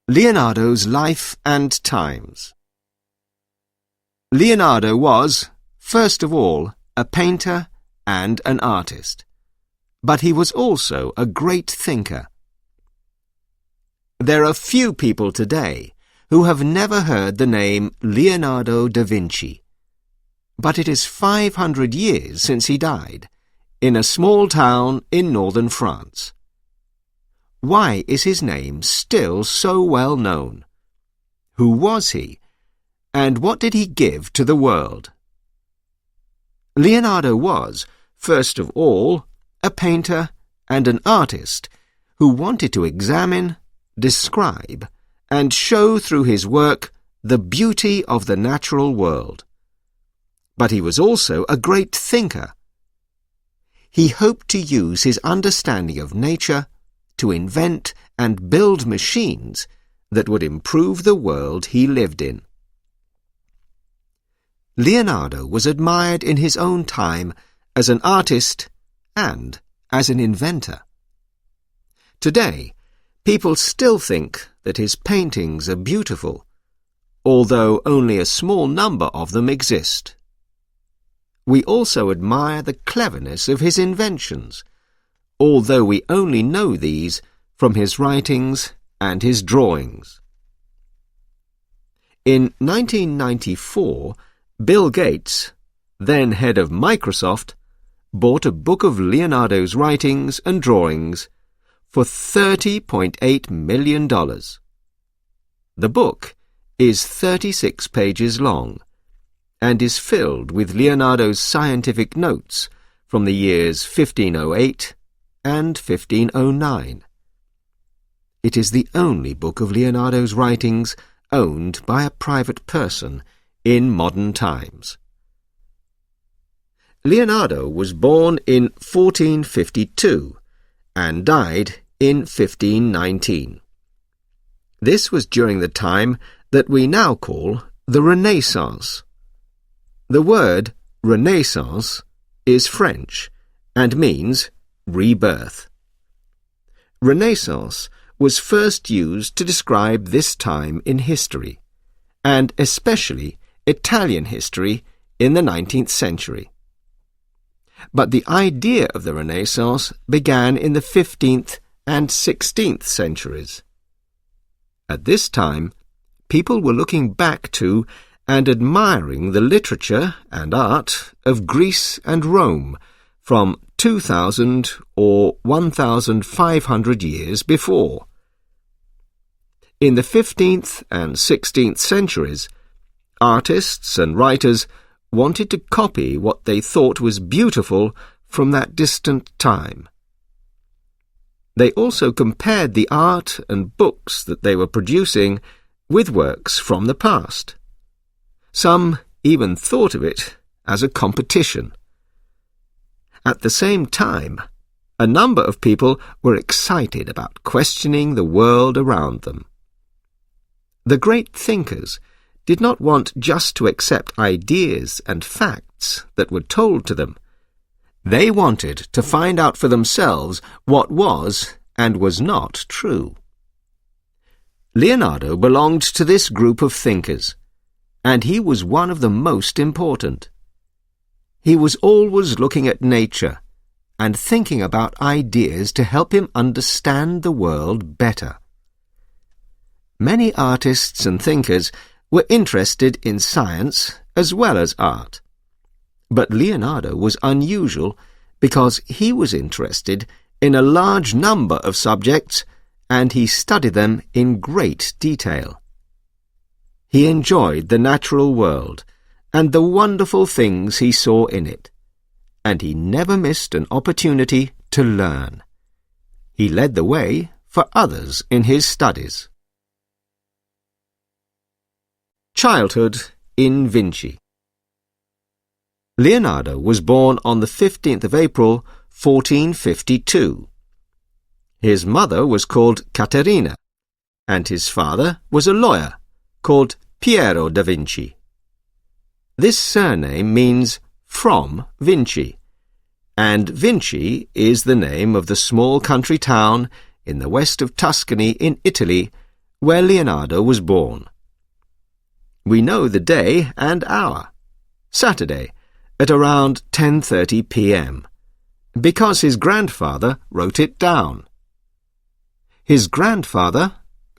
Leonardo's Life and Times. Leonardo was, first of all, a painter and an artist, but he was also a great thinker. There are few people today who have never heard the name Leonardo da Vinci, but it is 500 years since he died, in a small town in northern France. Why is his name still so well known? Who was he? And what did he give to the world? Leonardo was, first of all, a painter and an artist who wanted to examine, describe, and show through his work the beauty of the natural world. But he was also a great thinker. He hoped to use his understanding of nature to invent and build machines that would improve the world he lived in. Leonardo was admired in his own time as an artist and as an inventor. Today, people still think that his paintings are beautiful, although only a small number of them exist. We also admire the cleverness of his inventions, although we only know these from his writings and his drawings. In 1994, Bill Gates, then head of Microsoft, bought a book of Leonardo's writings and drawings for $30.8 million. The book is 36 pages long and is filled with Leonardo's scientific notes from the years 1508 and 1509. It is the only book of Leonardo's writings owned by a private person in modern times. Leonardo was born in 1452 and died in 1519. This was during the time that we now call the Renaissance. The word Renaissance is French and means rebirth. Renaissance was first used to describe this time in history, and especially Italian history in the 19th century. But the idea of the Renaissance began in the 15th and 16th centuries. At this time, people were looking back to and admiring the literature and art of Greece and Rome from 2,000 or 1,500 years before. In the 15th and 16th centuries, artists and writers wanted to copy what they thought was beautiful from that distant time. They also compared the art and books that they were producing with works from the past. Some even thought of it as a competition. At the same time, a number of people were excited about questioning the world around them. The great thinkers did not want just to accept ideas and facts that were told to them. They wanted to find out for themselves what was and was not true. Leonardo belonged to this group of thinkers, and he was one of the most important. He was always looking at nature and thinking about ideas to help him understand the world better. Many artists and thinkers were interested in science as well as art. But Leonardo was unusual because he was interested in a large number of subjects and he studied them in great detail. He enjoyed the natural world and the wonderful things he saw in it, and he never missed an opportunity to learn. He led the way for others in his studies. Childhood in Vinci. Leonardo was born on the 15th of April, 1452. His mother was called Caterina, and his father was a lawyer called Piero da Vinci. This surname means from Vinci, and Vinci is the name of the small country town in the west of Tuscany in Italy where Leonardo was born. We know the day and hour, Saturday, at around 10:30 p.m., because his grandfather wrote it down. His grandfather,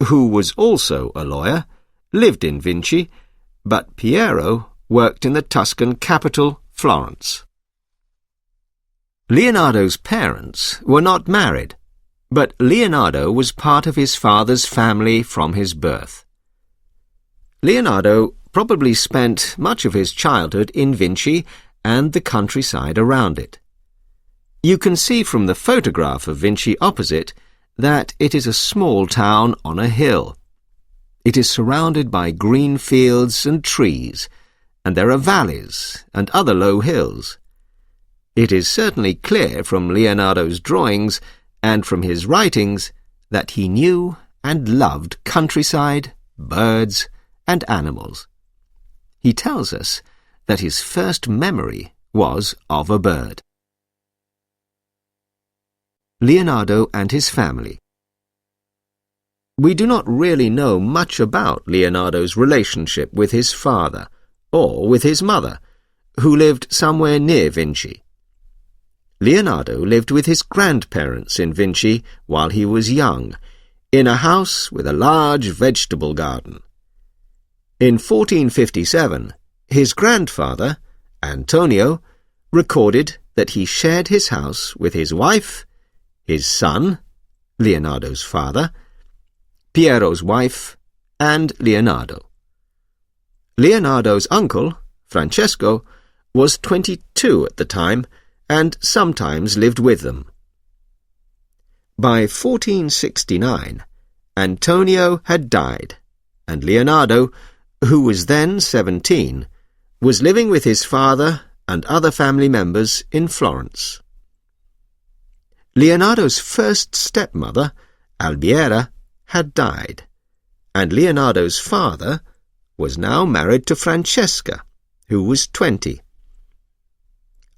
who was also a lawyer, lived in Vinci, but Piero worked in the Tuscan capital, Florence. Leonardo's parents were not married, but Leonardo was part of his father's family from his birth. Leonardo probably spent much of his childhood in Vinci and the countryside around it. You can see from the photograph of Vinci opposite that it is a small town on a hill. It is surrounded by green fields and trees, and there are valleys and other low hills. It is certainly clear from Leonardo's drawings and from his writings that he knew and loved countryside, birds, and animals. He tells us that his first memory was of a bird. Leonardo and his family. We do not really know much about Leonardo's relationship with his father or with his mother, who lived somewhere near Vinci. Leonardo lived with his grandparents in Vinci while he was young, in a house with a large vegetable garden. In 1457, his grandfather, Antonio, recorded that he shared his house with his wife, his son, Leonardo's father, Piero's wife, and Leonardo. Leonardo's uncle, Francesco, was 22 at the time and sometimes lived with them. By 1469, Antonio had died, and Leonardo, who was then 17, was living with his father and other family members in Florence. Leonardo's first stepmother, Albiera, had died, and Leonardo's father was now married to Francesca, who was 20.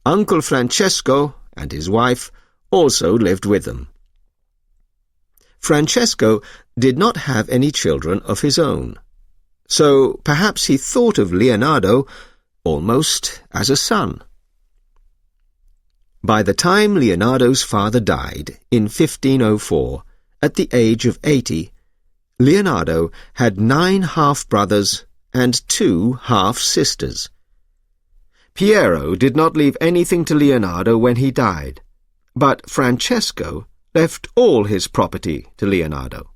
Uncle Francesco and his wife also lived with them. Francesco did not have any children of his own, so perhaps he thought of Leonardo almost as a son. By the time Leonardo's father died in 1504, at the age of 80, Leonardo had 9 half-brothers and 2 half-sisters. Piero did not leave anything to Leonardo when he died, but Francesco left all his property to Leonardo.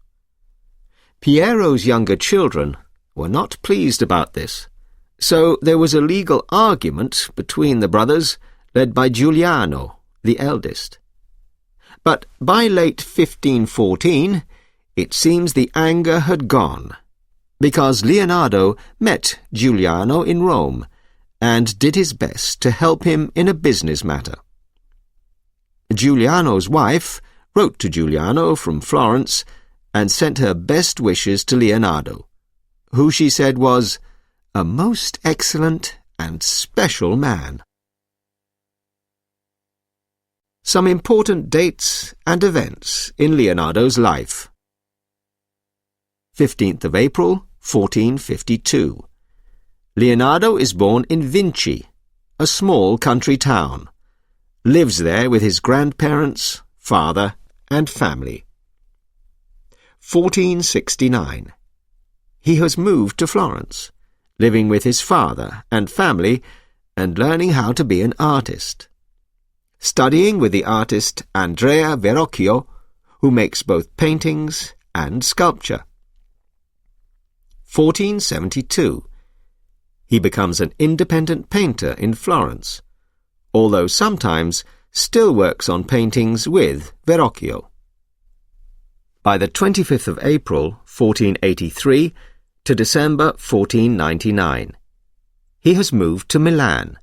Piero's younger children were not pleased about this, so there was a legal argument between the brothers led by Giuliano, the eldest. But by late 1514, it seems the anger had gone, because Leonardo met Giuliano in Rome and did his best to help him in a business matter. Giuliano's wife wrote to Giuliano from Florence and sent her best wishes to Leonardo, who she said was a most excellent and special man. Some important dates and events in Leonardo's life. 15th of April, 1452. Leonardo is born in Vinci, a small country town. Lives there with his grandparents, father, and family. 1469. He has moved to Florence, living with his father and family and learning how to be an artist. Studying with the artist Andrea Verrocchio, who makes both paintings and sculpture. 1472. He becomes an independent painter in Florence, although sometimes still works on paintings with Verrocchio. By the 25th of April, 1483, to December 1499, he has moved to Milan,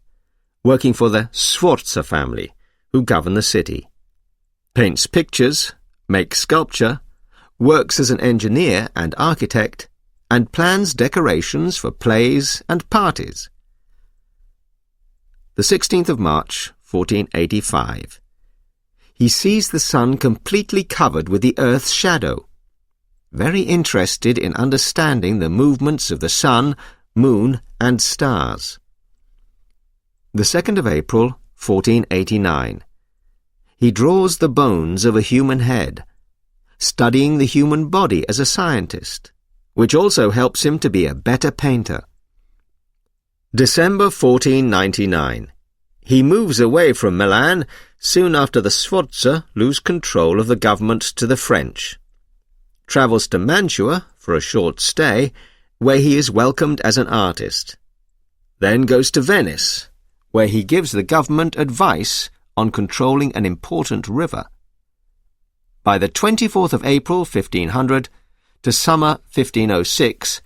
working for the Sforza family, who govern the city. Paints pictures, makes sculpture, works as an engineer and architect, and plans decorations for plays and parties. The 16th of March, 1485. He sees the sun completely covered with the earth's shadow. very interested in understanding the movements of the sun, moon, and stars. The 2nd of April, 1489. He draws the bones of a human head, studying the human body as a scientist, which also helps him to be a better painter. December 1499. He moves away from Milan soon after the Sforza lose control of the government to the French. Travels to Mantua for a short stay, where he is welcomed as an artist. Then goes to Venice, where he gives the government advice on controlling an important river. By the 24th of April 1500 to summer 1506,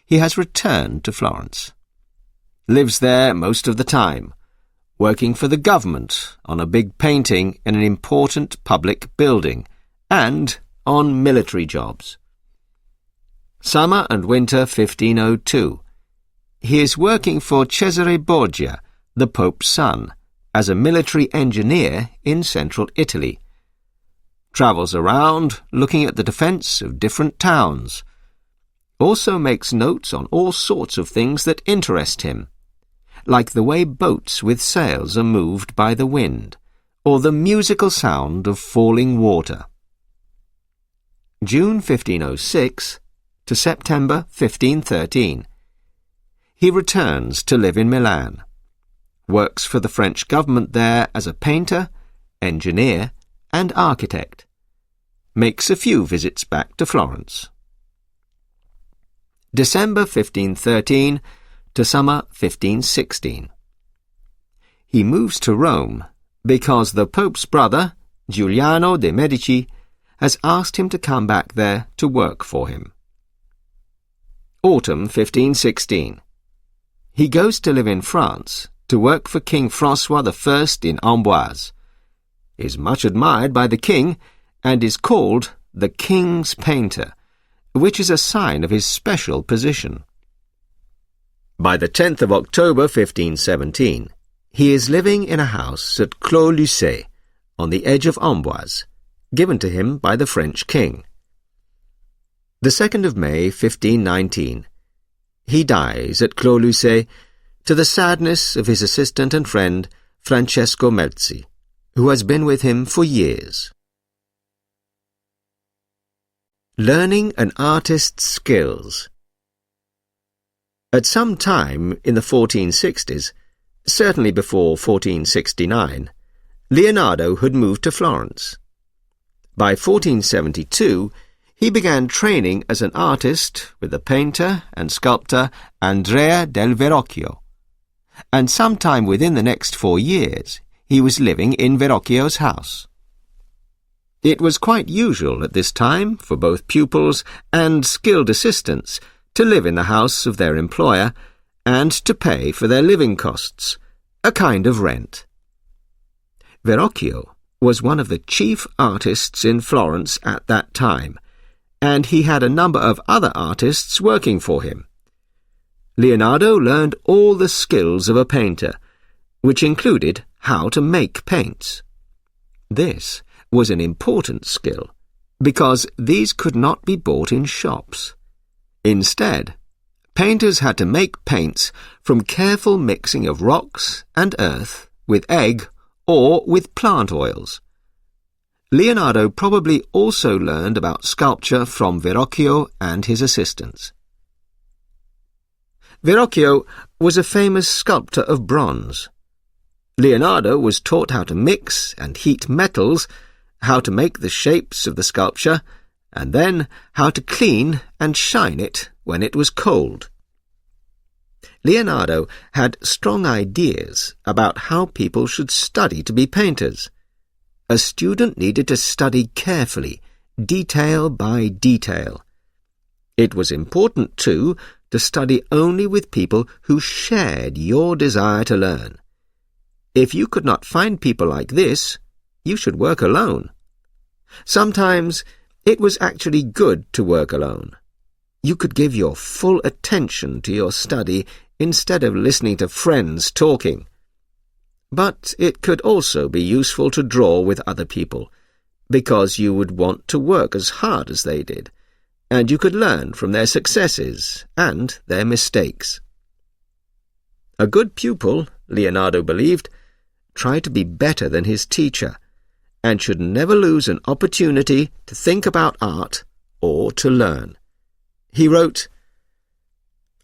he has returned to Florence. Lives there most of the time, working for the government on a big painting in an important public building, and on military jobs. Summer and winter 1502. He is working for Cesare Borgia, the Pope's son, as a military engineer in central Italy. Travels around looking at the defence of different towns. Also makes notes on all sorts of things that interest him, like the way boats with sails are moved by the wind, or the musical sound of falling water. June 1506 to September 1513. He returns to live in Milan. Works for the French government there as a painter, engineer, and architect. Makes a few visits back to Florence. December 1513 to summer 1516. He moves to Rome because the Pope's brother, Giuliano de' Medici, has asked him to come back there to work for him. Autumn 1516. He goes to live in France to work for King François I in Amboise. Is much admired by the king and is called the King's Painter, which is a sign of his special position. By the 10th of October 1517, he is living in a house at Clos-Lucé, on the edge of Amboise, given to him by the French king. The 2nd of May 1519, he dies at Clos-Lucé to the sadness of his assistant and friend Francesco Melzi, who has been with him for years. Learning an artist's skills. At some time in the 1460s, certainly before 1469, Leonardo had moved to Florence. By 1472, he began training as an artist with the painter and sculptor Andrea del Verrocchio, and sometime within the next 4 years, he was living in Verrocchio's house. It was quite usual at this time for both pupils and skilled assistants to live in the house of their employer and to pay for their living costs, a kind of rent. Verrocchio was one of the chief artists in Florence at that time, and he had a number of other artists working for him. Leonardo learned all the skills of a painter, which included how to make paints. This was an important skill, because these could not be bought in shops. Instead, painters had to make paints from careful mixing of rocks and earth with egg or with plant oils. Leonardo probably also learned about sculpture from Verrocchio and his assistants. Verrocchio was a famous sculptor of bronze. Leonardo was taught how to mix and heat metals, how to make the shapes of the sculpture, and then how to clean and shine it when it was cold. Leonardo had strong ideas about how people should study to be painters. A student needed to study carefully, detail by detail. It was important, too, to study only with people who shared your desire to learn. If you could not find people like this, you should work alone. Sometimes it was actually good to work alone. You could give your full attention to your study instead of listening to friends talking. But it could also be useful to draw with other people, because you would want to work as hard as they did, and you could learn from their successes and their mistakes. A good pupil, Leonardo believed, tried to be better than his teacher, and should never lose an opportunity to think about art or to learn. He wrote,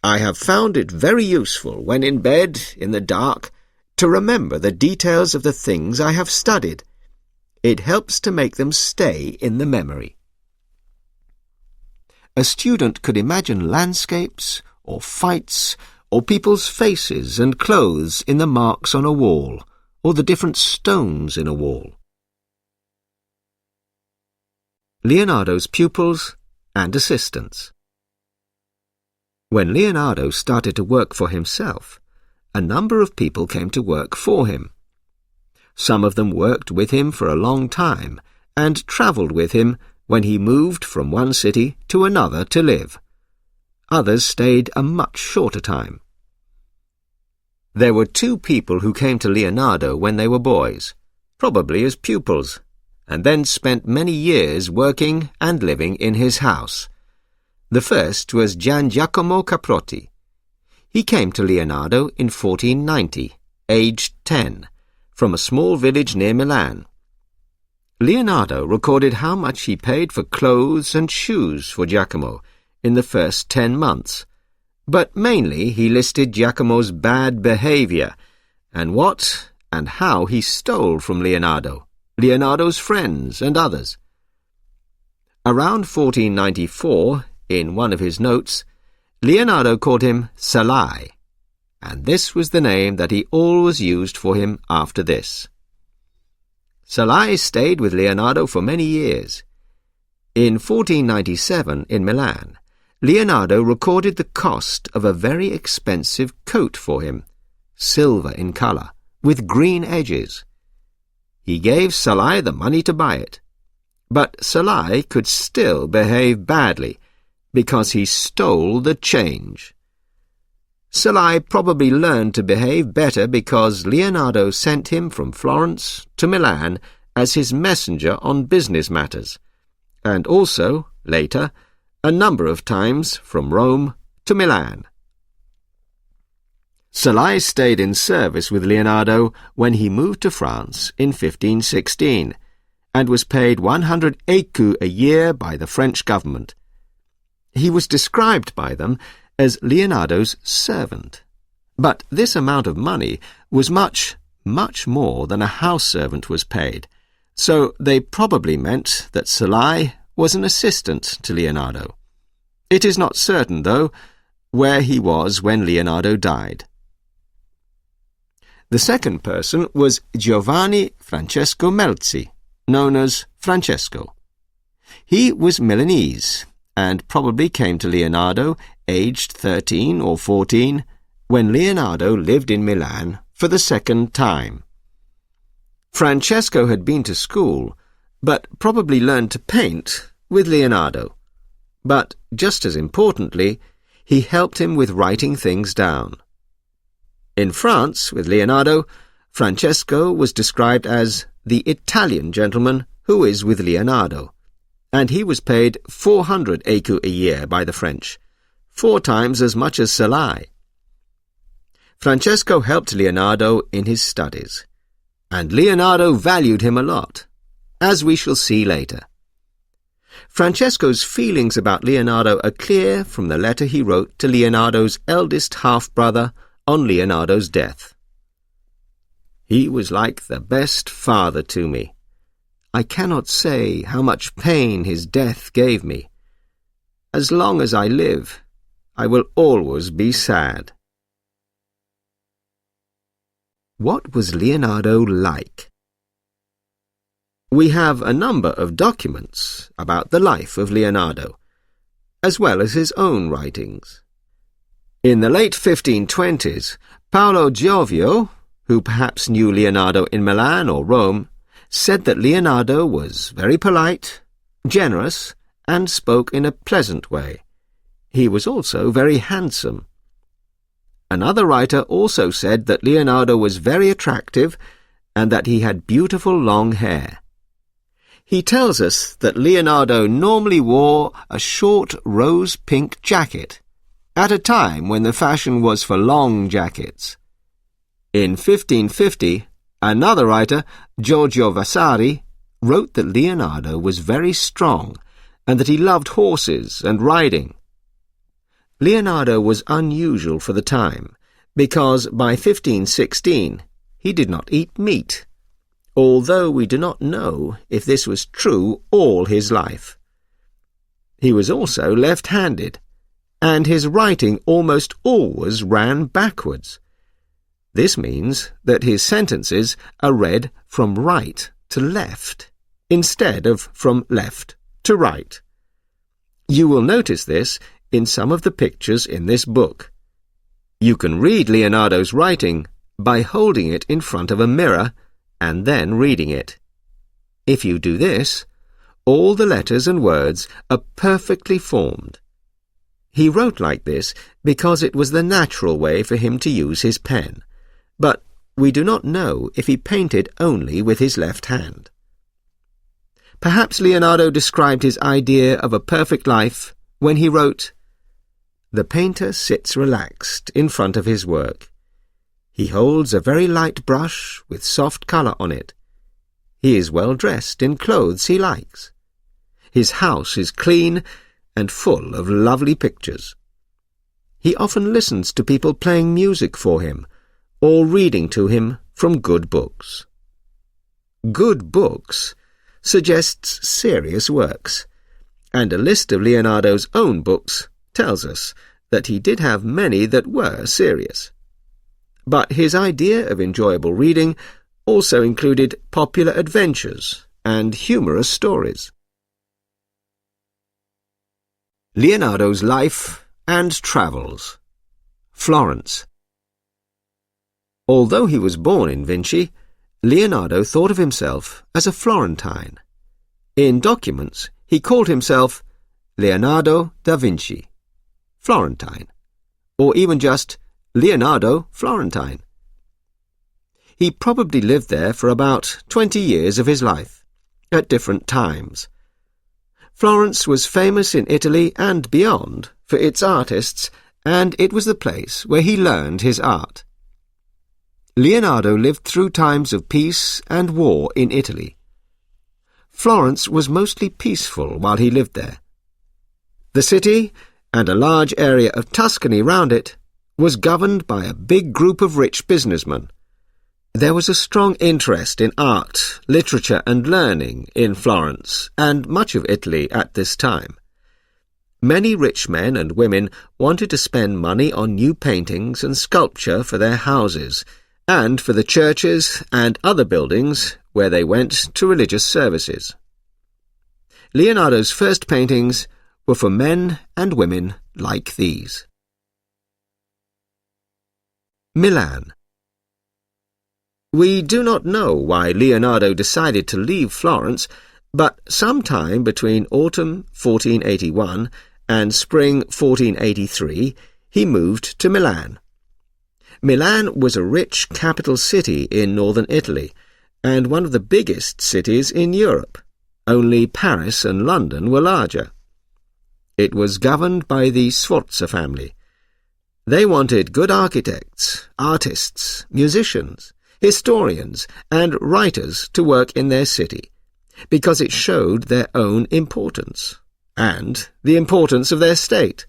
"I have found it very useful when in bed, in the dark, to remember the details of the things I have studied. It helps to make them stay in the memory." A student could imagine landscapes, or fights, or people's faces and clothes in the marks on a wall, or the different stones in a wall. Leonardo's pupils and assistants. When Leonardo started to work for himself, a number of people came to work for him. Some of them worked with him for a long time and travelled with him when he moved from one city to another to live. Others stayed a much shorter time. There were 2 people who came to Leonardo when they were boys, probably as pupils, and then spent many years working and living in his house. The first was Gian Giacomo Caprotti. He came to Leonardo in 1490, aged 10, from a small village near Milan. Leonardo recorded how much he paid for clothes and shoes for Giacomo in the first 10 months, but mainly he listed Giacomo's bad behaviour and what and how he stole from Leonardo, Leonardo's friends and others. Around 1494, in one of his notes, Leonardo called him Salai, and this was the name that he always used for him after this. Salai stayed with Leonardo for many years. In 1497, in Milan, Leonardo recorded the cost of a very expensive coat for him, silver in colour, with green edges. He gave Salai the money to buy it, but Salai could still behave badly because he stole the change. Salai probably learned to behave better because Leonardo sent him from Florence to Milan as his messenger on business matters, and also, later, a number of times from Rome to Milan. Salai stayed in service with Leonardo when he moved to France in 1516 and was paid 100 écus a year by the French government. He was described by them as Leonardo's servant, but this amount of money was much, much more than a house servant was paid, so they probably meant that Salai was an assistant to Leonardo. It is not certain, though, where he was when Leonardo died. The second person was Giovanni Francesco Melzi, known as Francesco. He was Milanese, and probably came to Leonardo aged 13 or 14 when Leonardo lived in Milan for the second time. Francesco had been to school, but probably learned to paint with Leonardo. But, just as importantly, he helped him with writing things down. In France, with Leonardo, Francesco was described as the Italian gentleman who is with Leonardo, and he was paid 400 écus a year by the French, 4 times as much as Salai. Francesco helped Leonardo in his studies, and Leonardo valued him a lot, as we shall see later. Francesco's feelings about Leonardo are clear from the letter he wrote to Leonardo's eldest half-brother on Leonardo's death. "He was like the best father to me. I cannot say how much pain his death gave me. As long as I live, I will always be sad." What was Leonardo like? We have a number of documents about the life of Leonardo, as well as his own writings. In the late 1520s, Paolo Giovio, who perhaps knew Leonardo in Milan or Rome, said that Leonardo was very polite, generous, and spoke in a pleasant way. He was also very handsome. Another writer also said that Leonardo was very attractive and that he had beautiful long hair. He tells us that Leonardo normally wore a short rose-pink jacket, at a time when the fashion was for long jackets. In 1550, another writer, Giorgio Vasari, wrote that Leonardo was very strong and that he loved horses and riding. Leonardo was unusual for the time, because by 1516 he did not eat meat, although we do not know if this was true all his life. He was also left-handed, and his writing almost always ran backwards. This means that his sentences are read from right to left, instead of from left to right. You will notice this in some of the pictures in this book. You can read Leonardo's writing by holding it in front of a mirror and then reading it. If you do this, all the letters and words are perfectly formed. He wrote like this because it was the natural way for him to use his pen, but we do not know if he painted only with his left hand. Perhaps Leonardo described his idea of a perfect life when he wrote, "The painter sits relaxed in front of his work. He holds a very light brush with soft colour on it. He is well dressed in clothes he likes. His house is clean and full of lovely pictures. He often listens to people playing music for him or reading to him from good books." Good books suggests serious works, and a list of Leonardo's own books tells us that he did have many that were serious. But his idea of enjoyable reading also included popular adventures and humorous stories. Leonardo's life and travels. Florence. Although he was born in Vinci, Leonardo thought of himself as a Florentine. In documents, he called himself Leonardo da Vinci, Florentine, or even just Leonardo Florentine. He probably lived there for about 20 years of his life, at different times. Florence was famous in Italy and beyond for its artists, and it was the place where he learned his art. Leonardo lived through times of peace and war in Italy. Florence was mostly peaceful while he lived there. The city, and a large area of Tuscany round it, was governed by a big group of rich businessmen. There was a strong interest in art, literature and learning in Florence and much of Italy at this time. Many rich men and women wanted to spend money on new paintings and sculpture for their houses and for the churches and other buildings where they went to religious services. Leonardo's first paintings were for men and women like these. Milan. We do not know why Leonardo decided to leave Florence, but sometime between autumn 1481 and spring 1483 he moved to Milan. Milan was a rich capital city in northern Italy, and one of the biggest cities in Europe. Only Paris and London were larger. It was governed by the Sforza family. They wanted good architects, artists, musicians, historians, and writers to work in their city, because it showed their own importance, and the importance of their state.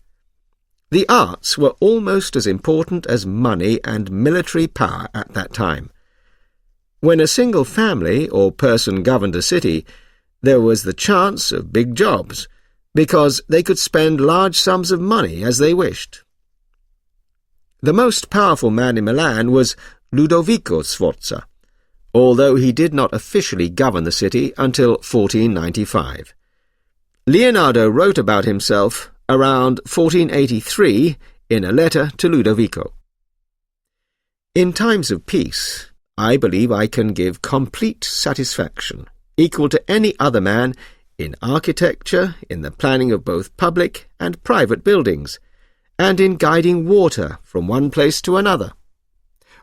The arts were almost as important as money and military power at that time. When a single family or person governed a city, there was the chance of big jobs, because they could spend large sums of money as they wished. The most powerful man in Milan was Ludovico Sforza, although he did not officially govern the city until 1495. Leonardo wrote about himself around 1483 in a letter to Ludovico. In times of peace, I believe I can give complete satisfaction, equal to any other man, in architecture, in the planning of both public and private buildings, and in guiding water from one place to another.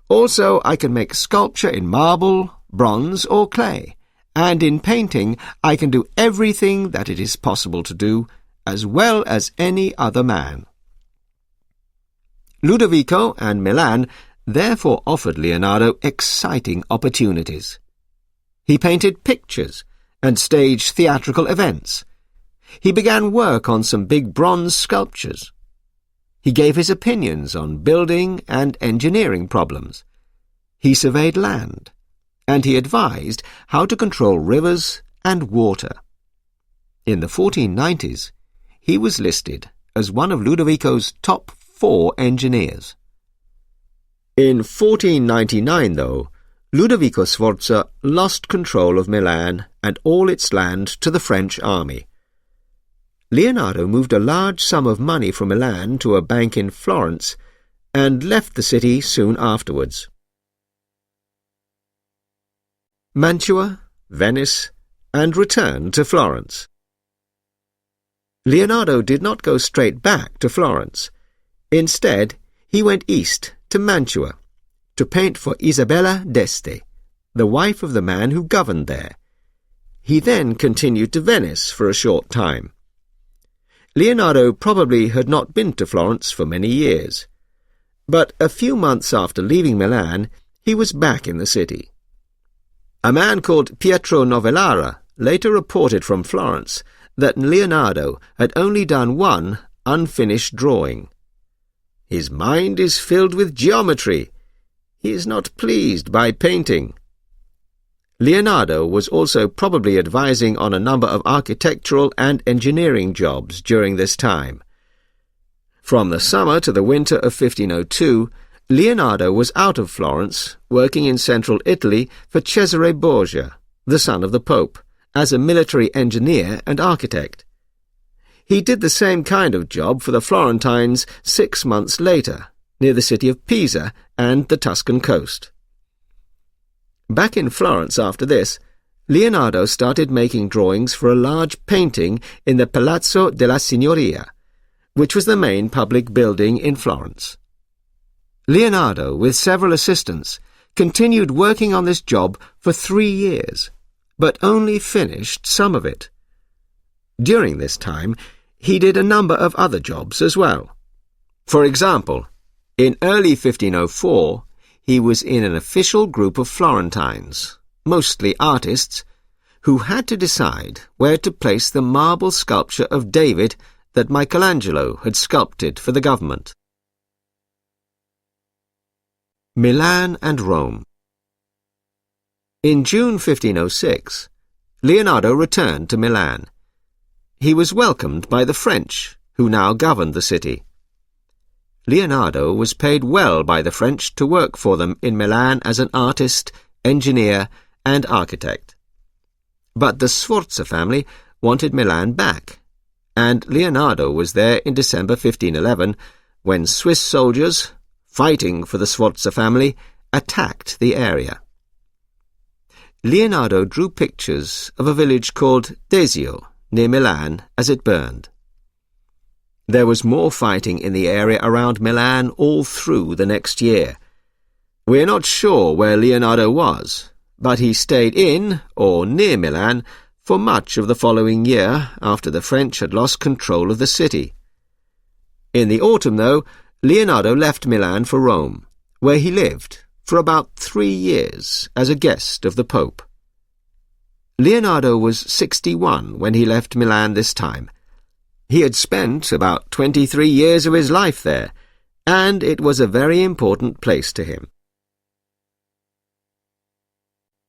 Also, I can make sculpture in marble, bronze, or clay, and in painting I can do everything that it is possible to do, as well as any other man." Ludovico and Milan therefore offered Leonardo exciting opportunities. He painted pictures and staged theatrical events. He began work on some big bronze sculptures. He gave his opinions on building and engineering problems. He surveyed land, and he advised how to control rivers and water. In the 1490s, he was listed as one of Ludovico's top 4 engineers. In 1499, though, Ludovico Sforza lost control of Milan and all its land to the French army. Leonardo moved a large sum of money from Milan to a bank in Florence and left the city soon afterwards. Mantua, Venice, and returned to Florence. Leonardo did not go straight back to Florence. Instead, he went east to Mantua to paint for Isabella d'Este, the wife of the man who governed there. He then continued to Venice for a short time. Leonardo probably had not been to Florence for many years, but a few months after leaving Milan, he was back in the city. A man called Pietro Novellara later reported from Florence that Leonardo had only done one unfinished drawing. "His mind is filled with geometry. He is not pleased by painting." Leonardo was also probably advising on a number of architectural and engineering jobs during this time. From the summer to the winter of 1502, Leonardo was out of Florence, working in central Italy for Cesare Borgia, the son of the Pope, as a military engineer and architect. He did the same kind of job for the Florentines 6 months later, near the city of Pisa and the Tuscan coast. Back in Florence after this, Leonardo started making drawings for a large painting in the Palazzo della Signoria, which was the main public building in Florence. Leonardo, with several assistants, continued working on this job for 3 years, but only finished some of it. During this time, he did a number of other jobs as well. For example, in early 1504, he was in an official group of Florentines, mostly artists, who had to decide where to place the marble sculpture of David that Michelangelo had sculpted for the government. Milan and Rome. In June 1506, Leonardo returned to Milan. He was welcomed by the French, who now governed the city. Leonardo was paid well by the French to work for them in Milan as an artist, engineer, and architect. But the Sforza family wanted Milan back, and Leonardo was there in December 1511 when Swiss soldiers, fighting for the Sforza family, attacked the area. Leonardo drew pictures of a village called Desio, near Milan, as it burned. There was more fighting in the area around Milan all through the next year. We are not sure where Leonardo was, but he stayed in, or near Milan, for much of the following year after the French had lost control of the city. In the autumn, though, Leonardo left Milan for Rome, where he lived for about 3 years as a guest of the Pope. Leonardo was 61 when he left Milan this time. He had spent about 23 years of his life there, and it was a very important place to him.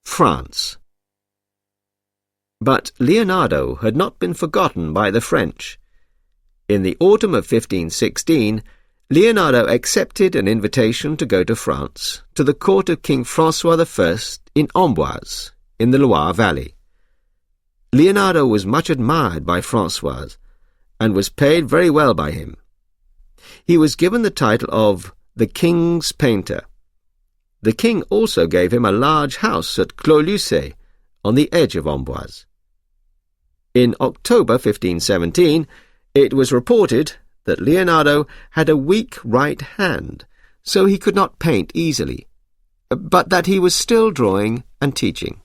France. But Leonardo had not been forgotten by the French. In the autumn of 1516, Leonardo accepted an invitation to go to France, to the court of King François I in Amboise, in the Loire Valley. Leonardo was much admired by François, and was paid very well by him. He was given the title of the King's Painter. The king also gave him a large house at Clos-Lucé, on the edge of Amboise. In October 1517, it was reported that Leonardo had a weak right hand, so he could not paint easily, but that he was still drawing and teaching.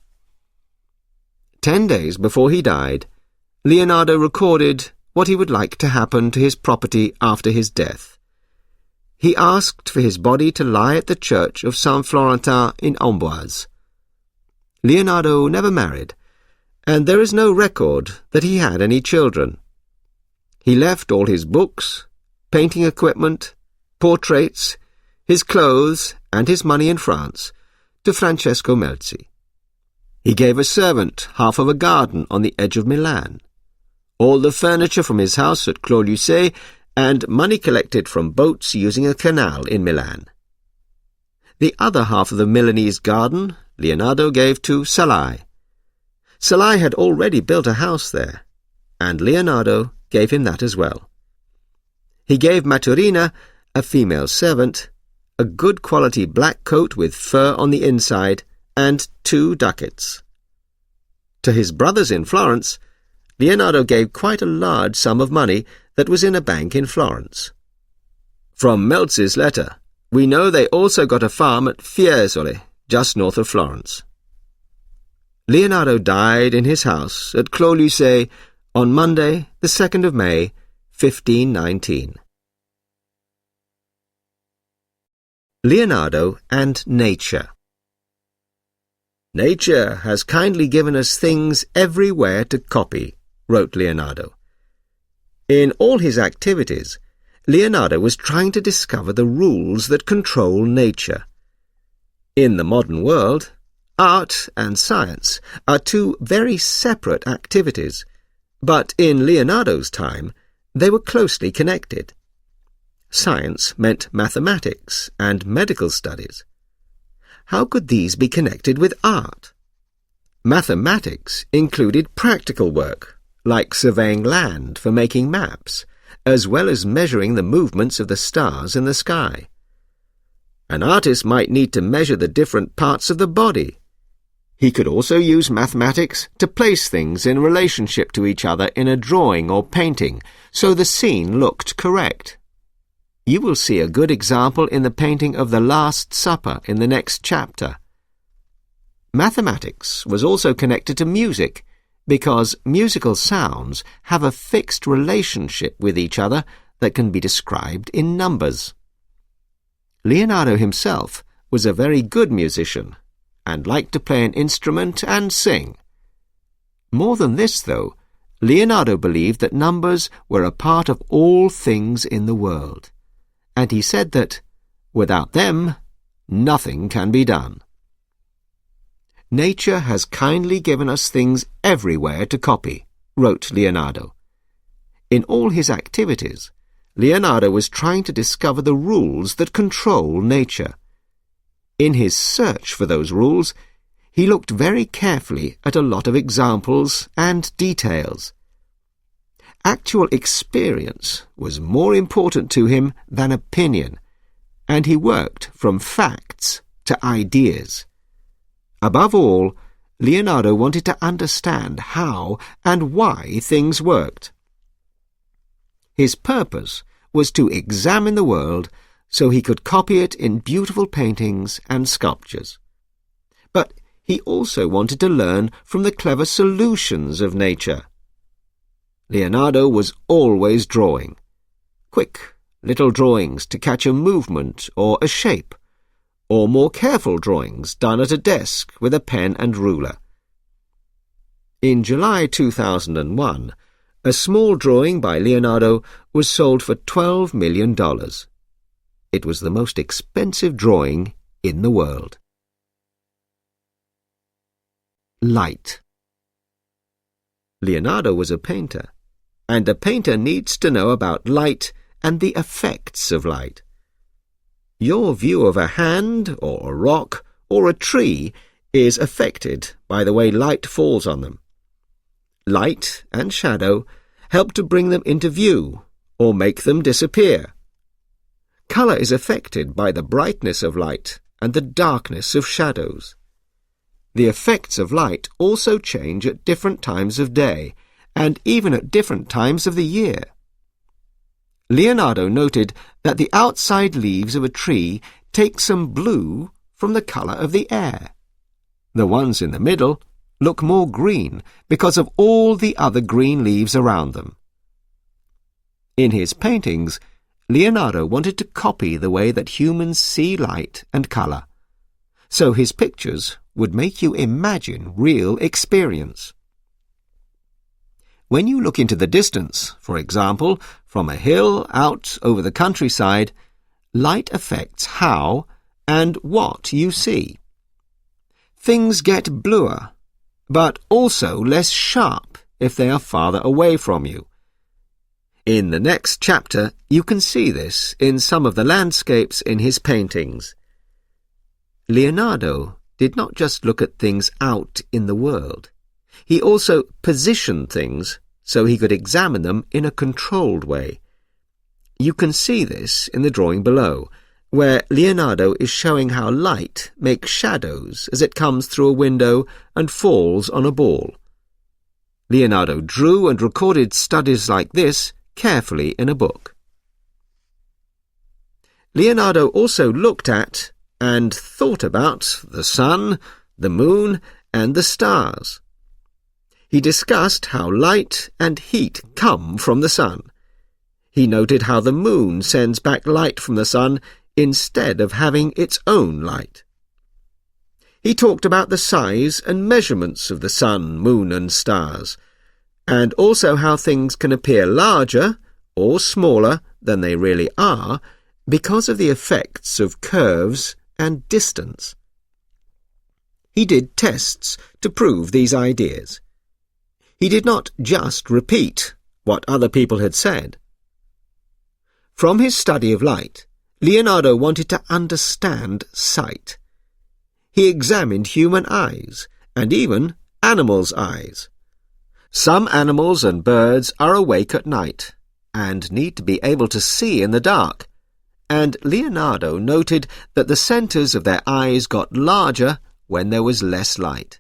10 days before he died, Leonardo recorded what he would like to happen to his property after his death. He asked for his body to lie at the church of Saint Florentin in Amboise. Leonardo never married, and there is no record that he had any children. He left all his books, painting equipment, portraits, his clothes, and his money in France to Francesco Melzi. He gave a servant half of a garden on the edge of Milan, all the furniture from his house at Clos-Lucé, and money collected from boats using a canal in Milan. The other half of the Milanese garden Leonardo gave to Salai. Salai had already built a house there, and Leonardo gave him that as well. He gave Maturina, a female servant, a good quality black coat with fur on the inside, and 2 ducats. To his brothers in Florence, Leonardo gave quite a large sum of money that was in a bank in Florence. From Melzi's letter, we know they also got a farm at Fiesole, just north of Florence. Leonardo died in his house at Clos-Lucé on Monday, the 2nd of May, 1519. Leonardo and Nature. Nature has kindly given us things everywhere to copy, wrote Leonardo. In all his activities, Leonardo was trying to discover the rules that control nature. In the modern world, art and science are 2 very separate activities, but in Leonardo's time they were closely connected. Science meant mathematics and medical studies. How could these be connected with art? Mathematics included practical work, like surveying land for making maps, as well as measuring the movements of the stars in the sky. An artist might need to measure the different parts of the body. He could also use mathematics to place things in relationship to each other in a drawing or painting, so the scene looked correct. You will see a good example in the painting of the Last Supper in the next chapter. Mathematics was also connected to music, because musical sounds have a fixed relationship with each other that can be described in numbers. Leonardo himself was a very good musician and liked to play an instrument and sing. More than this, though, Leonardo believed that numbers were a part of all things in the world, and he said that, without them, nothing can be done. Nature has kindly given us things everywhere to copy, wrote Leonardo. In all his activities, Leonardo was trying to discover the rules that control nature. In his search for those rules, he looked very carefully at a lot of examples and details. Actual experience was more important to him than opinion, and he worked from facts to ideas. Above all, Leonardo wanted to understand how and why things worked. His purpose was to examine the world so he could copy it in beautiful paintings and sculptures. But he also wanted to learn from the clever solutions of nature. Leonardo was always drawing. Quick, little drawings to catch a movement or a shape, or more careful drawings done at a desk with a pen and ruler. In July 2001, a small drawing by Leonardo was sold for $12 million. It was the most expensive drawing in the world. Light. Leonardo was a painter, and a painter needs to know about light and the effects of light. Your view of a hand, or a rock, or a tree is affected by the way light falls on them. Light and shadow help to bring them into view, or make them disappear. Colour is affected by the brightness of light and the darkness of shadows. The effects of light also change at different times of day, and even at different times of the year. Leonardo noted that the outside leaves of a tree take some blue from the colour of the air. The ones in the middle look more green because of all the other green leaves around them. In his paintings, Leonardo wanted to copy the way that humans see light and colour, so his pictures would make you imagine real experience. When you look into the distance, for example, from a hill out over the countryside, light affects how and what you see. Things get bluer, but also less sharp if they are farther away from you. In the next chapter, you can see this in some of the landscapes in his paintings. Leonardo did not just look at things out in the world. He also positioned things so he could examine them in a controlled way. You can see this in the drawing below, where Leonardo is showing how light makes shadows as it comes through a window and falls on a ball. Leonardo drew and recorded studies like this carefully in a book. Leonardo also looked at and thought about the sun, the moon, and the stars. He discussed how light and heat come from the sun. He noted how the moon sends back light from the sun instead of having its own light. He talked about the size and measurements of the sun, moon, and stars, and also how things can appear larger or smaller than they really are because of the effects of curves and distance. He did tests to prove these ideas. He did not just repeat what other people had said. From his study of light, Leonardo wanted to understand sight. He examined human eyes, and even animals' eyes. Some animals and birds are awake at night, and need to be able to see in the dark, and Leonardo noted that the centres of their eyes got larger when there was less light.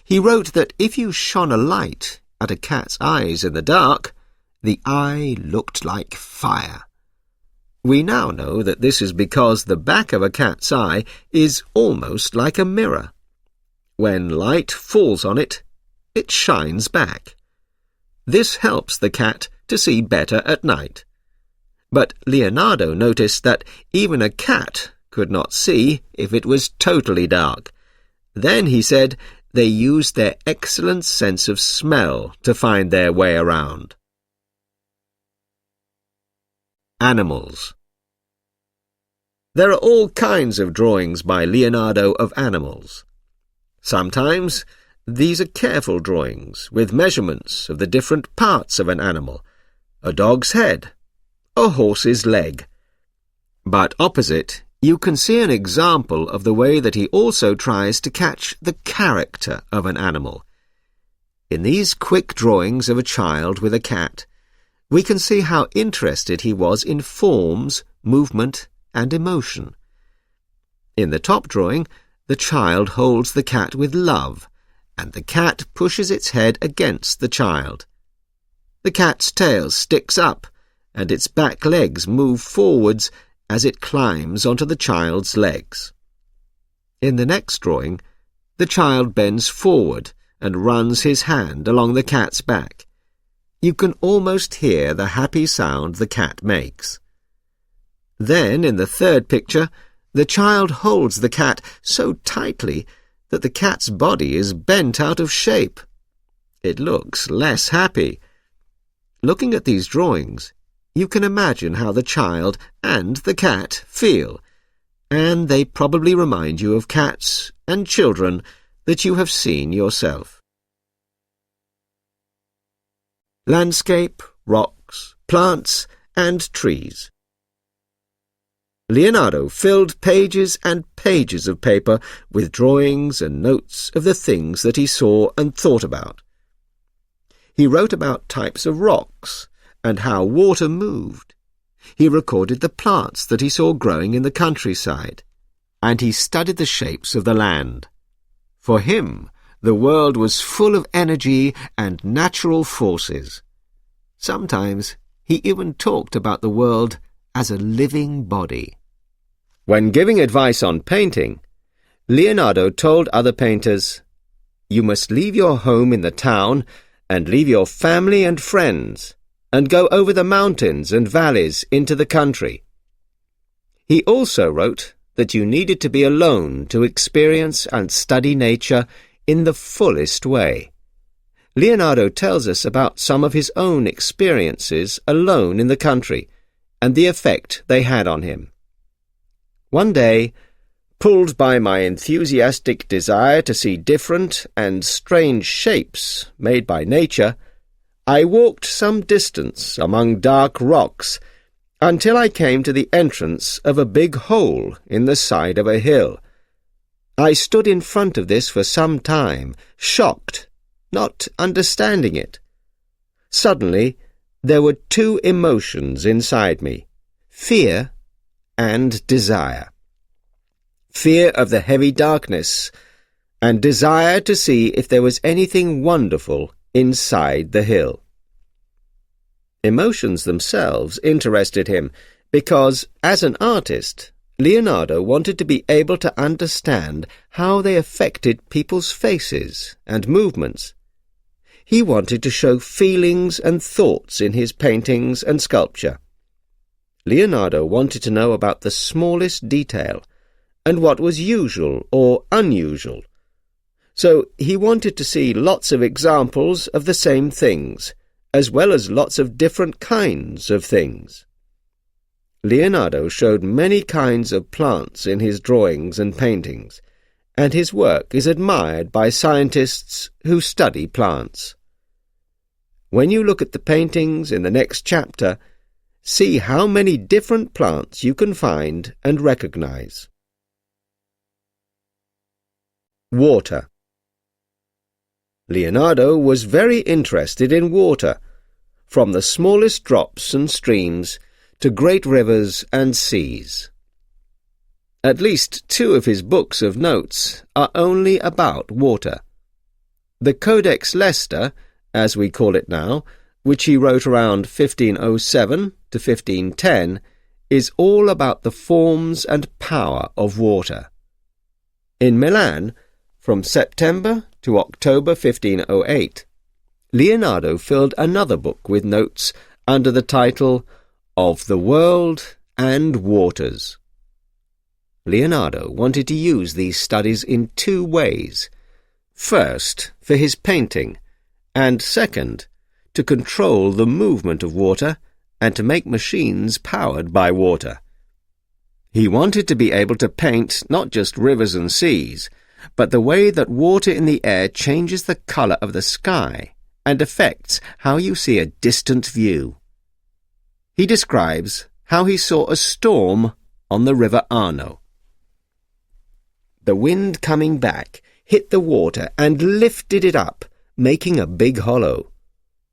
He wrote that if you shone a light at a cat's eyes in the dark, the eye looked like fire. We now know that this is because the back of a cat's eye is almost like a mirror. When light falls on it, it shines back. This helps the cat to see better at night. But Leonardo noticed that even a cat could not see if it was totally dark. Then, he said, they used their excellent sense of smell to find their way around. Animals. There are all kinds of drawings by Leonardo of animals. Sometimes these are careful drawings with measurements of the different parts of an animal, a dog's head, a horse's leg. But opposite, you can see an example of the way that he also tries to catch the character of an animal. In these quick drawings of a child with a cat, we can see how interested he was in forms, movement, and emotion. In the top drawing, the child holds the cat with love, and the cat pushes its head against the child. The cat's tail sticks up, and its back legs move forwards as it climbs onto the child's legs. In the next drawing, the child bends forward and runs his hand along the cat's back. You can almost hear the happy sound the cat makes. Then, in the third picture, the child holds the cat so tightly that the cat's body is bent out of shape. It looks less happy. Looking at these drawings, you can imagine how the child and the cat feel, and they probably remind you of cats and children that you have seen yourself. Landscape, rocks, plants, and trees. Leonardo filled pages and pages of paper with drawings and notes of the things that he saw and thought about. He wrote about types of rocks and how water moved. He recorded the plants that he saw growing in the countryside, and he studied the shapes of the land. For him, the world was full of energy and natural forces. Sometimes he even talked about the world as a living body. When giving advice on painting, Leonardo told other painters, You must leave your home in the town and leave your family and friends and go over the mountains and valleys into the country. He also wrote that you needed to be alone to experience and study nature in the fullest way. Leonardo tells us about some of his own experiences alone in the country and the effect they had on him. One day, pulled by my enthusiastic desire to see different and strange shapes made by nature, I walked some distance among dark rocks until I came to the entrance of a big hole in the side of a hill. I stood in front of this for some time, shocked, not understanding it. Suddenly, there were two emotions inside me, fear and desire. Fear of the heavy darkness, and desire to see if there was anything wonderful inside the hill. Emotions themselves interested him because, as an artist, Leonardo wanted to be able to understand how they affected people's faces and movements. He wanted to show feelings and thoughts in his paintings and sculpture. Leonardo wanted to know about the smallest detail and what was usual or unusual. So he wanted to see lots of examples of the same things, as well as lots of different kinds of things. Leonardo showed many kinds of plants in his drawings and paintings, and his work is admired by scientists who study plants. When you look at the paintings in the next chapter, see how many different plants you can find and recognize. Water. Leonardo was very interested in water, from the smallest drops and streams to great rivers and seas. At least two of his books of notes are only about water. The Codex Leicester, as we call it now, which he wrote around 1507 to 1510, is all about the forms and power of water. In Milan, from September to October 1508, Leonardo filled another book with notes under the title Of the World and Waters. Leonardo wanted to use these studies in two ways. First, for his painting, and second, to control the movement of water and to make machines powered by water. He wanted to be able to paint not just rivers and seas, but the way that water in the air changes the colour of the sky and affects how you see a distant view. He describes how he saw a storm on the river Arno. The wind coming back hit the water and lifted it up, making a big hollow.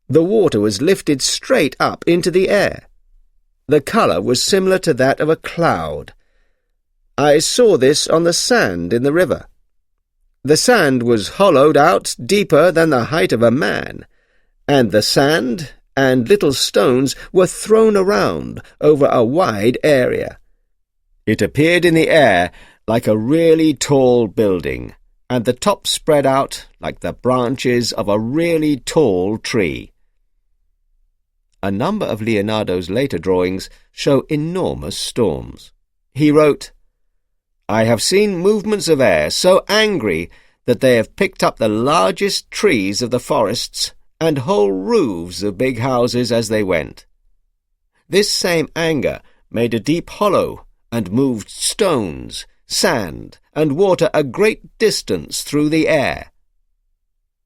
The water was lifted straight up into the air. The colour was similar to that of a cloud. I saw this on the sand in the river. The sand was hollowed out deeper than the height of a man, and the sand and little stones were thrown around over a wide area. It appeared in the air like a really tall building, and the top spread out like the branches of a really tall tree. A number of Leonardo's later drawings show enormous storms. He wrote, "I have seen movements of air so angry that they have picked up the largest trees of the forests and whole roofs of big houses as they went. This same anger made a deep hollow and moved stones, sand, and water a great distance through the air."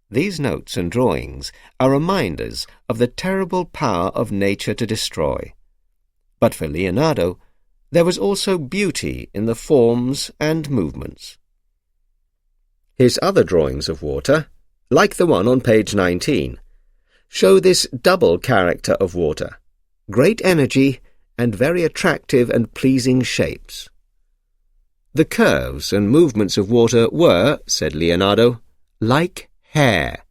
These notes and drawings are reminders of the terrible power of nature to destroy. But for Leonardo, there was also beauty in the forms and movements. His other drawings of water, like the one on page 19, show this double character of water, great energy and very attractive and pleasing shapes. The curves and movements of water were, said Leonardo, like hair.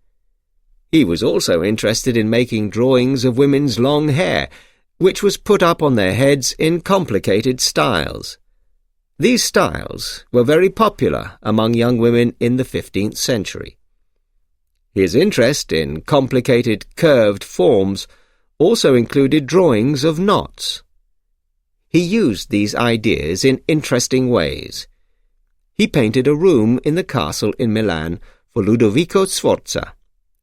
He was also interested in making drawings of women's long hair, which was put up on their heads in complicated styles. These styles were very popular among young women in the 15th century. His interest in complicated curved forms also included drawings of knots. He used these ideas in interesting ways. He painted a room in the castle in Milan for Ludovico Sforza,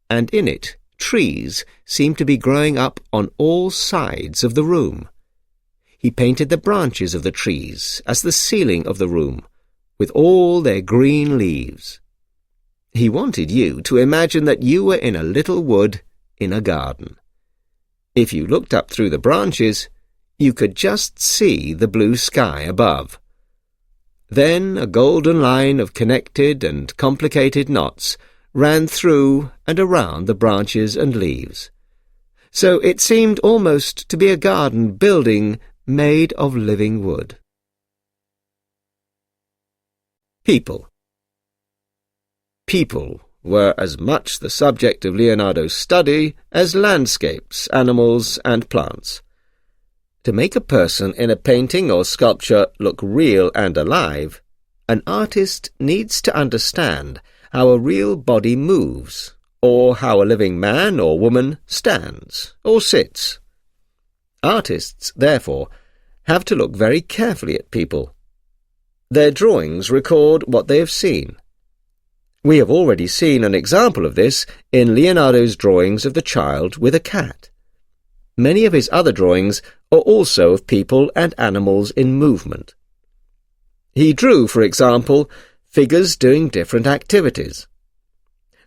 and in it trees seemed to be growing up on all sides of the room. He painted the branches of the trees as the ceiling of the room, with all their green leaves. He wanted you to imagine that you were in a little wood in a garden. If you looked up through the branches, you could just see the blue sky above. Then a golden line of connected and complicated knots ran through and around the branches and leaves. So it seemed almost to be a garden building made of living wood. People. People were as much the subject of Leonardo's study as landscapes, animals, and plants. To make a person in a painting or sculpture look real and alive, an artist needs to understand how a real body moves, or how a living man or woman stands or sits. Artists, therefore, have to look very carefully at people. Their drawings record what they have seen. We have already seen an example of this in Leonardo's drawings of the child with a cat. Many of his other drawings are also of people and animals in movement. He drew, for example, figures doing different activities.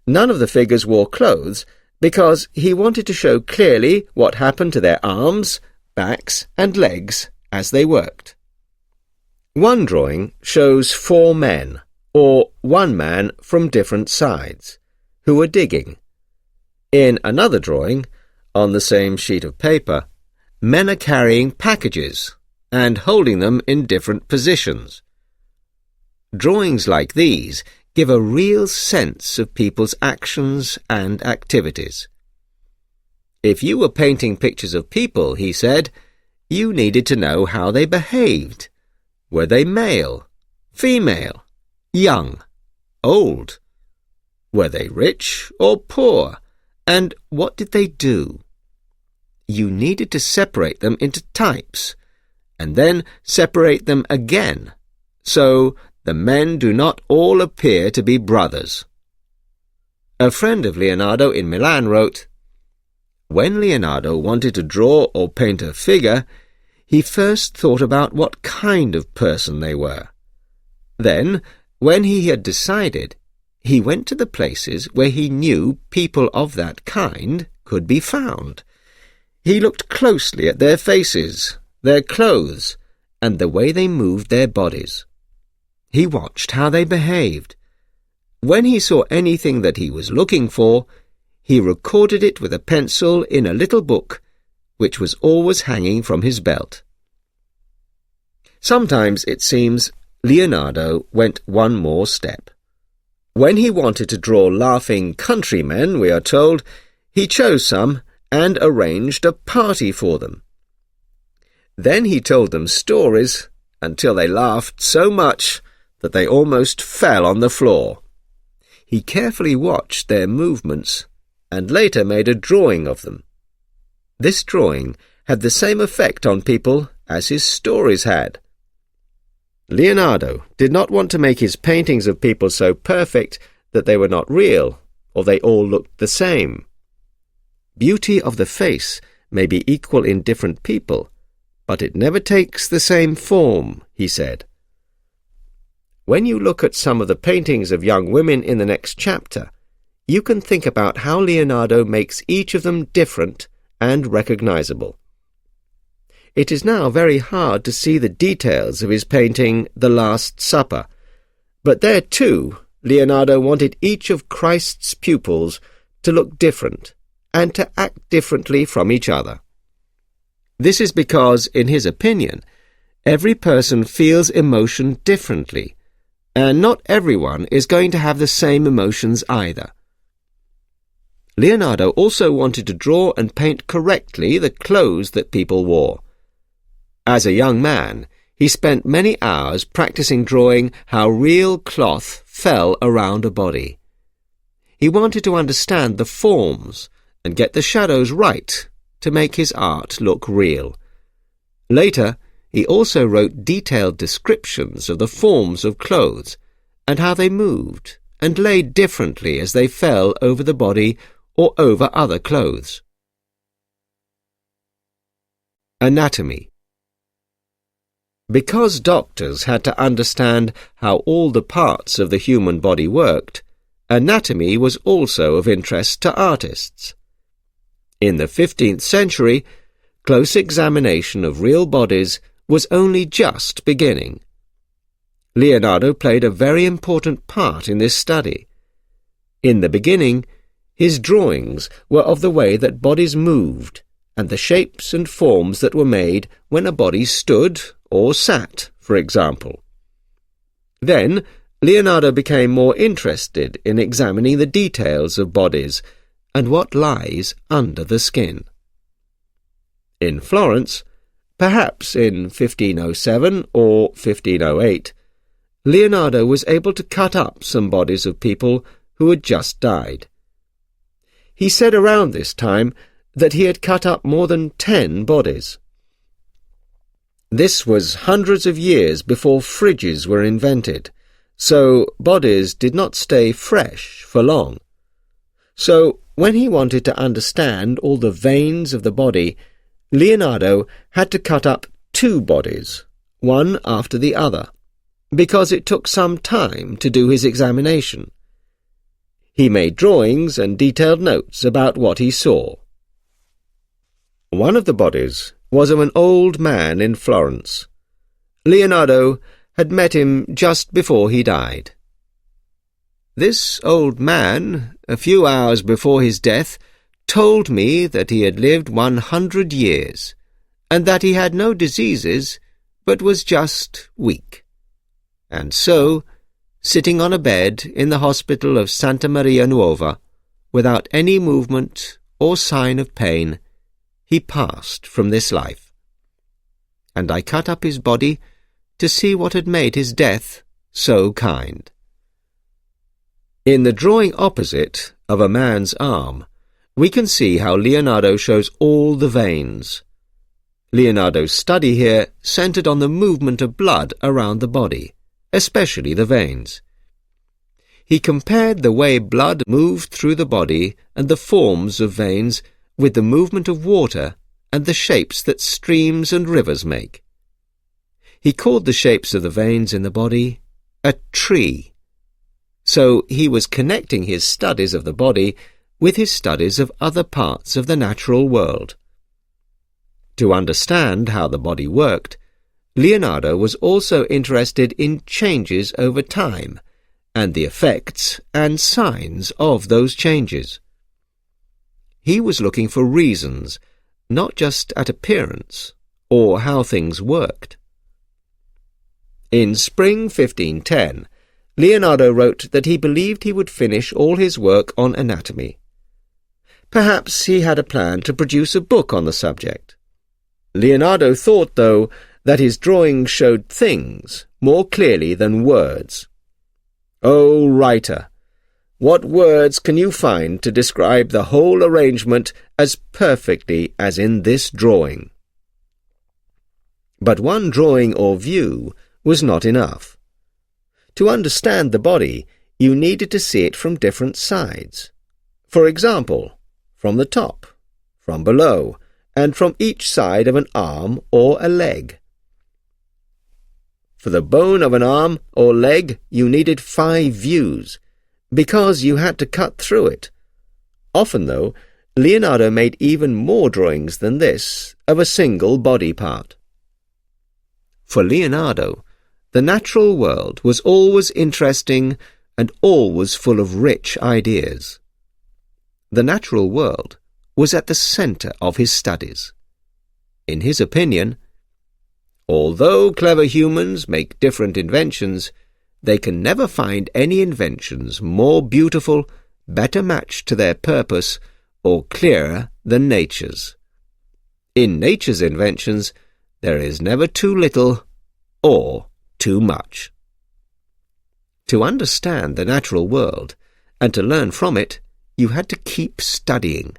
None of the figures wore clothes because he wanted to show clearly what happened to their arms, backs, and legs as they worked. One drawing shows 4 men, or one man from different sides, who are digging. In another drawing, on the same sheet of paper, men are carrying packages and holding them in different positions. Drawings like these give a real sense of people's actions and activities. If you were painting pictures of people, he said, you needed to know how they behaved. Were they male, female, young, old? Were they rich or poor? And what did they do? You needed to separate them into types, and then separate them again, so the men do not all appear to be brothers. A friend of Leonardo in Milan wrote, when Leonardo wanted to draw or paint a figure, he first thought about what kind of person they were. Then, when he had decided, he went to the places where he knew people of that kind could be found. He looked closely at their faces, their clothes, and the way they moved their bodies. He watched how they behaved. When he saw anything that he was looking for, he recorded it with a pencil in a little book, which was always hanging from his belt. Sometimes, it seems, Leonardo went one more step. When he wanted to draw laughing countrymen, we are told, he chose some and arranged a party for them. Then he told them stories until they laughed so much that they almost fell on the floor. He carefully watched their movements and later made a drawing of them. This drawing had the same effect on people as his stories had. Leonardo did not want to make his paintings of people so perfect that they were not real, or they all looked the same. Beauty of the face may be equal in different people, but it never takes the same form, he said. When you look at some of the paintings of young women in the next chapter, you can think about how Leonardo makes each of them different and recognizable. It is now very hard to see the details of his painting The Last Supper, but there too Leonardo wanted each of Christ's pupils to look different and to act differently from each other. This is because, in his opinion, every person feels emotion differently, and not everyone is going to have the same emotions either. Leonardo also wanted to draw and paint correctly the clothes that people wore. As a young man, he spent many hours practicing drawing how real cloth fell around a body. He wanted to understand the forms and get the shadows right to make his art look real. Later, he also wrote detailed descriptions of the forms of clothes and how they moved and lay differently as they fell over the body or over other clothes. Anatomy. Because doctors had to understand how all the parts of the human body worked, anatomy was also of interest to artists. In the 15th century, close examination of real bodies was only just beginning. Leonardo played a very important part in this study. In the beginning, his drawings were of the way that bodies moved and the shapes and forms that were made when a body stood or sat, for example. Then, Leonardo became more interested in examining the details of bodies and what lies under the skin. In Florence, perhaps in 1507 or 1508, Leonardo was able to cut up some bodies of people who had just died. He said around this time that he had cut up more than 10 bodies. This was hundreds of years before fridges were invented, so bodies did not stay fresh for long. So, when he wanted to understand all the veins of the body, Leonardo had to cut up 2 bodies, one after the other, because it took some time to do his examination. He made drawings and detailed notes about what he saw. One of the bodies was of an old man in Florence. Leonardo had met him just before he died. This old man, a few hours before his death, told me that he had lived 100 years, and that he had no diseases, but was just weak. And so, sitting on a bed in the hospital of Santa Maria Nuova, without any movement or sign of pain, he passed from this life. And I cut up his body to see what had made his death so kind. In the drawing opposite of a man's arm, we can see how Leonardo shows all the veins. Leonardo's study here centered on the movement of blood around the body, especially the veins. He compared the way blood moved through the body and the forms of veins with the movement of water and the shapes that streams and rivers make. He called the shapes of the veins in the body a tree. So he was connecting his studies of the body with his studies of other parts of the natural world. To understand how the body worked, Leonardo was also interested in changes over time and the effects and signs of those changes. He was looking for reasons, not just at appearance or how things worked. In spring 1510, Leonardo wrote that he believed he would finish all his work on anatomy. Perhaps he had a plan to produce a book on the subject. Leonardo thought, though, that his drawings showed things more clearly than words. "O writer, what words can you find to describe the whole arrangement as perfectly as in this drawing?" But one drawing or view was not enough. To understand the body, you needed to see it from different sides. For example, from the top, from below, and from each side of an arm or a leg. For the bone of an arm or leg, you needed 5 views, because you had to cut through it. Often, though, Leonardo made even more drawings than this of a single body part. For Leonardo, the natural world was always interesting and always full of rich ideas. The natural world was at the center of his studies. In his opinion, although clever humans make different inventions, they can never find any inventions more beautiful, better matched to their purpose, or clearer than nature's. In nature's inventions, there is never too little or too much. To understand the natural world and to learn from it, you had to keep studying.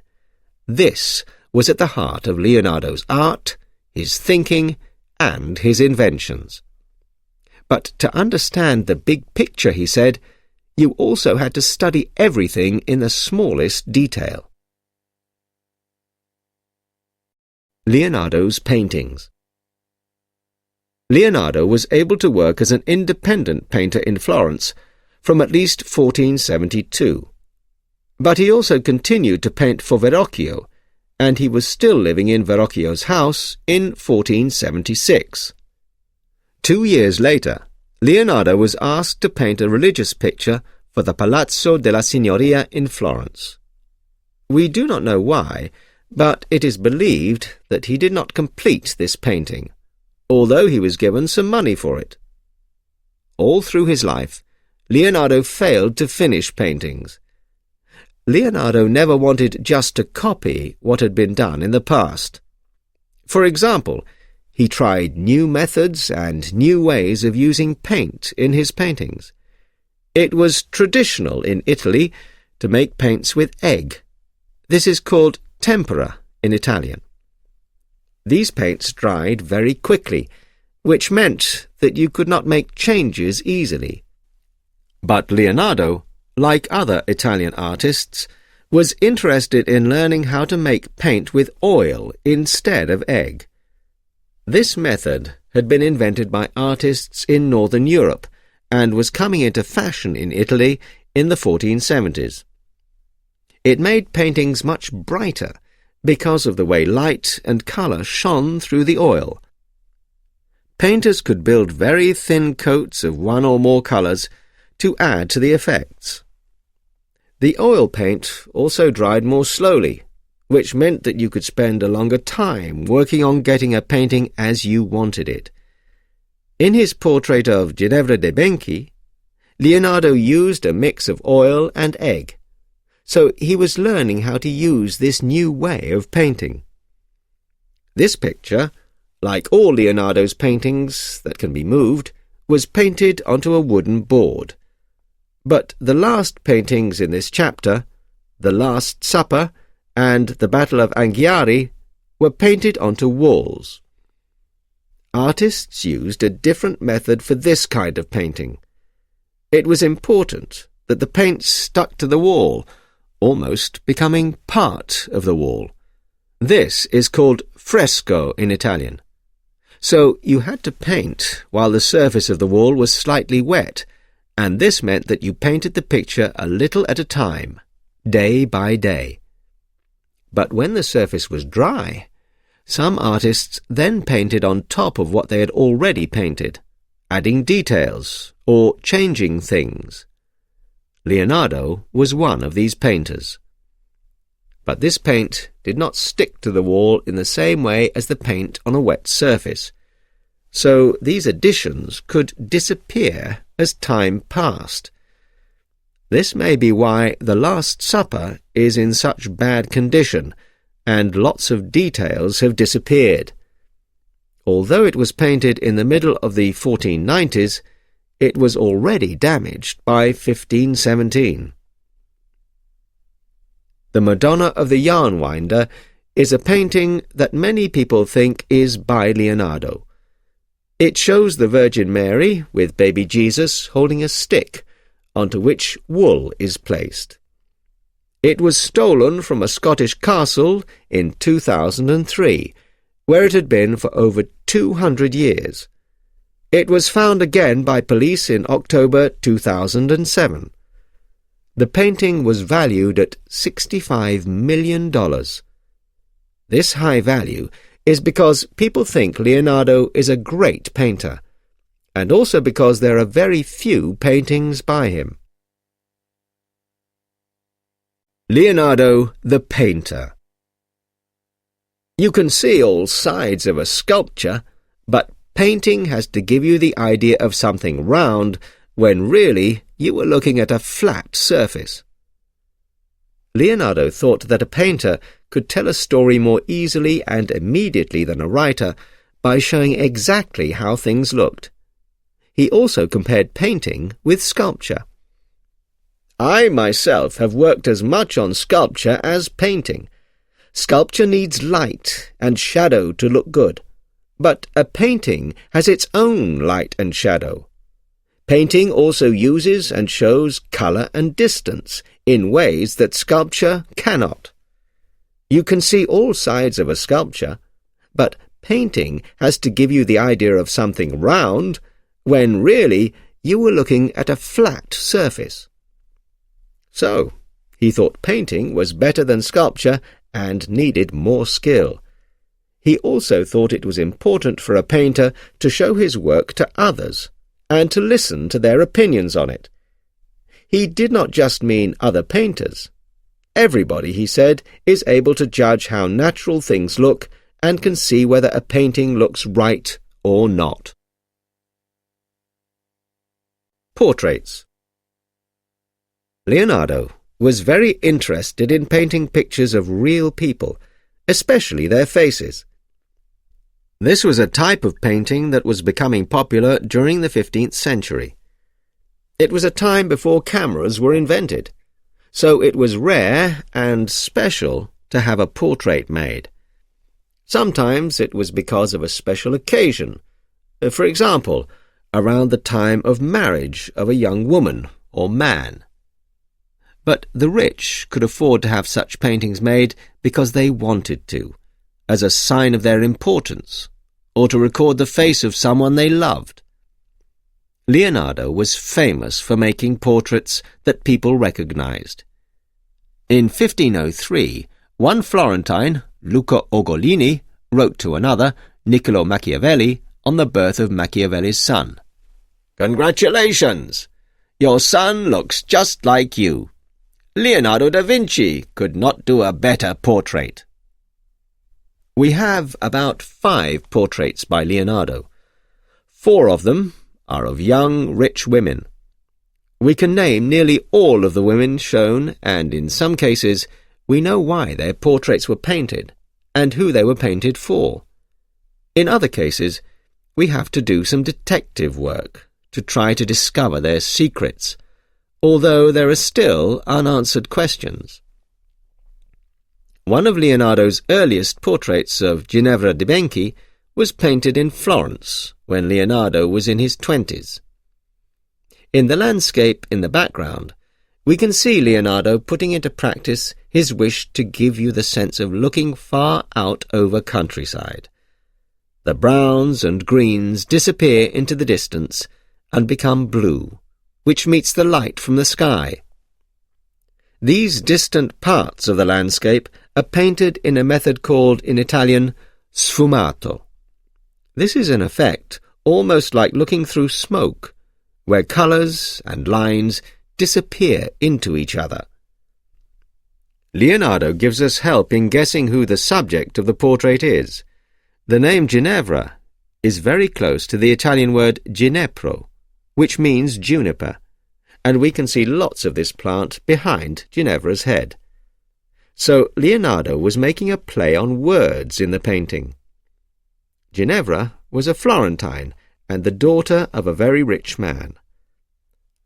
This was at the heart of Leonardo's art, his thinking, and his inventions. But to understand the big picture, he said, you also had to study everything in the smallest detail. Leonardo's paintings. Leonardo was able to work as an independent painter in Florence from at least 1472. But he also continued to paint for Verrocchio, and he was still living in Verrocchio's house in 1476. 2 years later, Leonardo was asked to paint a religious picture for the Palazzo della Signoria in Florence. We do not know why, but it is believed that he did not complete this painting, although he was given some money for it. All through his life, Leonardo failed to finish paintings. Leonardo never wanted just to copy what had been done in the past. For example, he tried new methods and new ways of using paint in his paintings. It was traditional in Italy to make paints with egg. This is called tempera in Italian. These paints dried very quickly, which meant that you could not make changes easily. But Leonardo, like other Italian artists, was interested in learning how to make paint with oil instead of egg. This method had been invented by artists in Northern Europe and was coming into fashion in Italy in the 1470s. It made paintings much brighter because of the way light and colour shone through the oil. Painters could build very thin coats of one or more colours to add to the effects. The oil paint also dried more slowly, which meant that you could spend a longer time working on getting a painting as you wanted it. In his portrait of Ginevra de' Benchi, Leonardo used a mix of oil and egg, so he was learning how to use this new way of painting. This picture, like all Leonardo's paintings that can be moved, was painted onto a wooden board. But the last paintings in this chapter, The Last Supper and The Battle of Anghiari, were painted onto walls. Artists used a different method for this kind of painting. It was important that the paint stuck to the wall, almost becoming part of the wall. This is called fresco in Italian. So you had to paint while the surface of the wall was slightly wet, and this meant that you painted the picture a little at a time, day by day. But when the surface was dry, some artists then painted on top of what they had already painted, adding details or changing things. Leonardo was one of these painters. But this paint did not stick to the wall in the same way as the paint on a wet surface, so these additions could disappear as time passed. This may be why The Last Supper is in such bad condition, and lots of details have disappeared. Although it was painted in the middle of the 1490s, it was already damaged by 1517. The Madonna of the Yarn Winder is a painting that many people think is by Leonardo. It shows the Virgin Mary with baby Jesus holding a stick, onto which wool is placed. It was stolen from a Scottish castle in 2003, where it had been for over 200 years. It was found again by police in October 2007. The painting was valued at $65 million. This high value is because people think Leonardo is a great painter, and also because there are very few paintings by him. Leonardo the Painter. You can see all sides of a sculpture, but painting has to give you the idea of something round when really you were looking at a flat surface. Leonardo thought that a painter could tell a story more easily and immediately than a writer by showing exactly how things looked. He also compared painting with sculpture. I myself have worked as much on sculpture as painting. Sculpture needs light and shadow to look good, but a painting has its own light and shadow. Painting also uses and shows colour and distance in ways that sculpture cannot. You can see all sides of a sculpture, but painting has to give you the idea of something round, when really you were looking at a flat surface. So, he thought painting was better than sculpture and needed more skill. He also thought it was important for a painter to show his work to others and to listen to their opinions on it. He did not just mean other painters. Everybody, he said, is able to judge how natural things look and can see whether a painting looks right or not. Portraits. Leonardo was very interested in painting pictures of real people, especially their faces. This was a type of painting that was becoming popular during the 15th century. It was a time before cameras were invented, so it was rare and special to have a portrait made. Sometimes it was because of a special occasion, for example, around the time of marriage of a young woman or man. But the rich could afford to have such paintings made because they wanted to, as a sign of their importance, or to record the face of someone they loved. Leonardo was famous for making portraits that people recognized. In 1503, one Florentine, Luca Ogolini, wrote to another, Niccolo Machiavelli, on the birth of Machiavelli's son. "Congratulations! Your son looks just like you. Leonardo da Vinci could not do a better portrait." We have about 5 portraits by Leonardo. 4 of them are of young, rich women. We can name nearly all of the women shown, and in some cases we know why their portraits were painted and who they were painted for. In other cases, we have to do some detective work to try to discover their secrets, although there are still unanswered questions. One of Leonardo's earliest portraits of Ginevra de' Benchi was painted in Florence when Leonardo was in his 20s. In the landscape in the background, we can see Leonardo putting into practice his wish to give you the sense of looking far out over countryside. The browns and greens disappear into the distance and become blue, which meets the light from the sky. These distant parts of the landscape are painted in a method called in Italian sfumato. This is an effect almost like looking through smoke, where colours and lines disappear into each other. Leonardo gives us help in guessing who the subject of the portrait is. The name Ginevra is very close to the Italian word ginepro, which means juniper, and we can see lots of this plant behind Ginevra's head. So Leonardo was making a play on words in the painting. Ginevra was a Florentine and the daughter of a very rich man.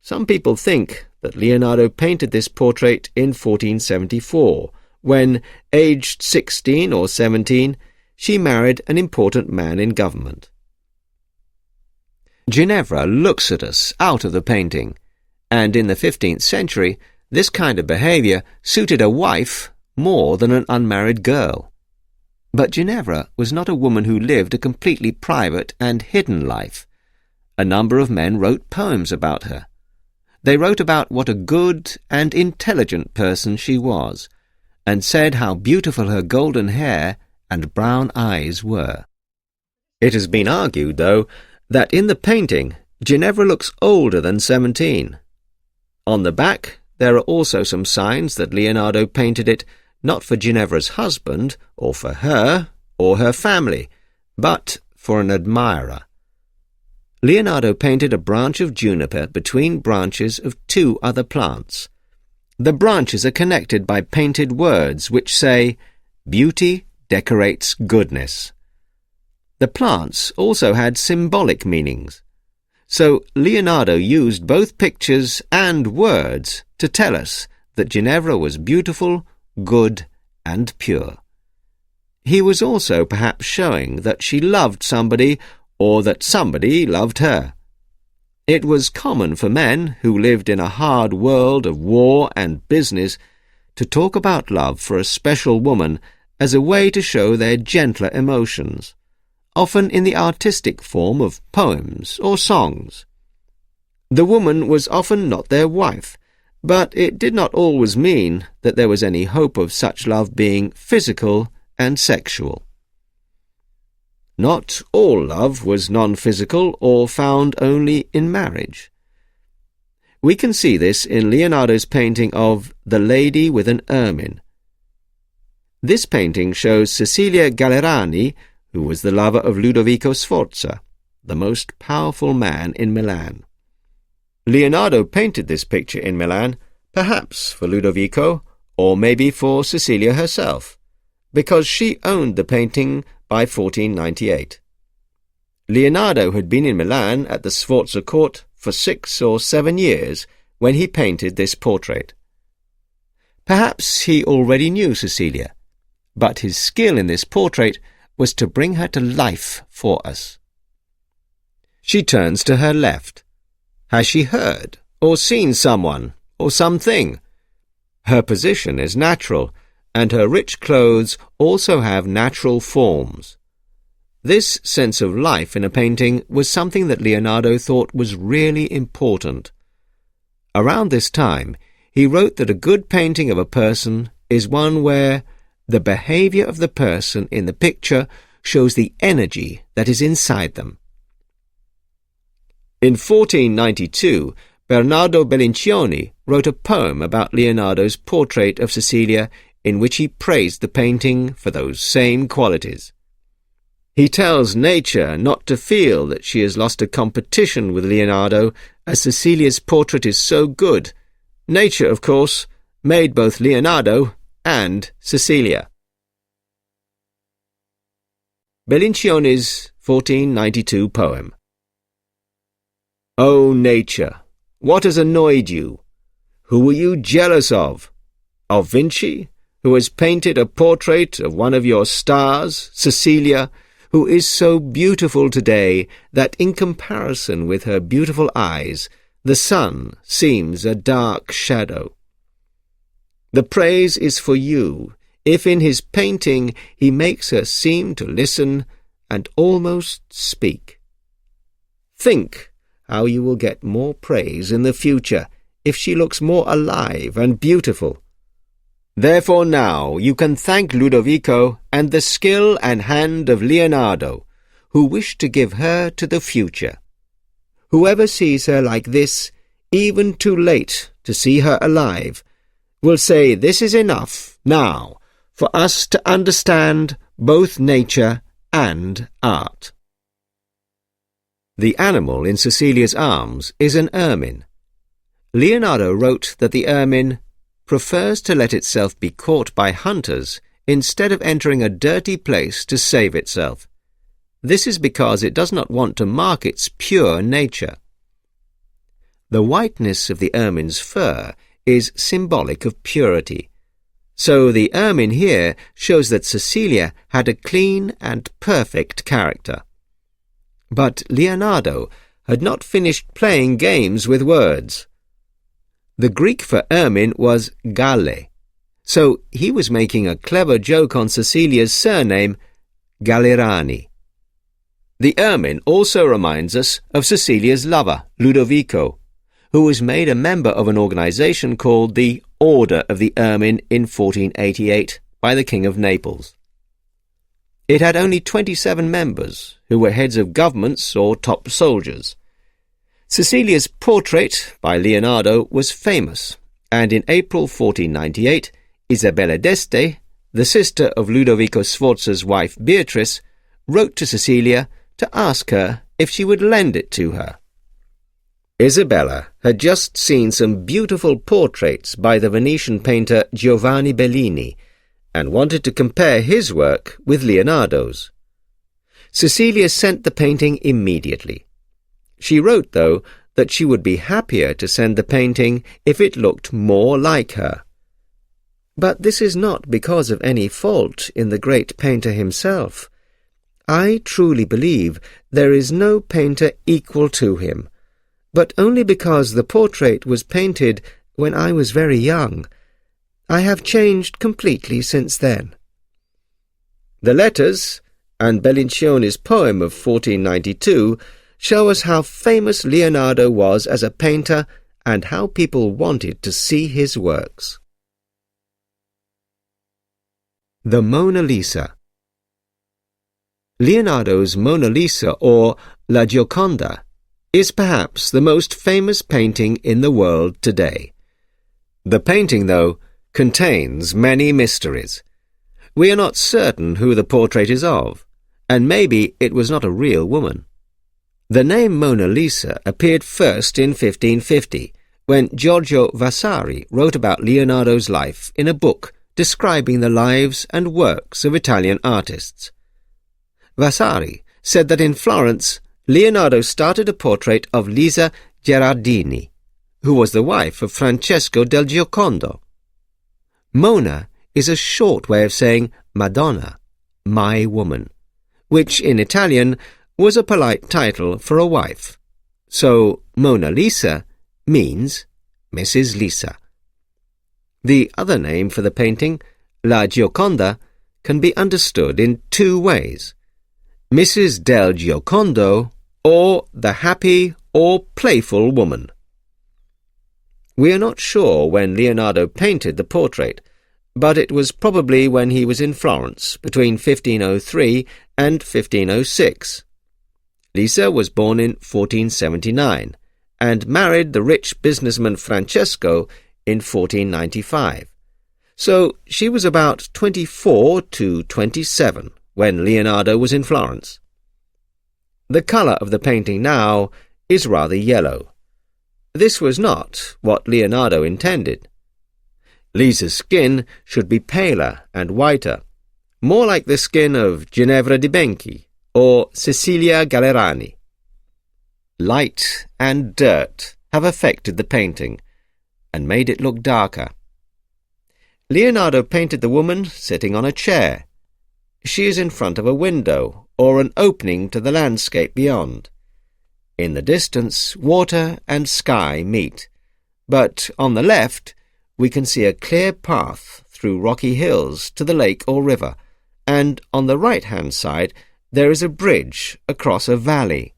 Some people think that Leonardo painted this portrait in 1474, when, aged 16 or 17, she married an important man in government. Ginevra looks at us out of the painting, and in the 15th century this kind of behaviour suited a wife more than an unmarried girl. But Ginevra was not a woman who lived a completely private and hidden life. A number of men wrote poems about her. They wrote about what a good and intelligent person she was, and said how beautiful her golden hair and brown eyes were. It has been argued, though, that in the painting Ginevra looks older than 17. On the back there are also some signs that Leonardo painted it not for Ginevra's husband, or for her, or her family, but for an admirer. Leonardo painted a branch of juniper between branches of 2 other plants. The branches are connected by painted words which say, "Beauty decorates goodness." The plants also had symbolic meanings. so Leonardo used both pictures and words to tell us that Ginevra was beautiful, good, and pure. He was also perhaps showing that she loved somebody, or that somebody loved her. It was common for men who lived in a hard world of war and business to talk about love for a special woman as a way to show their gentler emotions, often in the artistic form of poems or songs. The woman was often not their wife, but it did not always mean that there was any hope of such love being physical and sexual. Not all love was non-physical or found only in marriage. We can see this in Leonardo's painting of The Lady with an Ermine. This painting shows Cecilia Gallerani, who was the lover of Ludovico Sforza, the most powerful man in Milan. Leonardo painted this picture in Milan, perhaps for Ludovico, or maybe for Cecilia herself, because she owned the painting by 1498. Leonardo had been in Milan at the Sforza court for 6 or 7 years when he painted this portrait. Perhaps he already knew Cecilia, but his skill in this portrait was to bring her to life for us. She turns to her left. Has she heard or seen someone or something? Her position is natural, and her rich clothes also have natural forms. This sense of life in a painting was something that Leonardo thought was really important. Around this time, he wrote that a good painting of a person is one where the behavior of the person in the picture shows the energy that is inside them. In 1492, Bernardo Bellincioni wrote a poem about Leonardo's portrait of Cecilia in which he praised the painting for those same qualities. He tells nature not to feel that she has lost a competition with Leonardo, as Cecilia's portrait is so good. Nature, of course, made both Leonardo and Cecilia. Bellincioni's 1492 poem. O nature, what has annoyed you? Who were you jealous of? Of Vinci, who has painted a portrait of one of your stars, Cecilia, who is so beautiful today that in comparison with her beautiful eyes, the sun seems a dark shadow. The praise is for you, if in his painting he makes her seem to listen and almost speak. Think how you will get more praise in the future if she looks more alive and beautiful. Therefore now you can thank Ludovico and the skill and hand of Leonardo, who wish to give her to the future. Whoever sees her like this, even too late to see her alive, will say this is enough now for us to understand both nature and art. The animal in Cecilia's arms is an ermine. Leonardo wrote that the ermine prefers to let itself be caught by hunters instead of entering a dirty place to save itself. This is because it does not want to mark its pure nature. The whiteness of the ermine's fur is symbolic of purity. So the ermine here shows that Cecilia had a clean and perfect character. But Leonardo had not finished playing games with words. The Greek for ermine was galle, so he was making a clever joke on Cecilia's surname, Gallerani. The ermine also reminds us of Cecilia's lover, Ludovico, who was made a member of an organization called the Order of the Ermine in 1488 by the King of Naples. It had only 27 members, who were heads of governments or top soldiers. Cecilia's portrait by Leonardo was famous, and in April 1498, Isabella d'Este, the sister of Ludovico Sforza's wife Beatrice, wrote to Cecilia to ask her if she would lend it to her. Isabella had just seen some beautiful portraits by the Venetian painter Giovanni Bellini, and wanted to compare his work with Leonardo's. Cecilia sent the painting immediately. She wrote, though, that she would be happier to send the painting if it looked more like her. But this is not because of any fault in the great painter himself. I truly believe there is no painter equal to him, but only because the portrait was painted when I was very young. I have changed completely since then. The letters and Bellincione's poem of 1492 show us how famous Leonardo was as a painter and how people wanted to see his works. The Mona Lisa. Leonardo's Mona Lisa, or La Gioconda, is perhaps the most famous painting in the world today. The painting, though, contains many mysteries. We are not certain who the portrait is of, and maybe it was not a real woman. The name Mona Lisa appeared first in 1550, when Giorgio Vasari wrote about Leonardo's life in a book describing the lives and works of Italian artists. Vasari said that in Florence, Leonardo started a portrait of Lisa Gherardini, who was the wife of Francesco del Giocondo. Mona is a short way of saying Madonna, my woman, which in Italian was a polite title for a wife. So Mona Lisa means Mrs. Lisa. The other name for the painting, La Gioconda, can be understood in two ways: Mrs. del Giocondo, or the happy or playful woman. We are not sure when Leonardo painted the portrait, but it was probably when he was in Florence between 1503 and 1506. Lisa was born in 1479 and married the rich businessman Francesco in 1495. So she was about 24 to 27 when Leonardo was in Florence. The colour of the painting now is rather yellow. This was not what Leonardo intended. Lisa's skin should be paler and whiter, more like the skin of Ginevra di Benchi or Cecilia Gallerani. Light and dirt have affected the painting and made it look darker. Leonardo painted the woman sitting on a chair. She is in front of a window or an opening to the landscape beyond. In the distance, water and sky meet, but on the left we can see a clear path through rocky hills to the lake or river, and on the right-hand side there is a bridge across a valley.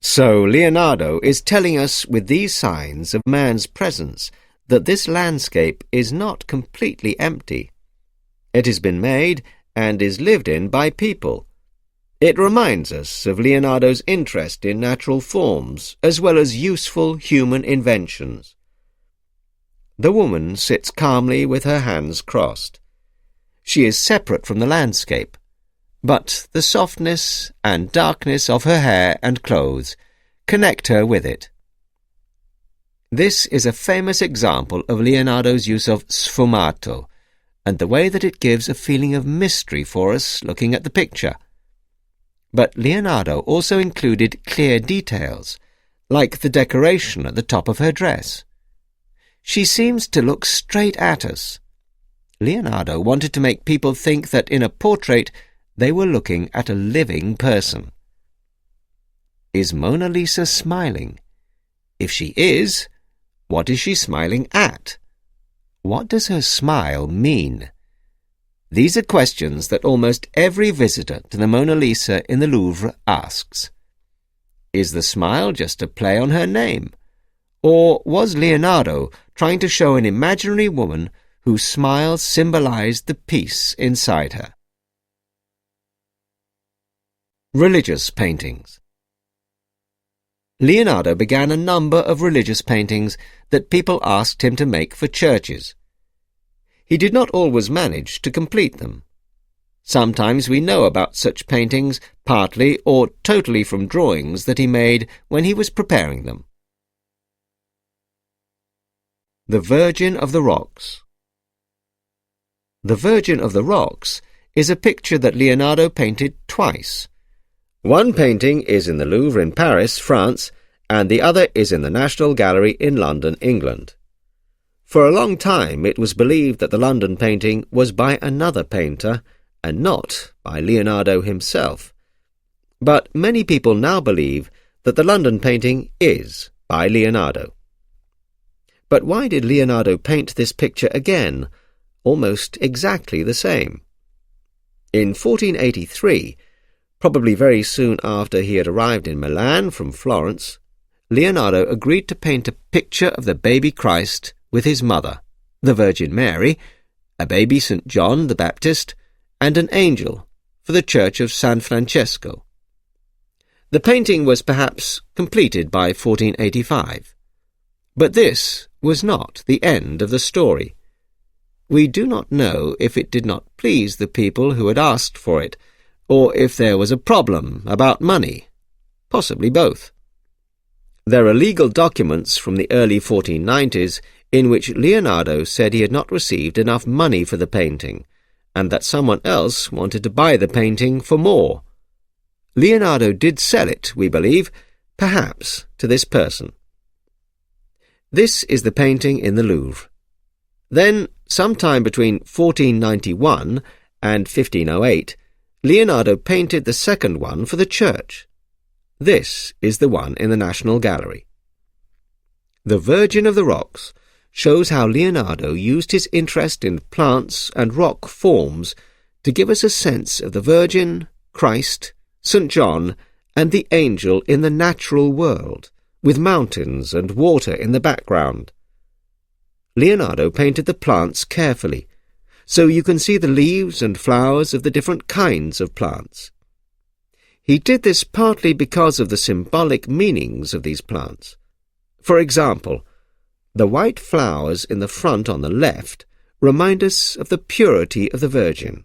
So Leonardo is telling us with these signs of man's presence that this landscape is not completely empty. It has been made and is lived in by people. It reminds us of Leonardo's interest in natural forms as well as useful human inventions. The woman sits calmly with her hands crossed. She is separate from the landscape, but the softness and darkness of her hair and clothes connect her with it. This is a famous example of Leonardo's use of sfumato, and the way that it gives a feeling of mystery for us looking at the picture. But Leonardo also included clear details, like the decoration at the top of her dress. She seems to look straight at us. Leonardo wanted to make people think that in a portrait they were looking at a living person. Is Mona Lisa smiling? If she is, what is she smiling at? What does her smile mean? These are questions that almost every visitor to the Mona Lisa in the Louvre asks. Is the smile just a play on her name? Or was Leonardo trying to show an imaginary woman whose smile symbolized the peace inside her? Religious paintings. Leonardo began a number of religious paintings that people asked him to make for churches. He did not always manage to complete them. Sometimes we know about such paintings partly or totally from drawings that he made when he was preparing them. The Virgin of the Rocks. The Virgin of the Rocks is a picture that Leonardo painted twice. One painting is in the Louvre in Paris, France, and the other is in the National Gallery in London, England. For a long time it was believed that the London painting was by another painter and not by Leonardo himself. But many people now believe that the London painting is by Leonardo. But why did Leonardo paint this picture again, almost exactly the same? In 1483, probably very soon after he had arrived in Milan from Florence, Leonardo agreed to paint a picture of the baby Christ with his mother, the Virgin Mary, a baby St. John the Baptist, and an angel for the church of San Francesco. The painting was perhaps completed by 1485. But this was not the end of the story. We do not know if it did not please the people who had asked for it, or if there was a problem about money, possibly both. There are legal documents from the early 1490s in which Leonardo said he had not received enough money for the painting, and that someone else wanted to buy the painting for more. Leonardo did sell it, we believe, perhaps to this person. This is the painting in the Louvre. Then, sometime between 1491 and 1508, Leonardo painted the second one for the church. This is the one in the National Gallery. The Virgin of the Rocks shows how Leonardo used his interest in plants and rock forms to give us a sense of the Virgin, Christ, St. John, and the angel in the natural world, with mountains and water in the background. Leonardo painted the plants carefully, so you can see the leaves and flowers of the different kinds of plants. He did this partly because of the symbolic meanings of these plants. For example, the white flowers in the front on the left remind us of the purity of the Virgin.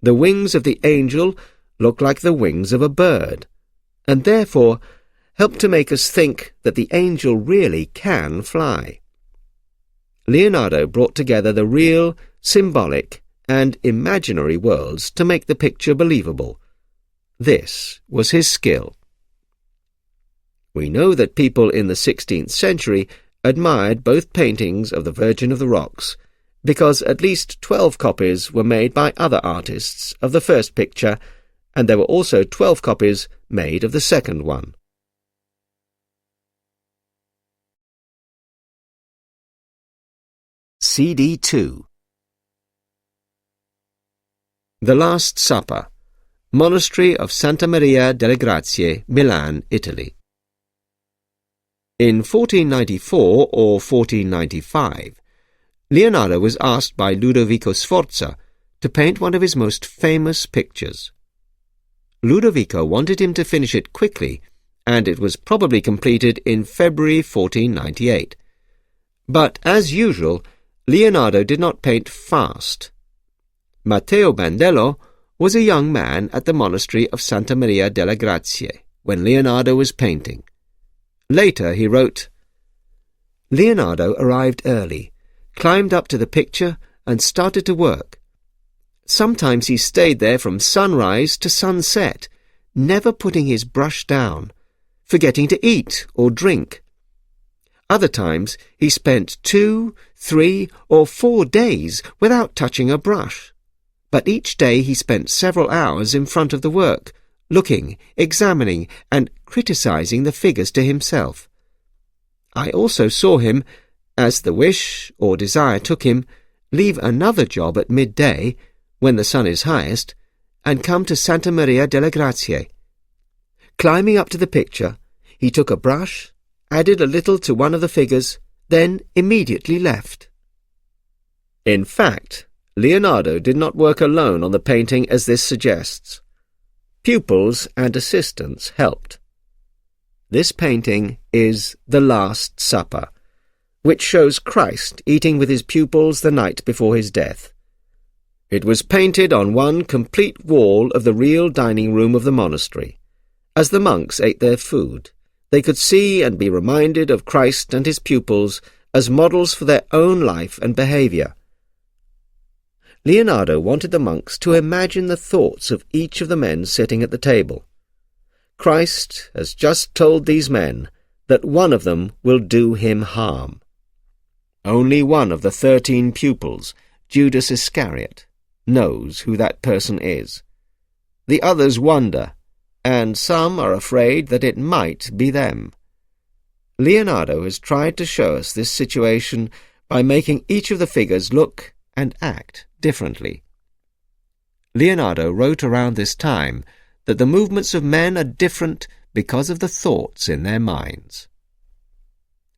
The wings of the angel look like the wings of a bird, and therefore help to make us think that the angel really can fly. Leonardo brought together the real, symbolic, and imaginary worlds to make the picture believable. This was his skill. We know that people in the 16th century admired both paintings of the Virgin of the Rocks, because at least 12 copies were made by other artists of the first picture, and there were also 12 copies made of the second one. CD 2. The Last Supper, Monastery of Santa Maria delle Grazie, Milan, Italy. In 1494 or 1495, Leonardo was asked by Ludovico Sforza to paint one of his most famous pictures. Ludovico wanted him to finish it quickly, and it was probably completed in February 1498. But, as usual, Leonardo did not paint fast. Matteo Bandello was a young man at the monastery of Santa Maria delle Grazie when Leonardo was painting. Later he wrote, Leonardo arrived early, climbed up to the picture, and started to work. Sometimes he stayed there from sunrise to sunset, never putting his brush down, forgetting to eat or drink. Other times he spent 2, 3, or 4 days without touching a brush. But each day he spent several hours in front of the work, looking, examining, and criticizing the figures to himself. I also saw him, as the wish or desire took him, leave another job at midday, when the sun is highest, and come to Santa Maria delle Grazie. Climbing up to the picture, he took a brush, added a little to one of the figures, then immediately left. In fact, Leonardo did not work alone on the painting as this suggests. Pupils and assistants helped. This painting is The Last Supper, which shows Christ eating with his pupils the night before his death. It was painted on one complete wall of the real dining room of the monastery. As the monks ate their food, they could see and be reminded of Christ and his pupils as models for their own life and behavior. Leonardo wanted the monks to imagine the thoughts of each of the men sitting at the table. Christ has just told these men that one of them will do him harm. Only one of the 13 pupils, Judas Iscariot, knows who that person is. The others wonder, and some are afraid that it might be them. Leonardo has tried to show us this situation by making each of the figures look and act differently. Leonardo wrote around this time that the movements of men are different because of the thoughts in their minds.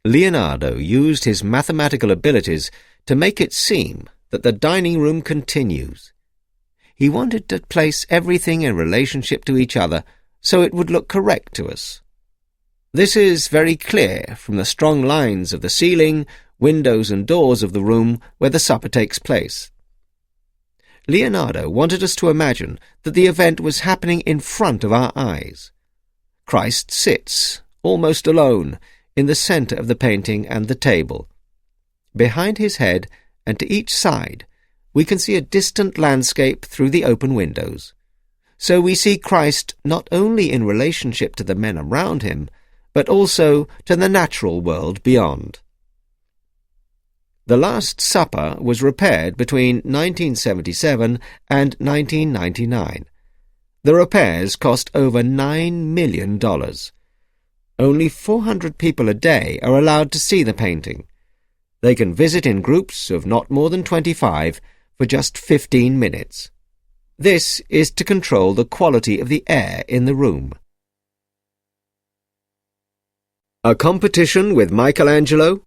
Leonardo used his mathematical abilities to make it seem that the dining room continues. He wanted to place everything in relationship to each other so it would look correct to us. This is very clear from the strong lines of the ceiling, windows and doors of the room where the supper takes place. Leonardo wanted us to imagine that the event was happening in front of our eyes. Christ sits, almost alone, in the centre of the painting and the table. Behind his head, and to each side, we can see a distant landscape through the open windows. So we see Christ not only in relationship to the men around him, but also to the natural world beyond. The Last Supper was repaired between 1977 and 1999. The repairs cost over $9 million. Only 400 people a day are allowed to see the painting. They can visit in groups of not more than 25 for just 15 minutes. This is to control the quality of the air in the room. A competition with Michelangelo?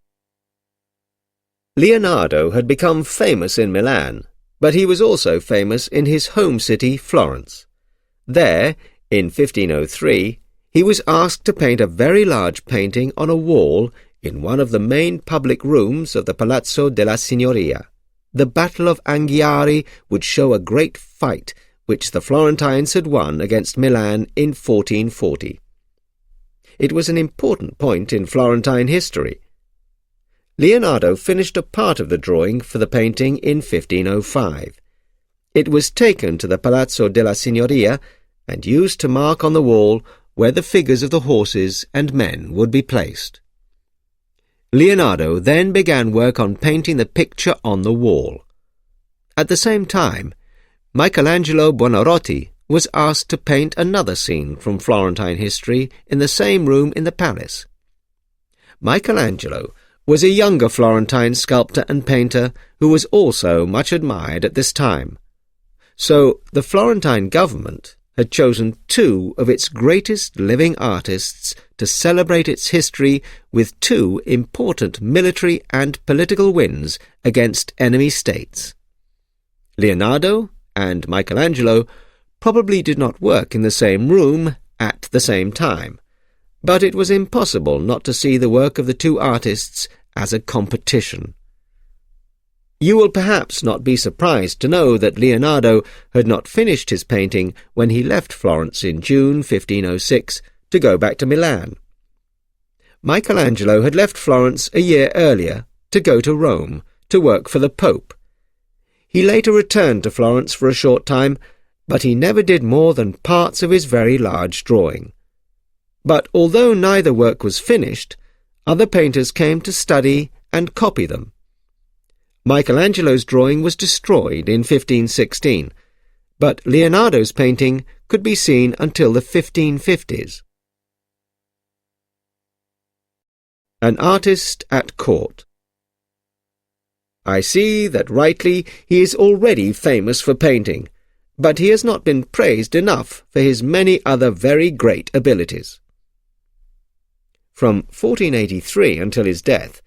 Leonardo had become famous in Milan, but he was also famous in his home city, Florence. There, in 1503, he was asked to paint a very large painting on a wall in one of the main public rooms of the Palazzo della Signoria. The Battle of Anghiari would show a great fight which the Florentines had won against Milan in 1440. It was an important point in Florentine history. Leonardo finished a part of the drawing for the painting in 1505. It was taken to the Palazzo della Signoria and used to mark on the wall where the figures of the horses and men would be placed. Leonardo then began work on painting the picture on the wall. At the same time, Michelangelo Buonarroti was asked to paint another scene from Florentine history in the same room in the palace. Michelangelo was a younger Florentine sculptor and painter who was also much admired at this time. So the Florentine government had chosen two of its greatest living artists to celebrate its history with two important military and political wins against enemy states. Leonardo and Michelangelo probably did not work in the same room at the same time, but it was impossible not to see the work of the two artists as a competition. You will perhaps not be surprised to know that Leonardo had not finished his painting when he left Florence in June 1506 to go back to Milan. Michelangelo had left Florence a year earlier to go to Rome to work for the Pope. He later returned to Florence for a short time, but he never did more than parts of his very large drawing. But although neither work was finished, other painters came to study and copy them. Michelangelo's drawing was destroyed in 1516, but Leonardo's painting could be seen until the 1550s. An artist at court. I see that rightly he is already famous for painting, but he has not been praised enough for his many other very great abilities. From 1483 until his death,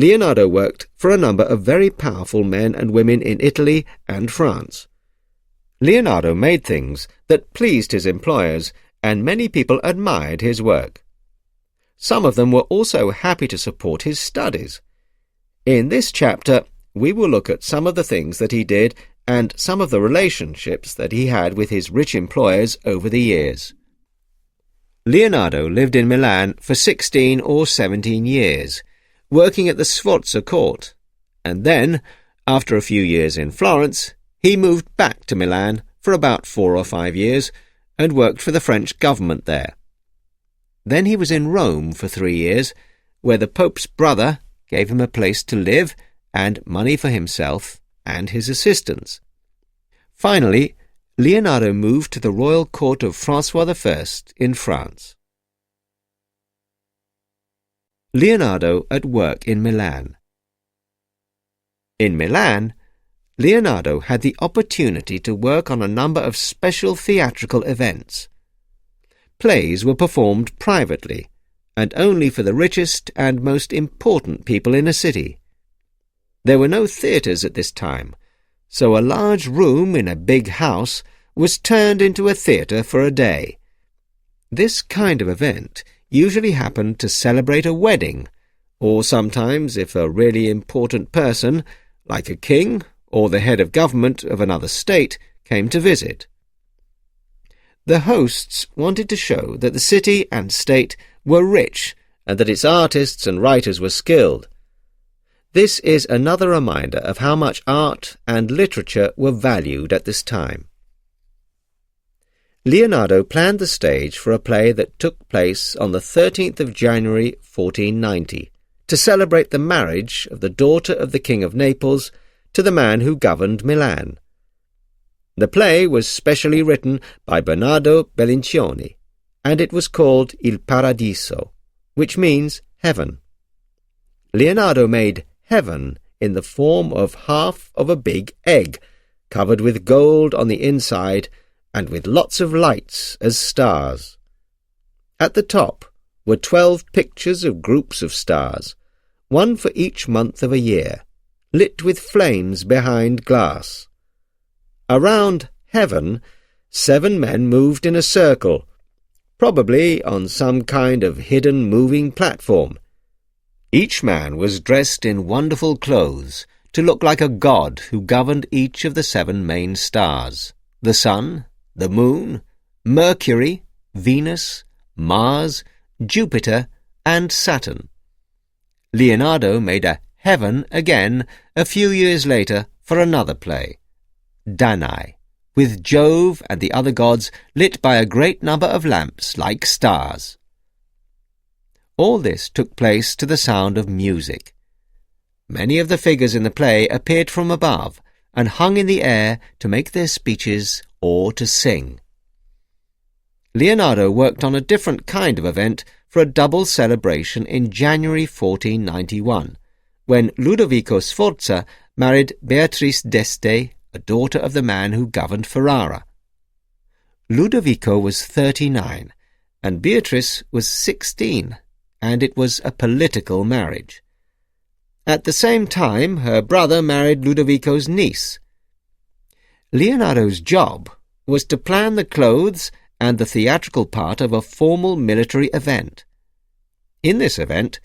Leonardo worked for a number of very powerful men and women in Italy and France. Leonardo made things that pleased his employers, and many people admired his work. Some of them were also happy to support his studies. In this chapter, we will look at some of the things that he did and some of the relationships that he had with his rich employers over the years. Leonardo lived in Milan for 16 or 17 years, working at the Sforza court, and then, after a few years in Florence, he moved back to Milan for about 4 or 5 years and worked for the French government there. Then he was in Rome for 3 years, where the Pope's brother gave him a place to live and money for himself and his assistants. Finally, Leonardo moved to the royal court of François I in France. Leonardo at work in Milan. In Milan, Leonardo had the opportunity to work on a number of special theatrical events. Plays were performed privately, and only for the richest and most important people in a city. There were no theatres at this time, so a large room in a big house was turned into a theatre for a day. This kind of event usually happened to celebrate a wedding, or sometimes if a really important person, like a king or the head of government of another state, came to visit. The hosts wanted to show that the city and state were rich and that its artists and writers were skilled. This is another reminder of how much art and literature were valued at this time. Leonardo planned the stage for a play that took place on the 13th of January 1490, to celebrate the marriage of the daughter of the King of Naples to the man who governed Milan. The play was specially written by Bernardo Bellincioni, and it was called Il Paradiso, which means heaven. Leonardo made heaven in the form of half of a big egg, covered with gold on the inside and with lots of lights as stars. At the top were 12 pictures of groups of stars, one for each month of a year, lit with flames behind glass. Around heaven, 7 men moved in a circle, probably on some kind of hidden moving platform. Each man was dressed in wonderful clothes to look like a god who governed each of the 7 main stars: the sun, the moon, Mercury, Venus, Mars, Jupiter, and Saturn. Leonardo made a heaven again a few years later for another play, Danae, with Jove and the other gods lit by a great number of lamps like stars. All this took place to the sound of music. Many of the figures in the play appeared from above and hung in the air to make their speeches or to sing. Leonardo worked on a different kind of event for a double celebration in January 1491, when Ludovico Sforza married Beatrice d'Este, a daughter of the man who governed Ferrara. Ludovico was 39, and Beatrice was 16, and it was a political marriage. At the same time, her brother married Ludovico's niece. Leonardo's job was to plan the clothes and the theatrical part of a formal military event. In this event,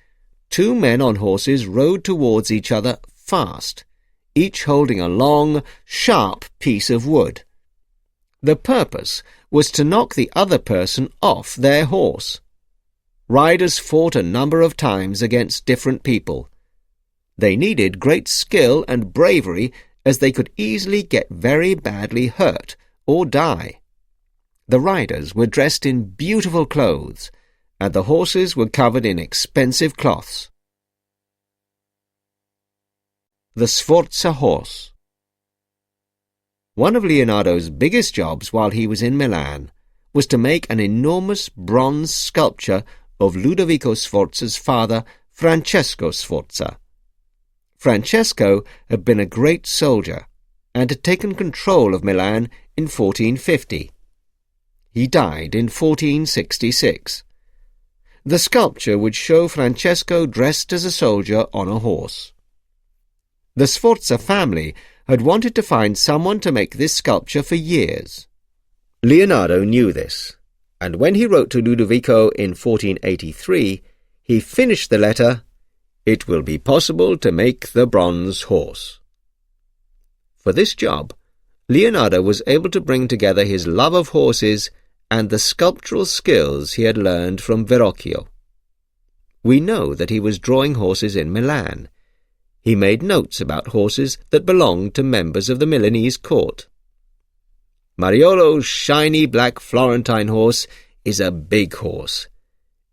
2 men on horses rode towards each other fast, each holding a long, sharp piece of wood. The purpose was to knock the other person off their horse. Riders fought a number of times against different people. They needed great skill and bravery, as they could easily get very badly hurt or die. The riders were dressed in beautiful clothes, and the horses were covered in expensive cloths. The Sforza horse. One of Leonardo's biggest jobs while he was in Milan was to make an enormous bronze sculpture of Ludovico Sforza's father, Francesco Sforza. Francesco had been a great soldier and had taken control of Milan in 1450. He died in 1466. The sculpture would show Francesco dressed as a soldier on a horse. The Sforza family had wanted to find someone to make this sculpture for years. Leonardo knew this, and when he wrote to Ludovico in 1483, he finished the letter, "It will be possible to make the bronze horse." For this job, Leonardo was able to bring together his love of horses and the sculptural skills he had learned from Verrocchio. We know that he was drawing horses in Milan. He made notes about horses that belonged to members of the Milanese court. Mariolo's shiny black Florentine horse is a big horse.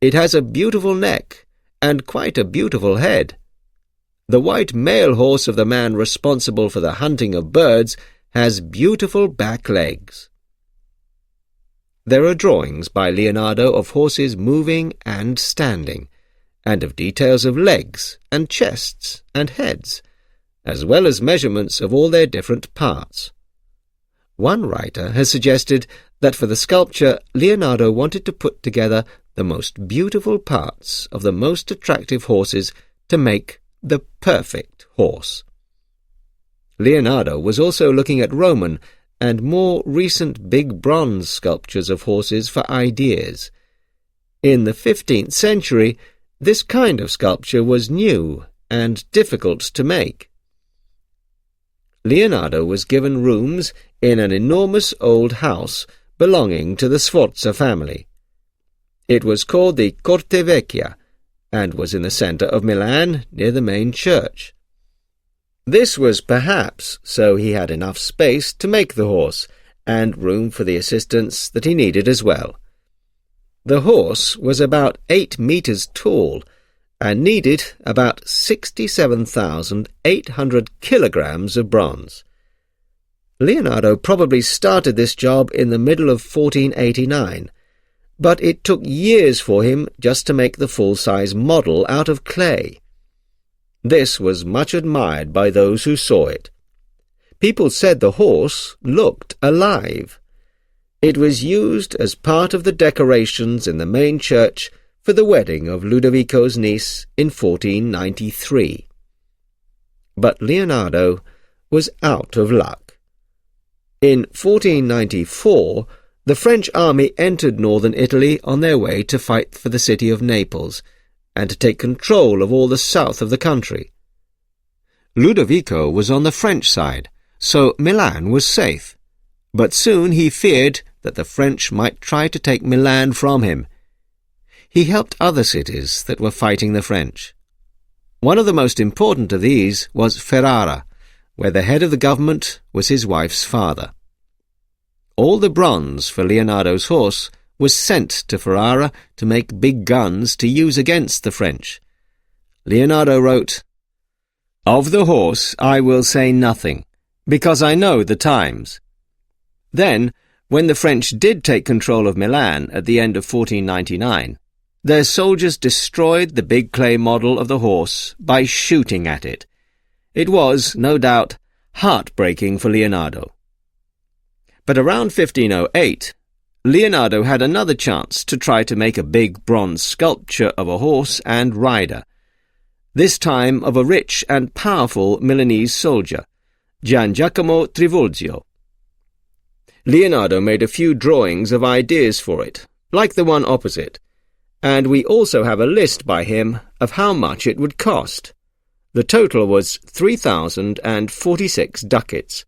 It has a beautiful neck and quite a beautiful head. The white male horse of the man responsible for the hunting of birds has beautiful back legs." There are drawings by Leonardo of horses moving and standing, and of details of legs and chests and heads, as well as measurements of all their different parts. One writer has suggested that for the sculpture Leonardo wanted to put together the most beautiful parts of the most attractive horses to make the perfect horse. Leonardo was also looking at Roman and more recent big bronze sculptures of horses for ideas. In the 15th century, this kind of sculpture was new and difficult to make. Leonardo was given rooms in an enormous old house belonging to the Sforza family. It was called the Corte Vecchia and was in the centre of Milan near the main church. This was perhaps so he had enough space to make the horse and room for the assistants that he needed as well. The horse was about 8 meters tall and needed about 67,800 kilograms of bronze. Leonardo probably started this job in the middle of 1489, but it took years for him just to make the full-size model out of clay. This was much admired by those who saw it. People said the horse looked alive. It was used as part of the decorations in the main church for the wedding of Ludovico's niece in 1493. But Leonardo was out of luck. In 1494, the French army entered northern Italy on their way to fight for the city of Naples and to take control of all the south of the country. Ludovico was on the French side, so Milan was safe, but soon he feared that the French might try to take Milan from him. He helped other cities that were fighting the French. One of the most important of these was Ferrara, where the head of the government was his wife's father. All the bronze for Leonardo's horse was sent to Ferrara to make big guns to use against the French. Leonardo wrote, "Of the horse I will say nothing, because I know the times." Then, when the French did take control of Milan at the end of 1499, their soldiers destroyed the big clay model of the horse by shooting at it. It was, no doubt, heartbreaking for Leonardo. But around 1508, Leonardo had another chance to try to make a big bronze sculpture of a horse and rider, this time of a rich and powerful Milanese soldier, Gian Giacomo Trivulzio. Leonardo made a few drawings of ideas for it, like the one opposite, and we also have a list by him of how much it would cost. The total was 3,046 ducats.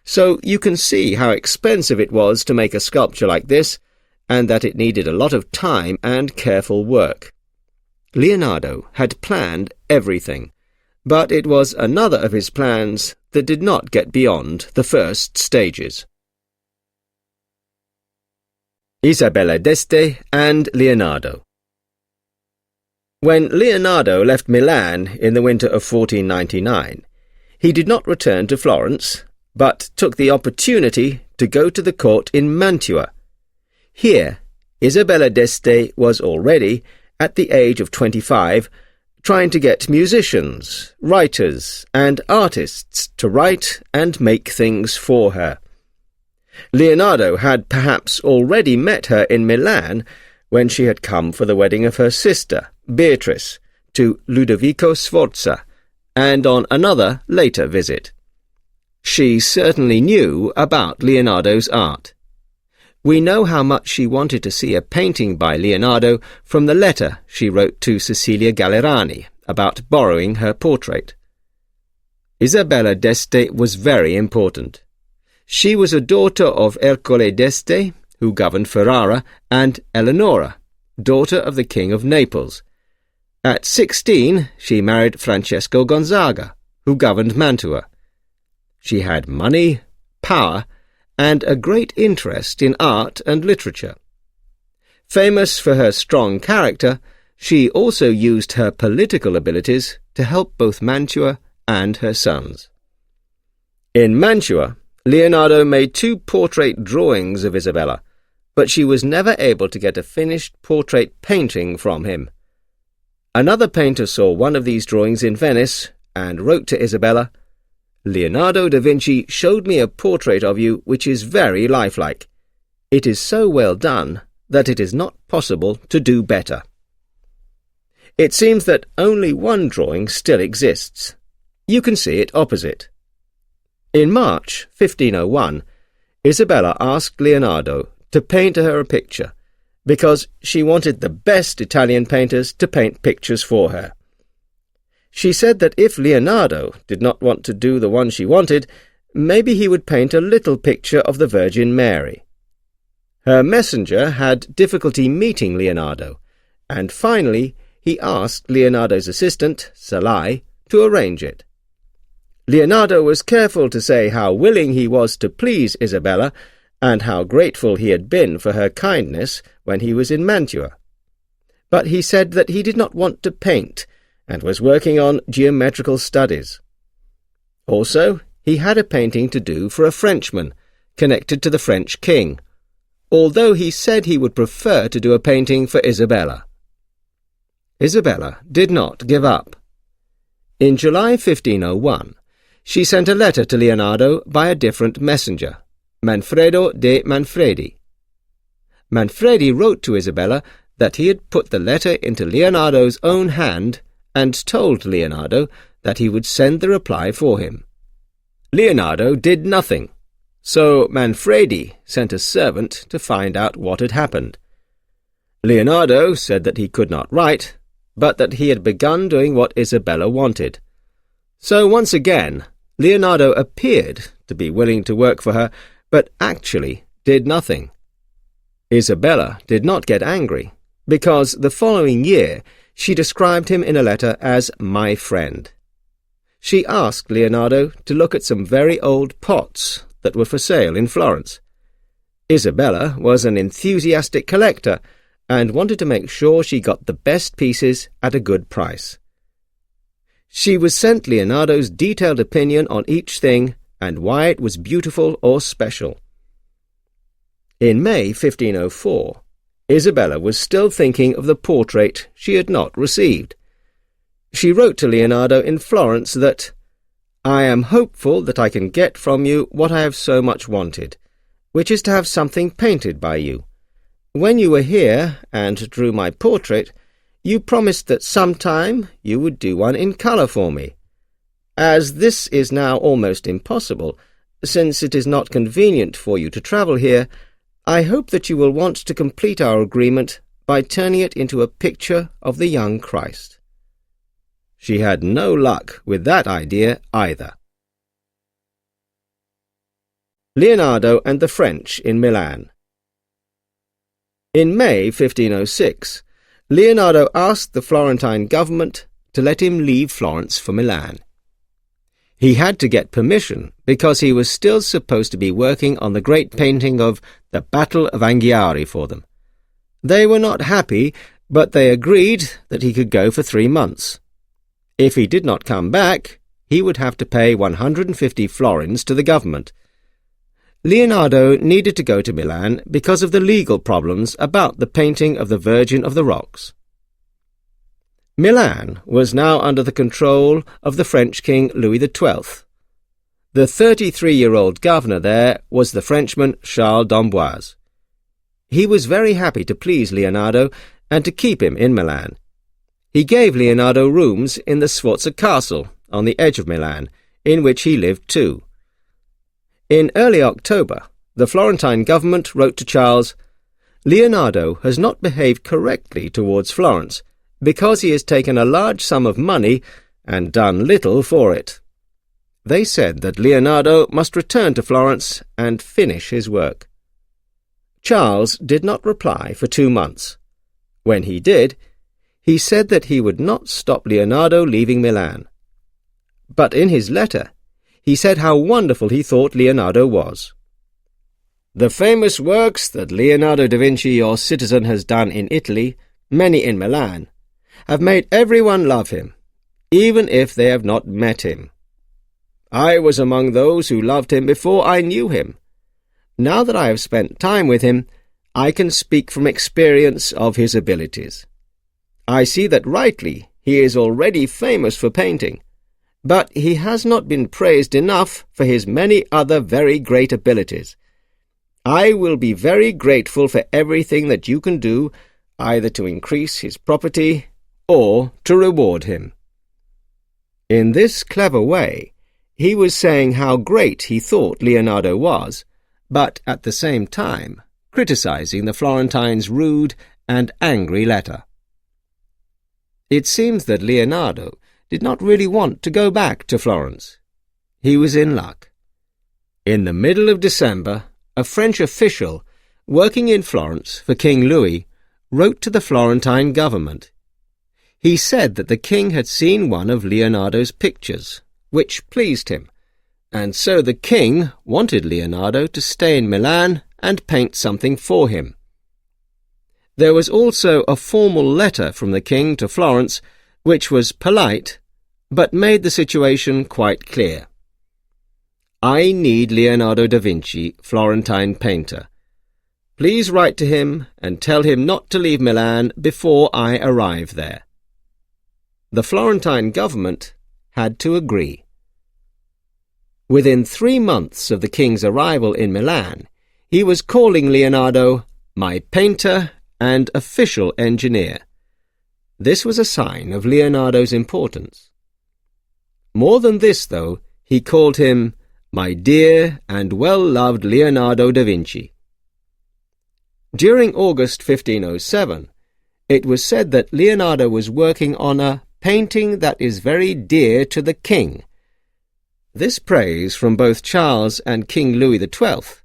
So you can see how expensive it was to make a sculpture like this, and that it needed a lot of time and careful work. Leonardo had planned everything, but it was another of his plans that did not get beyond the first stages. Isabella d'Este and Leonardo. When Leonardo left Milan in the winter of 1499, he did not return to Florence, but took the opportunity to go to the court in Mantua. Here, Isabella d'Este was already, at the age of 25, trying to get musicians, writers, and artists to write and make things for her. Leonardo had perhaps already met her in Milan when she had come for the wedding of her sister, Beatrice, to Ludovico Sforza, and on another later visit. She certainly knew about Leonardo's art. We know how much she wanted to see a painting by Leonardo from the letter she wrote to Cecilia Gallerani about borrowing her portrait. Isabella d'Este was very important. She was a daughter of Ercole d'Este, who governed Ferrara, and Eleonora, daughter of the King of Naples. At 16, she married Francesco Gonzaga, who governed Mantua. She had money, power, and a great interest in art and literature. Famous for her strong character, she also used her political abilities to help both Mantua and her sons. In Mantua, Leonardo made 2 portrait drawings of Isabella, but she was never able to get a finished portrait painting from him. Another painter saw one of these drawings in Venice and wrote to Isabella, "Leonardo da Vinci showed me a portrait of you which is very lifelike. It is so well done that it is not possible to do better." It seems that only one drawing still exists. You can see it opposite. In March 1501, Isabella asked Leonardo to paint her a picture, because she wanted the best Italian painters to paint pictures for her. She said that if Leonardo did not want to do the one she wanted, maybe he would paint a little picture of the Virgin Mary. Her messenger had difficulty meeting Leonardo, and finally he asked Leonardo's assistant, Salai, to arrange it. Leonardo was careful to say how willing he was to please Isabella, and how grateful he had been for her kindness when he was in Mantua. But he said that he did not want to paint, and was working on geometrical studies. Also, he had a painting to do for a Frenchman, connected to the French king, although he said he would prefer to do a painting for Isabella. Isabella did not give up. In July 1501, she sent a letter to Leonardo by a different messenger, Manfredo de Manfredi. Manfredi wrote to Isabella that he had put the letter into Leonardo's own hand and told Leonardo that he would send the reply for him. Leonardo did nothing, so Manfredi sent a servant to find out what had happened. Leonardo said that he could not write, but that he had begun doing what Isabella wanted. So once again, Leonardo appeared to be willing to work for her, but actually did nothing. Isabella did not get angry, because the following year she described him in a letter as my friend. She asked Leonardo to look at some very old pots that were for sale in Florence. Isabella was an enthusiastic collector and wanted to make sure she got the best pieces at a good price. She was sent Leonardo's detailed opinion on each thing and why it was beautiful or special. In May 1504, Isabella was still thinking of the portrait she had not received. She wrote to Leonardo in Florence that, "I am hopeful that I can get from you what I have so much wanted, which is to have something painted by you. When you were here and drew my portrait, you promised that sometime you would do one in colour for me. As this is now almost impossible, since it is not convenient for you to travel here, I hope that you will want to complete our agreement by turning it into a picture of the young Christ." She had no luck with that idea either. Leonardo and the French in Milan. In May 1506, Leonardo asked the Florentine government to let him leave Florence for Milan. He had to get permission because he was still supposed to be working on the great painting of the Battle of Anghiari for them. They were not happy, but they agreed that he could go for 3 months. If he did not come back, he would have to pay 150 florins to the government. Leonardo needed to go to Milan because of the legal problems about the painting of the Virgin of the Rocks. Milan was now under the control of the French king Louis XII. The 33-year-old governor there was the Frenchman Charles d'Amboise. He was very happy to please Leonardo and to keep him in Milan. He gave Leonardo rooms in the Sforza Castle on the edge of Milan, in which he lived too. In early October, the Florentine government wrote to Charles, "Leonardo has not behaved correctly towards Florence, because he has taken a large sum of money and done little for it." They said that Leonardo must return to Florence and finish his work. Charles did not reply for 2 months. When he did, he said that he would not stop Leonardo leaving Milan. But in his letter, he said how wonderful he thought Leonardo was. The famous works that Leonardo da Vinci, your citizen, has done in Italy, many in Milan, have made everyone love him, even if they have not met him. I was among those who loved him before I knew him. Now that I have spent time with him, I can speak from experience of his abilities. I see that rightly he is already famous for painting, but he has not been praised enough for his many other very great abilities. I will be very grateful for everything that you can do, either to increase his property or to reward him." In this clever way, he was saying how great he thought Leonardo was, but at the same time criticizing the Florentines' rude and angry letter. It seems that Leonardo did not really want to go back to Florence. He was in luck. In the middle of December, a French official working in Florence for King Louis wrote to the Florentine government. He said that the king had seen one of Leonardo's pictures, which pleased him, and so the king wanted Leonardo to stay in Milan and paint something for him. There was also a formal letter from the king to Florence, which was polite, but made the situation quite clear. "I need Leonardo da Vinci, Florentine painter. Please write to him and tell him not to leave Milan before I arrive there." The Florentine government had to agree. Within 3 months of the king's arrival in Milan, he was calling Leonardo "my painter and official engineer." This was a sign of Leonardo's importance. More than this, though, he called him "my dear and well-loved Leonardo da Vinci." During August 1507, it was said that Leonardo was working on a painting that is very dear to the king. This praise from both Charles and King Louis XII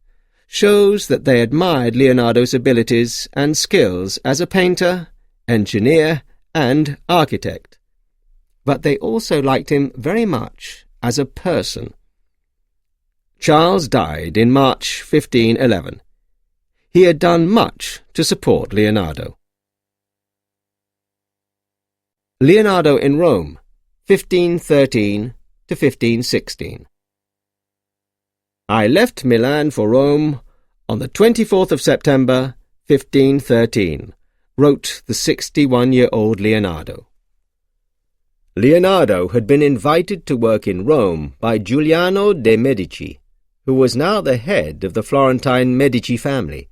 shows that they admired Leonardo's abilities and skills as a painter, engineer, and architect. But they also liked him very much as a person. Charles died in March 1511. He had done much to support Leonardo. Leonardo in Rome, 1513 to 1516. I left Milan for Rome on the 24th of September, 1513, wrote the 61-year-old Leonardo. Leonardo had been invited to work in Rome by Giuliano de' Medici, who was now the head of the Florentine Medici family.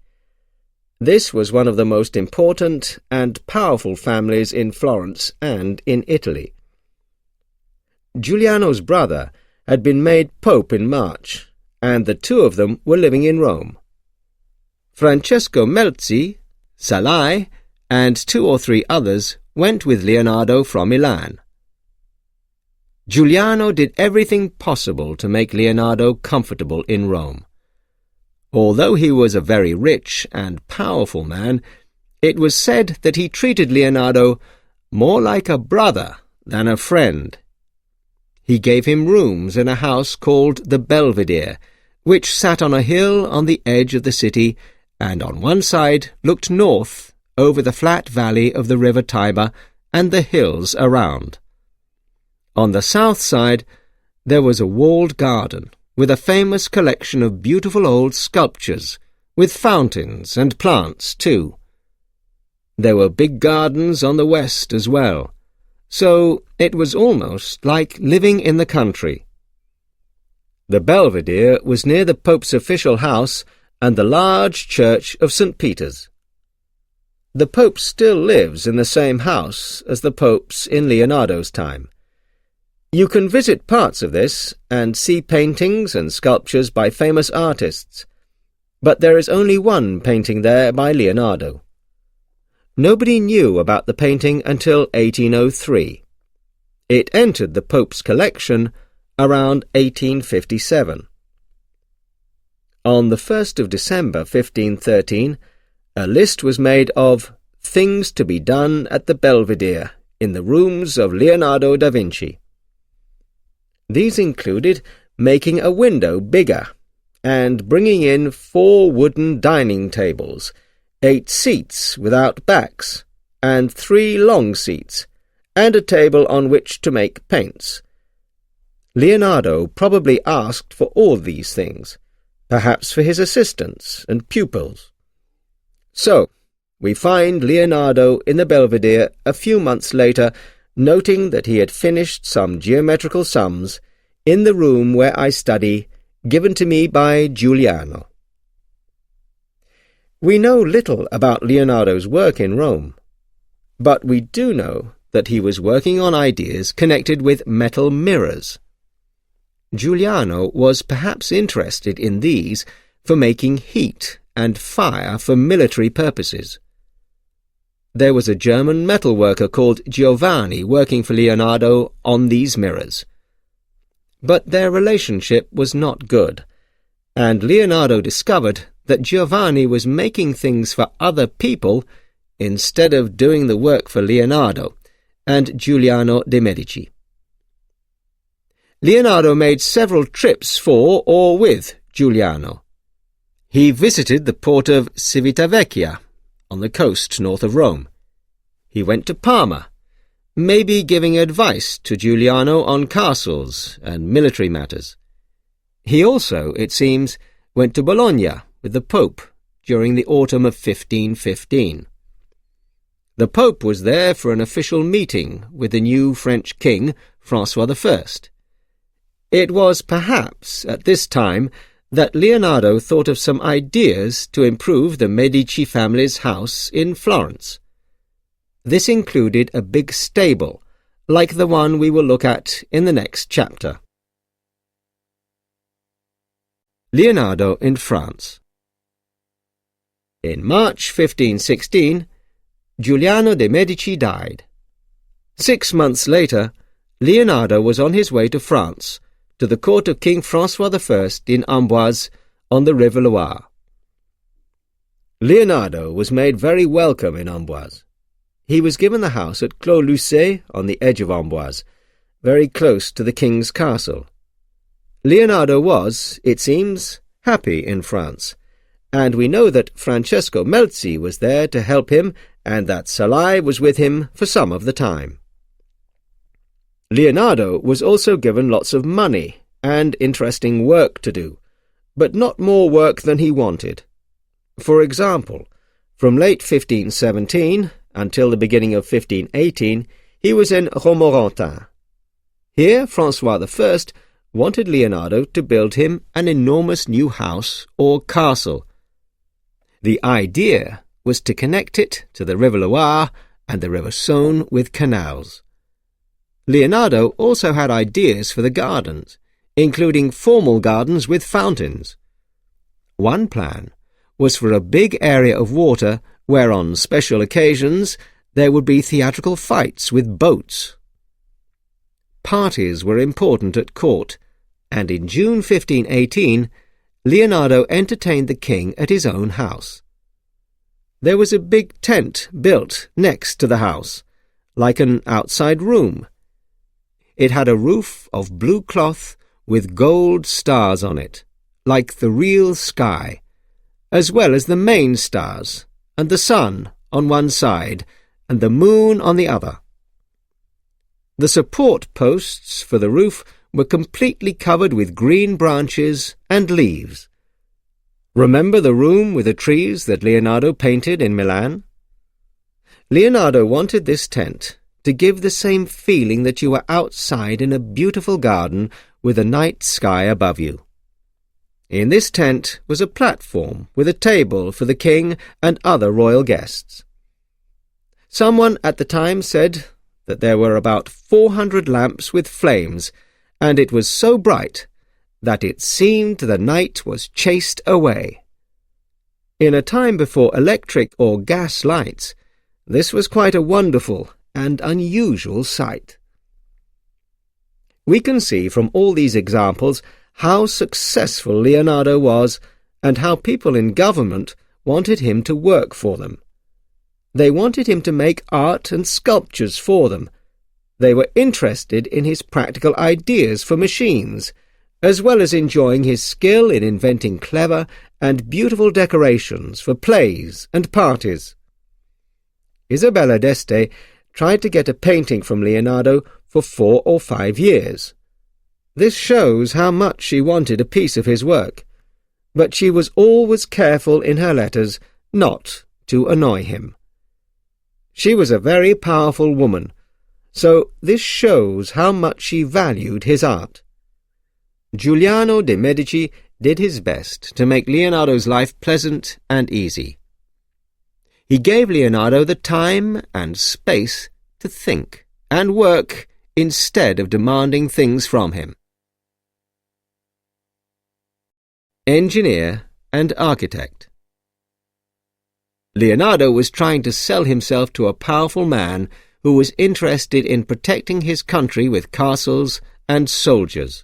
This was one of the most important and powerful families in Florence and in Italy. Giuliano's brother had been made pope in March, and the two of them were living in Rome. Francesco Melzi, Salai, and 2 or 3 others went with Leonardo from Milan. Giuliano did everything possible to make Leonardo comfortable in Rome. Although he was a very rich and powerful man, it was said that he treated Leonardo more like a brother than a friend. He gave him rooms in a house called the Belvedere, which sat on a hill on the edge of the city, and on one side looked north over the flat valley of the river Tiber and the hills around. On the south side there was a walled garden, with a famous collection of beautiful old sculptures, with fountains and plants too. There were big gardens on the west as well, so it was almost like living in the country. The Belvedere was near the Pope's official house and the large church of St. Peter's. The Pope still lives in the same house as the popes in Leonardo's time. You can visit parts of this and see paintings and sculptures by famous artists, but there is only one painting there by Leonardo. Nobody knew about the painting until 1803. It entered the Pope's collection around 1857. On the 1st of December 1513, a list was made of things to be done at the Belvedere in the rooms of Leonardo da Vinci. These included making a window bigger and bringing in 4 wooden dining tables, 8 seats without backs, and 3 long seats, and a table on which to make paints. Leonardo probably asked for all these things, perhaps for his assistants and pupils. So, we find Leonardo in the Belvedere a few months later, noting that he had finished some geometrical sums in the room where I study, given to me by Giuliano. We know little about Leonardo's work in Rome, but we do know that he was working on ideas connected with metal mirrors. Giuliano was perhaps interested in these for making heat and fire for military purposes. There was a German metalworker called Giovanni working for Leonardo on these mirrors. But their relationship was not good, and Leonardo discovered that Giovanni was making things for other people instead of doing the work for Leonardo and Giuliano de' Medici. Leonardo made several trips for or with Giuliano. He visited the port of Civitavecchia, on the coast north of Rome. He went to Parma, maybe giving advice to Giuliano on castles and military matters. He also, it seems, went to Bologna with the Pope during the autumn of 1515. The Pope was there for an official meeting with the new French king, François I. It was perhaps at this time that Leonardo thought of some ideas to improve the Medici family's house in Florence. This included a big stable, like the one we will look at in the next chapter. Leonardo in France. In March 1516, Giuliano de' Medici died. 6 months later, Leonardo was on his way to France, to the court of King François I in Amboise on the River Loire. Leonardo was made very welcome in Amboise. He was given the house at Clos-Lucé on the edge of Amboise, very close to the king's castle. Leonardo was, it seems, happy in France, and we know that Francesco Melzi was there to help him and that Salai was with him for some of the time. Leonardo was also given lots of money and interesting work to do, but not more work than he wanted. For example, from late 1517 until the beginning of 1518, he was in Romorantin. Here, François I wanted Leonardo to build him an enormous new house or castle. The idea was to connect it to the River Loire and the River Saône with canals. Leonardo also had ideas for the gardens, including formal gardens with fountains. One plan was for a big area of water where on special occasions there would be theatrical fights with boats. Parties were important at court, and in June 1518, Leonardo entertained the king at his own house. There was a big tent built next to the house, like an outside room. It had a roof of blue cloth with gold stars on it, like the real sky, as well as the main stars, and the sun on one side, and the moon on the other. The support posts for the roof were completely covered with green branches and leaves. Remember the room with the trees that Leonardo painted in Milan? Leonardo wanted this tent to give the same feeling that you were outside in a beautiful garden with a night sky above you. In this tent was a platform with a table for the king and other royal guests. Someone at the time said that there were about 400 lamps with flames, and it was so bright that it seemed the night was chased away. In a time before electric or gas lights, this was quite a wonderful and unusual sight. We can see from all these examples how successful Leonardo was and how people in government wanted him to work for them. They wanted him to make art and sculptures for them. They were interested in his practical ideas for machines, as well as enjoying his skill in inventing clever and beautiful decorations for plays and parties. Isabella d'Este tried to get a painting from Leonardo for 4 or 5 years. This shows how much she wanted a piece of his work, but she was always careful in her letters not to annoy him. She was a very powerful woman, so this shows how much she valued his art. Giuliano de' Medici did his best to make Leonardo's life pleasant and easy. He gave Leonardo the time and space to think and work instead of demanding things from him. Engineer and architect. Leonardo was trying to sell himself to a powerful man who was interested in protecting his country with castles and soldiers.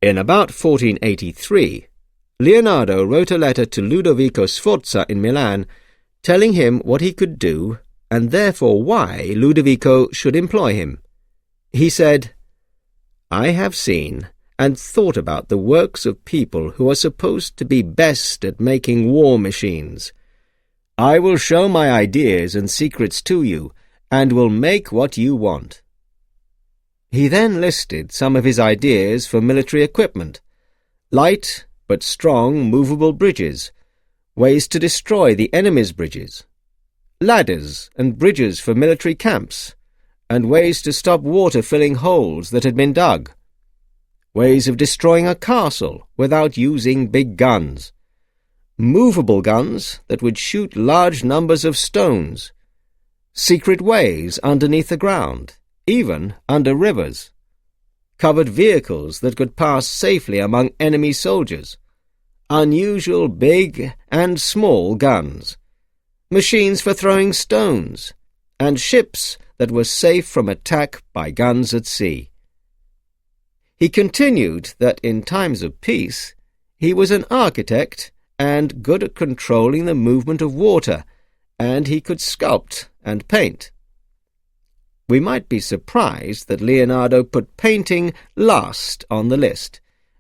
In about 1483, Leonardo wrote a letter to Ludovico Sforza in Milan, telling him what he could do and therefore why Ludovico should employ him. He said, "I have seen and thought about the works of people who are supposed to be best at making war machines. I will show my ideas and secrets to you, and will make what you want." He then listed some of his ideas for military equipment: light but strong movable bridges, ways to destroy the enemy's bridges, ladders and bridges for military camps, and ways to stop water filling holes that had been dug, ways of destroying a castle without using big guns, movable guns that would shoot large numbers of stones, secret ways underneath the ground, even under rivers, covered vehicles that could pass safely among enemy soldiers, unusual big and small guns, machines for throwing stones, and ships that were safe from attack by guns at sea. He continued that in times of peace he was an architect and good at controlling the movement of water, and he could sculpt and paint. We might be surprised that Leonardo put painting last on the list,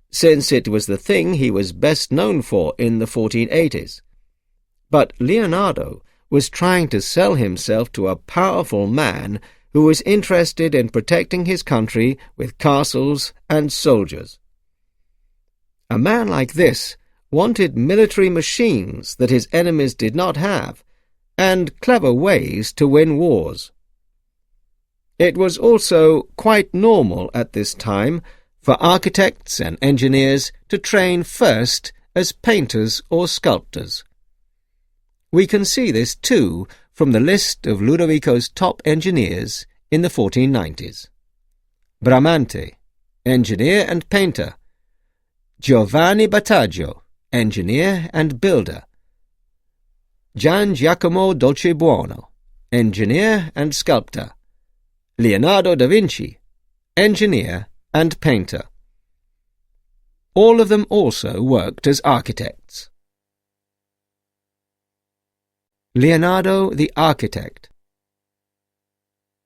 since it was the thing he was best known for in the 1480s. But Leonardo was trying to sell himself to a powerful man who was interested in protecting his country with castles and soldiers. A man like this wanted military machines that his enemies did not have, and clever ways to win wars. It was also quite normal at this time for architects and engineers to train first as painters or sculptors. We can see this too from the list of Ludovico's top engineers in the 1490s. Bramante, engineer and painter. Giovanni Battaggio, engineer and builder. Gian Giacomo Dolcebuono, engineer and sculptor. Leonardo da Vinci, engineer and painter. All of them also worked as architects. Leonardo the architect.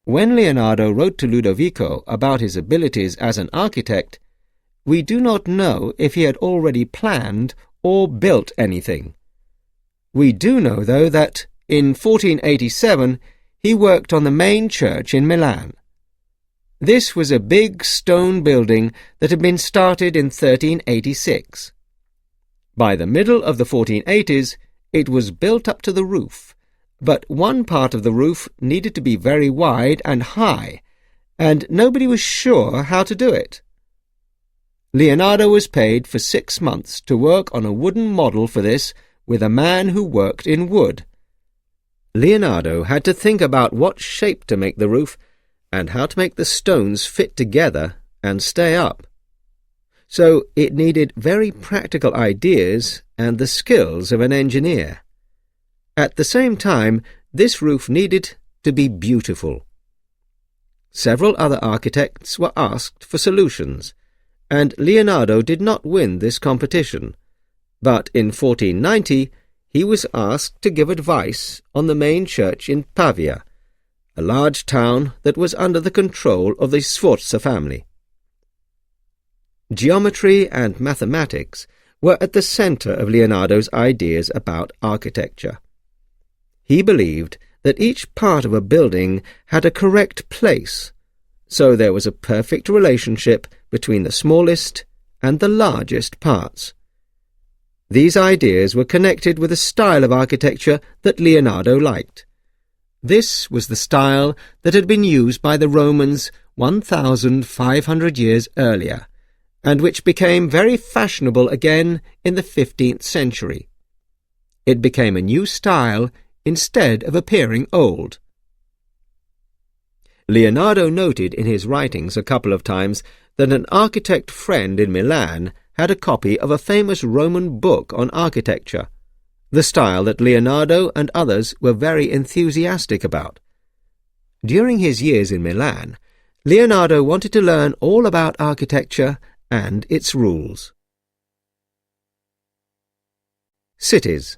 When Leonardo wrote to Ludovico about his abilities as an architect, we do not know if he had already planned or built anything. We do know, though, that in 1487 he worked on the main church in Milan. This was a big stone building that had been started in 1386. By the middle of the 1480s, it was built up to the roof, but one part of the roof needed to be very wide and high, and nobody was sure how to do it. Leonardo was paid for 6 months to work on a wooden model for this with a man who worked in wood. Leonardo had to think about what shape to make the roof and how to make the stones fit together and stay up. So it needed very practical ideas and the skills of an engineer. At the same time, this roof needed to be beautiful. Several other architects were asked for solutions, and Leonardo did not win this competition, but in 1490 he was asked to give advice on the main church in Pavia, a large town that was under the control of the Sforza family. Geometry and mathematics were at the centre of Leonardo's ideas about architecture. He believed that each part of a building had a correct place, so there was a perfect relationship between the smallest and the largest parts. These ideas were connected with a style of architecture that Leonardo liked. This was the style that had been used by the Romans 1,500 years earlier, and which became very fashionable again in the 15th century. It became a new style instead of appearing old. Leonardo noted in his writings a couple of times that an architect friend in Milan had a copy of a famous Roman book on architecture, the style that Leonardo and others were very enthusiastic about. During his years in Milan, Leonardo wanted to learn all about architecture and its rules. Cities.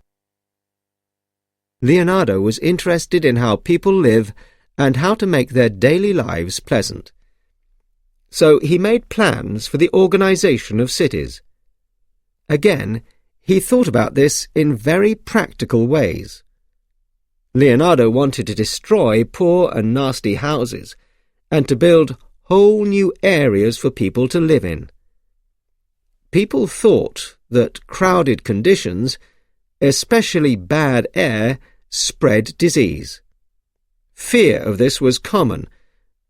Leonardo was interested in how people live and how to make their daily lives pleasant. So he made plans for the organization of cities. Again, he thought about this in very practical ways. Leonardo wanted to destroy poor and nasty houses and to build whole new areas for people to live in. People thought that crowded conditions, especially bad air, spread disease. Fear of this was common,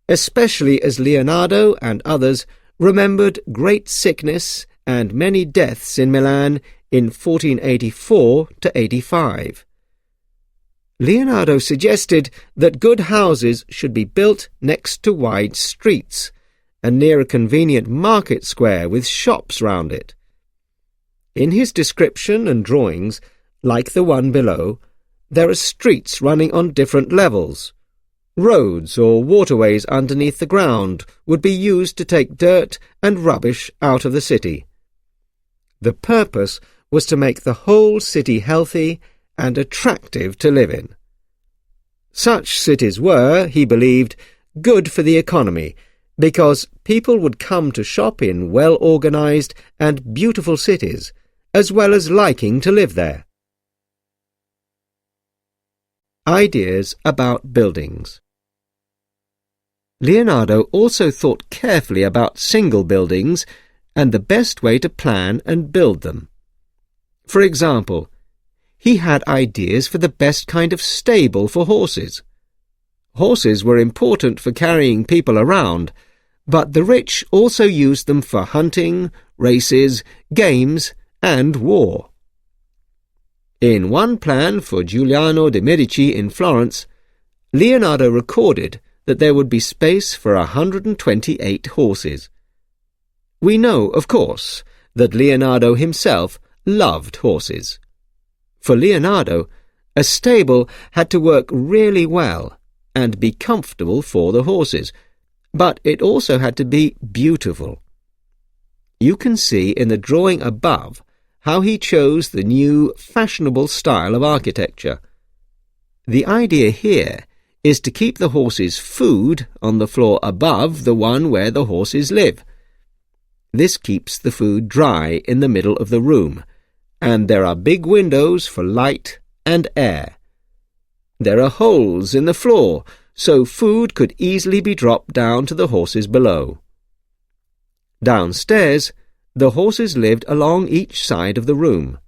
especially as Leonardo and others remembered great sickness and many deaths in Milan in 1484 to 85. Leonardo suggested that good houses should be built next to wide streets and near a convenient market square with shops round it. In his description and drawings, like the one below, there are streets running on different levels. Roads or waterways underneath the ground would be used to take dirt and rubbish out of the city. The purpose was to make the whole city healthy and attractive to live in. Such cities were, he believed, good for the economy, because people would come to shop in well-organized and beautiful cities, as well as liking to live there. Ideas about buildings. Leonardo also thought carefully about single buildings and the best way to plan and build them. For example, he had ideas for the best kind of stable for horses. Horses were important for carrying people around, but the rich also used them for hunting, races, games, and war. In one plan for Giuliano de' Medici in Florence, Leonardo recorded that there would be space for 128 horses. We know, of course, that Leonardo himself loved horses. For Leonardo, a stable had to work really well and be comfortable for the horses, but it also had to be beautiful. You can see in the drawing above how he chose the new fashionable style of architecture. The idea here is to keep the horses' food on the floor above the one where the horses live. This keeps the food dry in the middle of the room, and there are big windows for light and air. There are holes in the floor, so food could easily be dropped down to the horses below. Downstairs, the horses lived along each side of the room.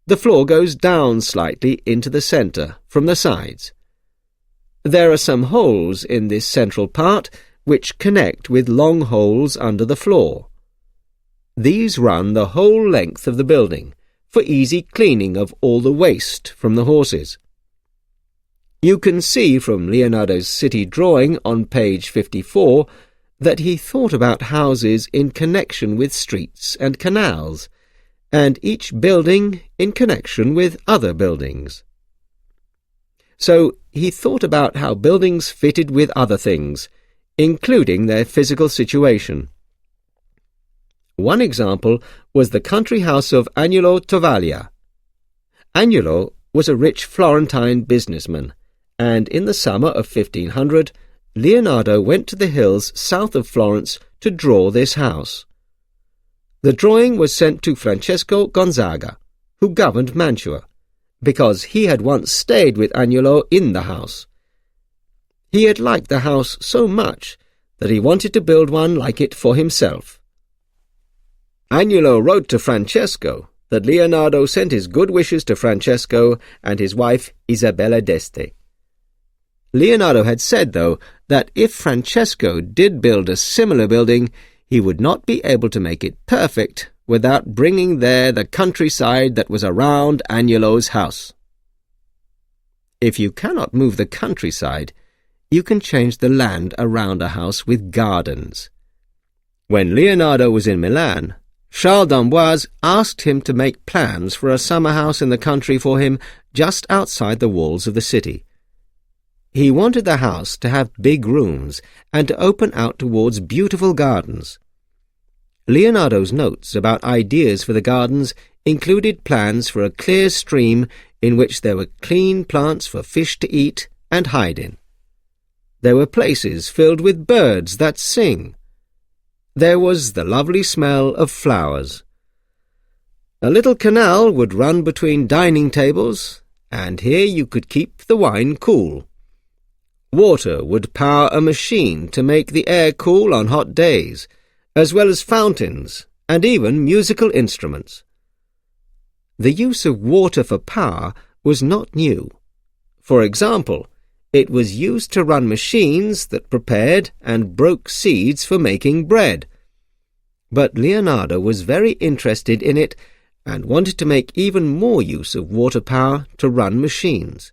The floor goes down slightly into the centre from the sides. There are some holes in this central part which connect with long holes under the floor. These run the whole length of the building for easy cleaning of all the waste from the horses. You can see from Leonardo's city drawing on page 54 that he thought about houses in connection with streets and canals, and each building in connection with other buildings. So he thought about how buildings fitted with other things, including their physical situation. One example was the country house of Agnolo Tovaglia. Agnolo was a rich Florentine businessman, and in the summer of 1500, Leonardo went to the hills south of Florence to draw this house. The drawing was sent to Francesco Gonzaga, who governed Mantua, because he had once stayed with Agnolo in the house. He had liked the house so much that he wanted to build one like it for himself. Agnolo wrote to Francesco that Leonardo sent his good wishes to Francesco and his wife Isabella d'Este. Leonardo had said, though, that if Francesco did build a similar building, he would not be able to make it perfect without bringing there the countryside that was around Agnolo's house. If you cannot move the countryside, you can change the land around a house with gardens. When Leonardo was in Milan, Charles d'Amboise asked him to make plans for a summer house in the country for him just outside the walls of the city. He wanted the house to have big rooms and to open out towards beautiful gardens. Leonardo's notes about ideas for the gardens included plans for a clear stream in which there were clean plants for fish to eat and hide in. There were places filled with birds that sing. There was the lovely smell of flowers. A little canal would run between dining tables, and here you could keep the wine cool. Water would power a machine to make the air cool on hot days, as well as fountains and even musical instruments. The use of water for power was not new. For example, it was used to run machines that prepared and broke seeds for making bread. But Leonardo was very interested in it and wanted to make even more use of water power to run machines.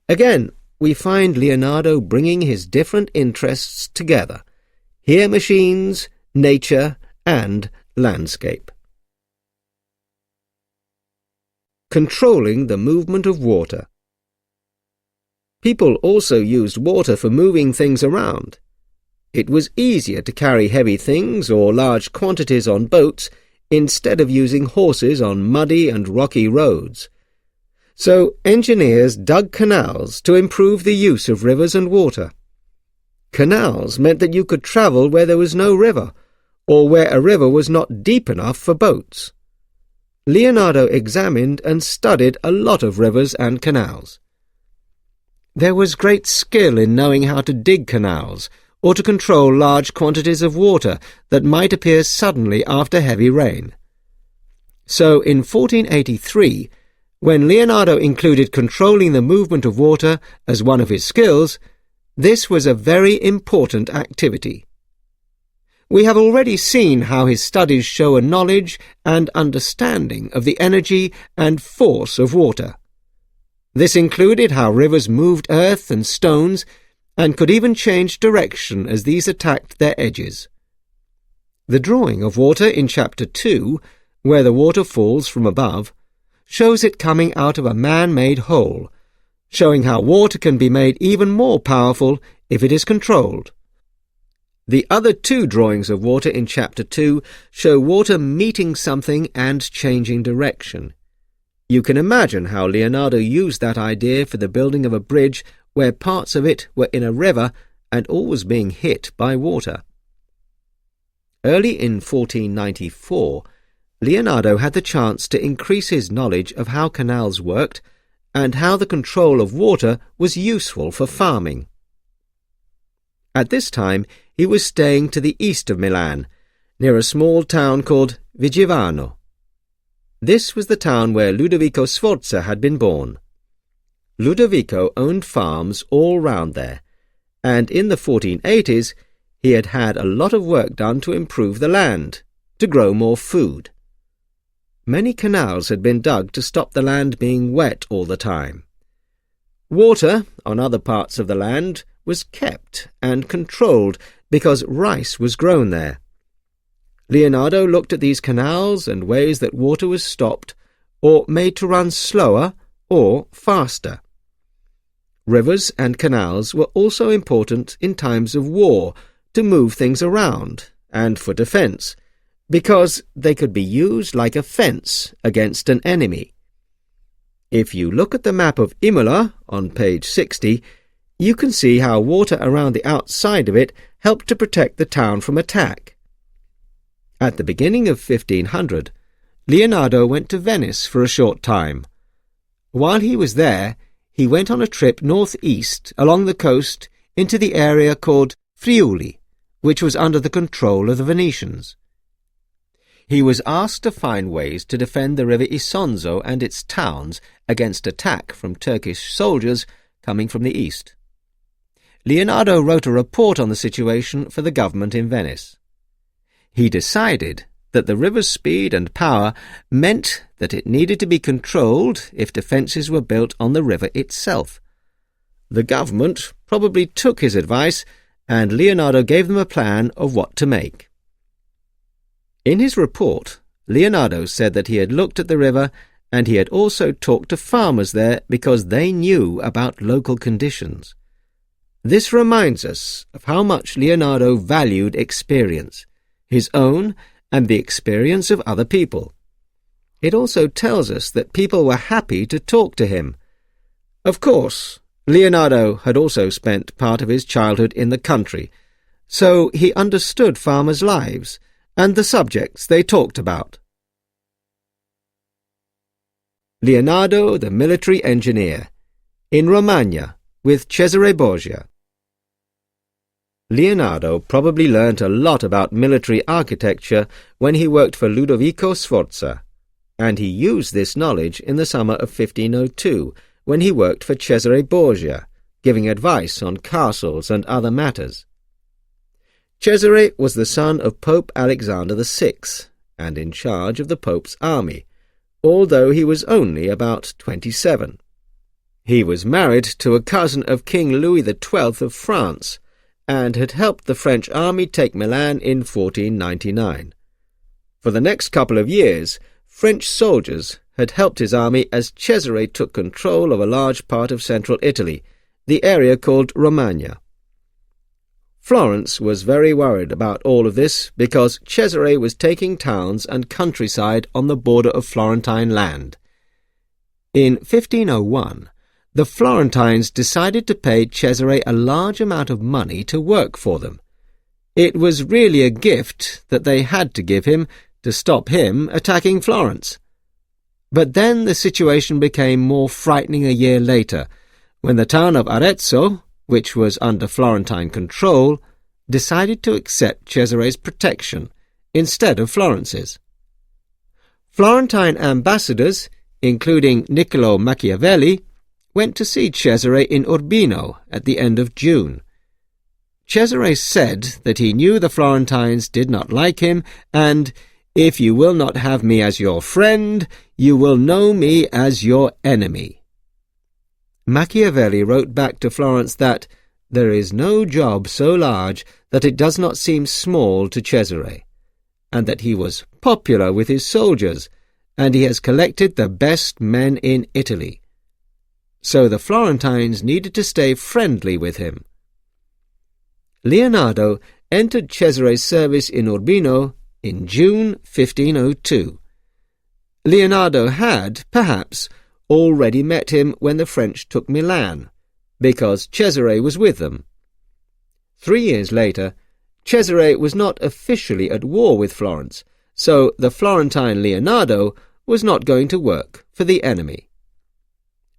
Again, we find Leonardo bringing his different interests together: here machines, nature, and landscape. Controlling the movement of water. People also used water for moving things around. It was easier to carry heavy things or large quantities on boats instead of using horses on muddy and rocky roads. So engineers dug canals to improve the use of rivers and water. Canals meant that you could travel where there was no river, or where a river was not deep enough for boats. Leonardo examined and studied a lot of rivers and canals. There was great skill in knowing how to dig canals, or to control large quantities of water that might appear suddenly after heavy rain. So in 1483, when Leonardo included controlling the movement of water as one of his skills, this was a very important activity. We have already seen how his studies show a knowledge and understanding of the energy and force of water. This included how rivers moved earth and stones and could even change direction as these attacked their edges. The drawing of water in Chapter 2, where the water falls from above, shows it coming out of a man-made hole, showing how water can be made even more powerful if it is controlled. The other two drawings of water in Chapter 2 show water meeting something and changing direction. You can imagine how Leonardo used that idea for the building of a bridge where parts of it were in a river and all was being hit by water. Early in 1494, Leonardo had the chance to increase his knowledge of how canals worked and how the control of water was useful for farming. At this time, he was staying to the east of Milan, near a small town called Vigevano. This was the town where Ludovico Sforza had been born. Ludovico owned farms all round there, and in the 1480s he had had a lot of work done to improve the land, to grow more food. Many canals had been dug to stop the land being wet all the time. Water on other parts of the land was kept and controlled because rice was grown there. Leonardo looked at these canals and ways that water was stopped or made to run slower or faster. Rivers and canals were also important in times of war to move things around and for defence, because they could be used like a fence against an enemy. If you look at the map of Imola on page 60, you can see how water around the outside of it helped to protect the town from attack. At the beginning of 1500, Leonardo went to Venice for a short time. While he was there, he went on a trip northeast along the coast into the area called Friuli, which was under the control of the Venetians. He was asked to find ways to defend the river Isonzo and its towns against attack from Turkish soldiers coming from the east. Leonardo wrote a report on the situation for the government in Venice. He decided that the river's speed and power meant that it needed to be controlled if defences were built on the river itself. The government probably took his advice, and Leonardo gave them a plan of what to make. In his report, Leonardo said that he had looked at the river and he had also talked to farmers there because they knew about local conditions. This reminds us of how much Leonardo valued experience, his own and the experience of other people. It also tells us that people were happy to talk to him. Of course, Leonardo had also spent part of his childhood in the country, so he understood farmers' lives and the subjects they talked about. Leonardo the military engineer, in Romagna, with Cesare Borgia. Leonardo probably learnt a lot about military architecture when he worked for Ludovico Sforza, and he used this knowledge in the summer of 1502 when he worked for Cesare Borgia, giving advice on castles and other matters. Cesare was the son of Pope Alexander VI and in charge of the Pope's army, although he was only about 27. He was married to a cousin of King Louis XII of France, and had helped the French army take Milan in 1499. For the next couple of years, French soldiers had helped his army as Cesare took control of a large part of central Italy, the area called Romagna. Florence was very worried about all of this because Cesare was taking towns and countryside on the border of Florentine land. In 1501, the Florentines decided to pay Cesare a large amount of money to work for them. It was really a gift that they had to give him to stop him attacking Florence. But then the situation became more frightening a year later, when the town of Arezzo, which was under Florentine control, decided to accept Cesare's protection instead of Florence's. Florentine ambassadors, including Niccolo Machiavelli, went to see Cesare in Urbino at the end of June. Cesare said that he knew the Florentines did not like him, and, "If you will not have me as your friend, you will know me as your enemy." Machiavelli wrote back to Florence that there is no job so large that it does not seem small to Cesare, and that he was popular with his soldiers, and he has collected the best men in Italy. So the Florentines needed to stay friendly with him. Leonardo entered Cesare's service in Urbino in June 1502. Leonardo had, perhaps, already met him when the French took Milan, because Cesare was with them. 3 years later, Cesare was not officially at war with Florence, so the Florentine Leonardo was not going to work for the enemy.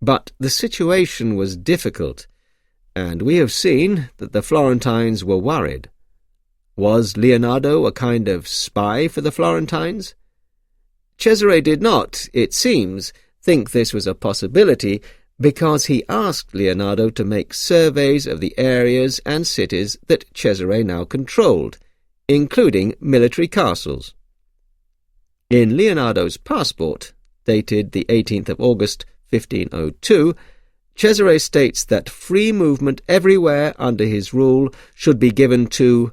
But the situation was difficult, and we have seen that the Florentines were worried. Was Leonardo a kind of spy for the Florentines? Cesare did not, it seems, think this was a possibility because he asked Leonardo to make surveys of the areas and cities that Cesare now controlled, including military castles. In Leonardo's passport, dated the 18th of August 1502, Cesare states that free movement everywhere under his rule should be given to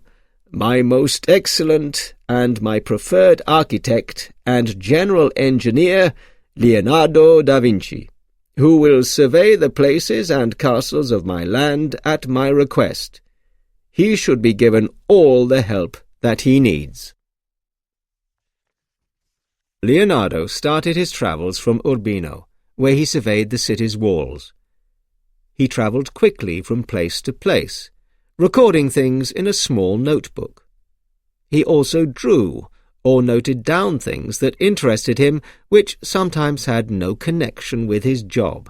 "my most excellent and my preferred architect and general engineer, Leonardo da Vinci, who will survey the places and castles of my land at my request. He should be given all the help that he needs." Leonardo started his travels from Urbino, where he surveyed the city's walls. He travelled quickly from place to place, recording things in a small notebook. He also drew, or noted down things that interested him which sometimes had no connection with his job.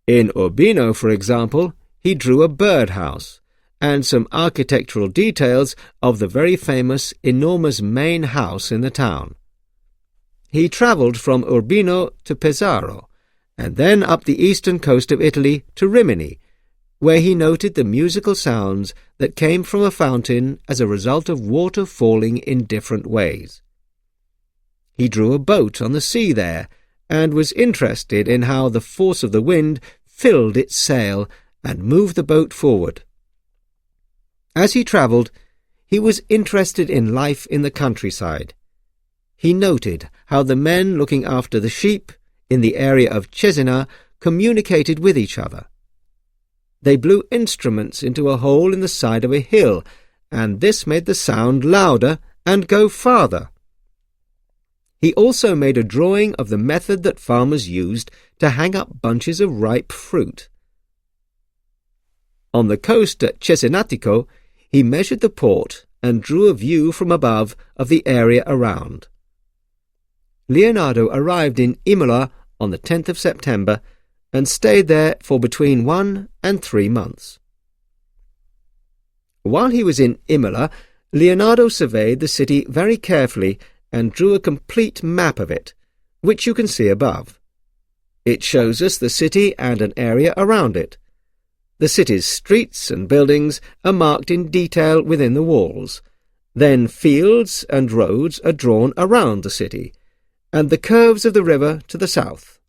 In Urbino, for example, he drew a birdhouse and some architectural details of the very famous enormous main house in the town. He travelled from Urbino to Pesaro, and then up the eastern coast of Italy to Rimini, where he noted the musical sounds that came from a fountain as a result of water falling in different ways. He drew a boat on the sea there, and was interested in how the force of the wind filled its sail and moved the boat forward. As he travelled, he was interested in life in the countryside. He noted how the men looking after the sheep in the area of Cesena communicated with each other. They blew instruments into a hole in the side of a hill, and this made the sound louder and go farther. He also made a drawing of the method that farmers used to hang up bunches of ripe fruit. On the coast at Cesenatico, he measured the port and drew a view from above of the area around. Leonardo arrived in Imola on the 10th of September and stayed there for between 1 and 3 months. While he was in Imola, Leonardo surveyed the city very carefully and drew a complete map of it, which you can see above. It shows us the city and an area around it. The city's streets and buildings are marked in detail within the walls. Then fields and roads are drawn around the city, and the curves of the river to the south.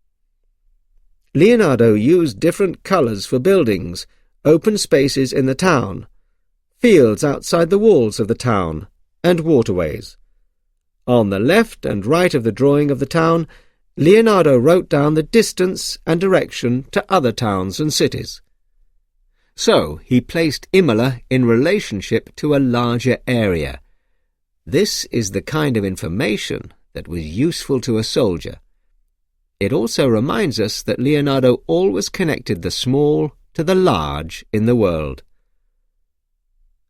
Leonardo used different colours for buildings, open spaces in the town, fields outside the walls of the town, and waterways. On the left and right of the drawing of the town, Leonardo wrote down the distance and direction to other towns and cities. So he placed Imola in relationship to a larger area. This is the kind of information that was useful to a soldier. It also reminds us that Leonardo always connected the small to the large in the world.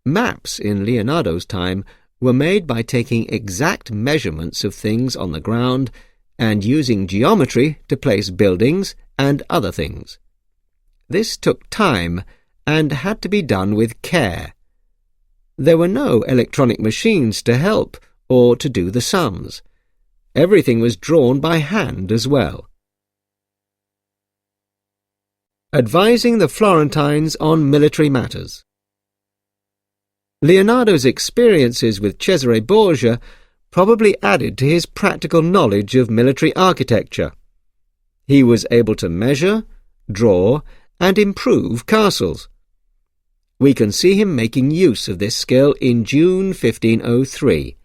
Maps in Leonardo's time were made by taking exact measurements of things on the ground and using geometry to place buildings and other things. This took time and had to be done with care. There were no electronic machines to help or to do the sums. Everything was drawn by hand as well. Advising the Florentines on military matters. Leonardo's experiences with Cesare Borgia probably added to his practical knowledge of military architecture. He was able to measure, draw, and improve castles. We can see him making use of this skill in June 1503.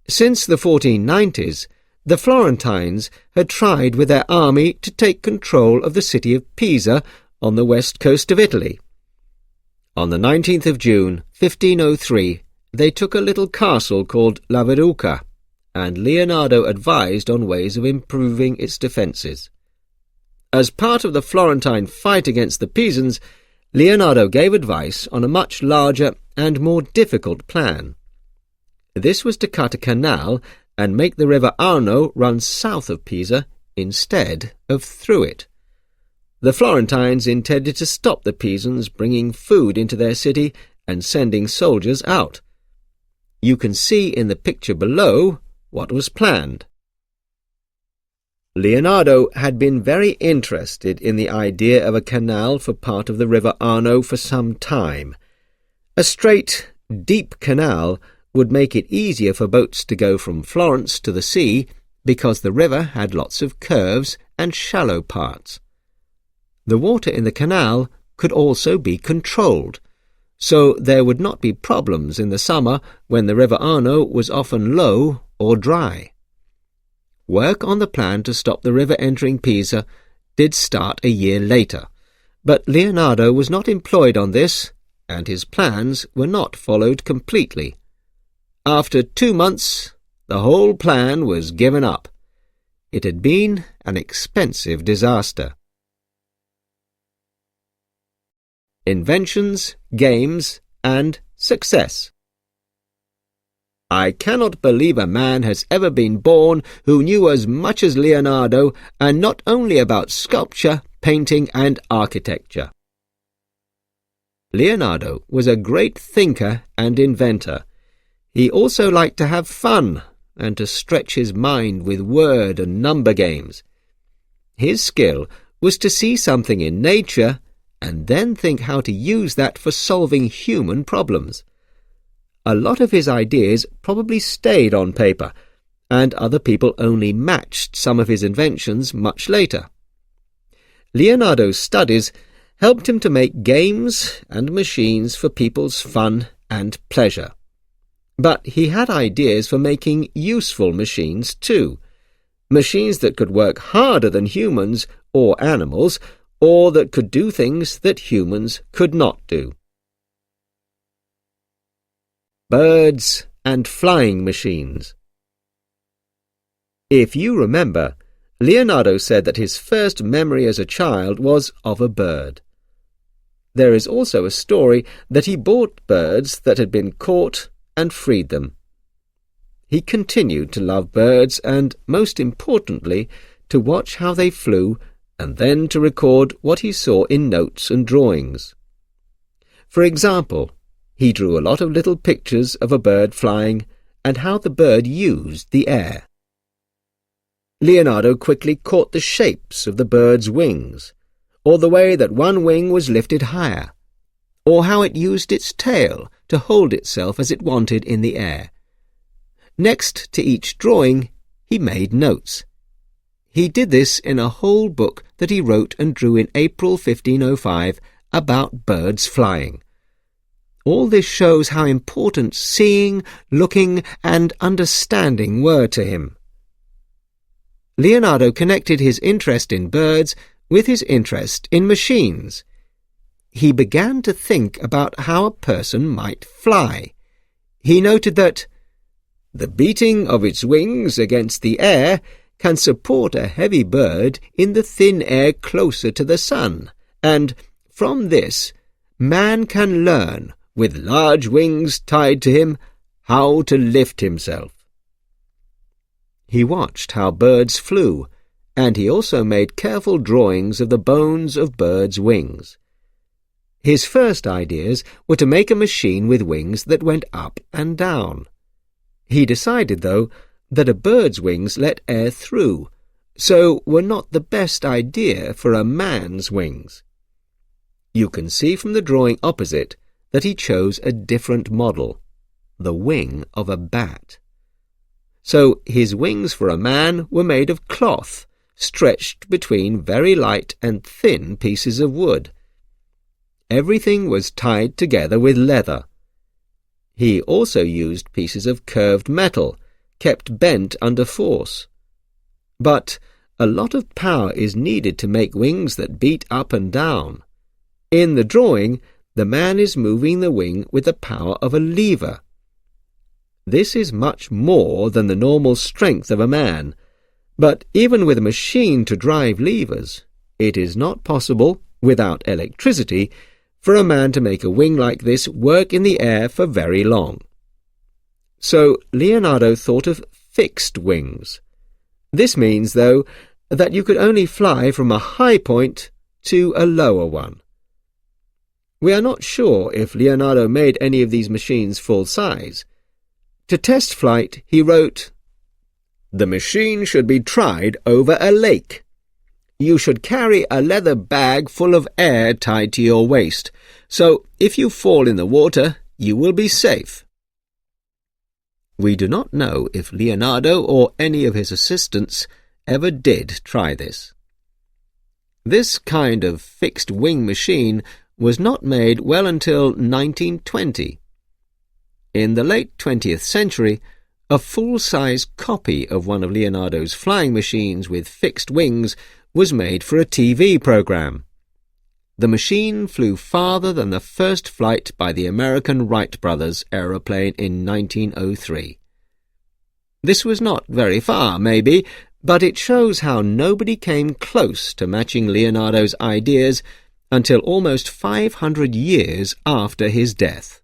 Since the 1490s, the Florentines had tried with their army to take control of the city of Pisa on the west coast of Italy. On the 19th of June, 1503, they took a little castle called La Verruca, and Leonardo advised on ways of improving its defences. As part of the Florentine fight against the Pisans, Leonardo gave advice on a much larger and more difficult plan. This was to cut a canal and make the river Arno run south of Pisa instead of through it. The Florentines intended to stop the Pisans bringing food into their city and sending soldiers out. You can see in the picture below what was planned. Leonardo had been very interested in the idea of a canal for part of the river Arno for some time. A straight, deep canal would make it easier for boats to go from Florence to the sea because the river had lots of curves and shallow parts. The water in the canal could also be controlled, so there would not be problems in the summer when the river Arno was often low or dry. Work on the plan to stop the river entering Pisa did start a year later, but Leonardo was not employed on this, and his plans were not followed completely. After 2 months, the whole plan was given up. It had been an expensive disaster. Inventions, games, and success. I cannot believe a man has ever been born who knew as much as Leonardo, and not only about sculpture, painting, and architecture. Leonardo was a great thinker and inventor. He also liked to have fun and to stretch his mind with word and number games. His skill was to see something in nature and then think how to use that for solving human problems. A lot of his ideas probably stayed on paper, and other people only matched some of his inventions much later. Leonardo's studies helped him to make games and machines for people's fun and pleasure. But he had ideas for making useful machines too, machines that could work harder than humans or animals, or that could do things that humans could not do. Birds and flying machines. If you remember, Leonardo said that his first memory as a child was of a bird. There is also a story that he bought birds that had been caught and freed them. He continued to love birds and, most importantly, to watch how they flew and then to record what he saw in notes and drawings. For example, he drew a lot of little pictures of a bird flying and how the bird used the air. Leonardo quickly caught the shapes of the bird's wings, or the way that one wing was lifted higher, or how it used its tail to hold itself as it wanted in the air. Next to each drawing, he made notes. He did this in a whole book that he wrote and drew in April 1505 about birds flying. All this shows how important seeing, looking, and understanding were to him. Leonardo connected his interest in birds with his interest in machines. He began to think about how a person might fly. He noted that the beating of its wings against the air can support a heavy bird in the thin air closer to the sun, and from this, man can learn, with large wings tied to him, how to lift himself. He watched how birds flew, and he also made careful drawings of the bones of birds' wings. His first ideas were to make a machine with wings that went up and down. He decided, though, that a bird's wings let air through, so were not the best idea for a man's wings. You can see from the drawing opposite that he chose a different model, the wing of a bat. So his wings for a man were made of cloth, stretched between very light and thin pieces of wood. Everything was tied together with leather. He also used pieces of curved metal, kept bent under force. But a lot of power is needed to make wings that beat up and down. In the drawing, the man is moving the wing with the power of a lever. This is much more than the normal strength of a man, but even with a machine to drive levers, it is not possible, without electricity, for a man to make a wing like this work in the air for very long. So Leonardo thought of fixed wings. This means, though, that you could only fly from a high point to a lower one. We are not sure if Leonardo made any of these machines full size. To test flight, he wrote, "The machine should be tried over a lake. You should carry a leather bag full of air tied to your waist, so if you fall in the water, you will be safe." We do not know if Leonardo or any of his assistants ever did try this. This kind of fixed-wing machine was not made well until 1920. In the late 20th century, a full-size copy of one of Leonardo's flying machines with fixed wings was made for a TV program. The machine flew farther than the first flight by the American Wright brothers aeroplane in 1903. This was not very far, maybe, but it shows how nobody came close to matching Leonardo's ideas until almost 500 years after his death.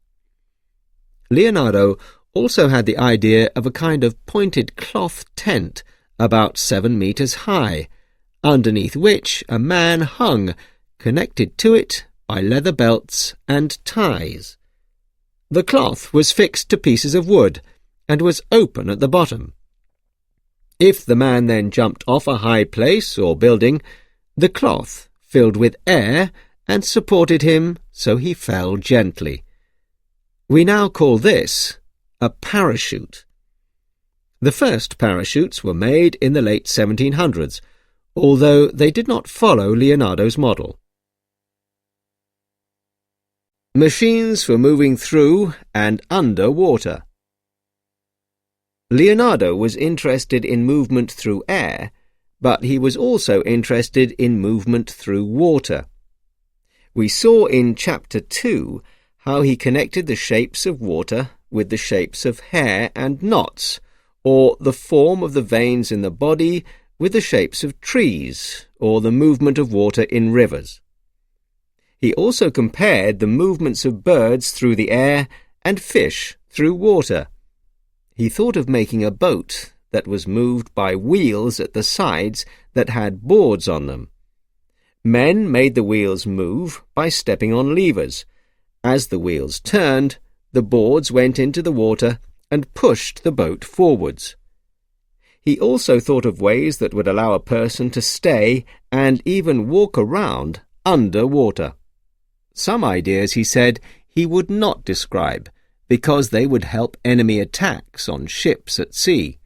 Leonardo also had the idea of a kind of pointed cloth tent about 7 meters high, underneath which a man hung, connected to it by leather belts and ties. The cloth was fixed to pieces of wood and was open at the bottom. If the man then jumped off a high place or building, the cloth filled with air and supported him so he fell gently. We now call this a parachute. The first parachutes were made in the late 1700s, although they did not follow Leonardo's model. Machines for moving through and under water. Leonardo was interested in movement through air, but he was also interested in movement through water. We saw in Chapter 2 how he connected the shapes of water with the shapes of hair and knots, or the form of the veins in the body with the shapes of trees, or the movement of water in rivers. He also compared the movements of birds through the air and fish through water. He thought of making a boat that was moved by wheels at the sides that had boards on them. Men made the wheels move by stepping on levers. As the wheels turned, the boards went into the water and pushed the boat forwards. He also thought of ways that would allow a person to stay and even walk around under water. Some ideas, he said, he would not describe, because they would help enemy attacks on ships at sea.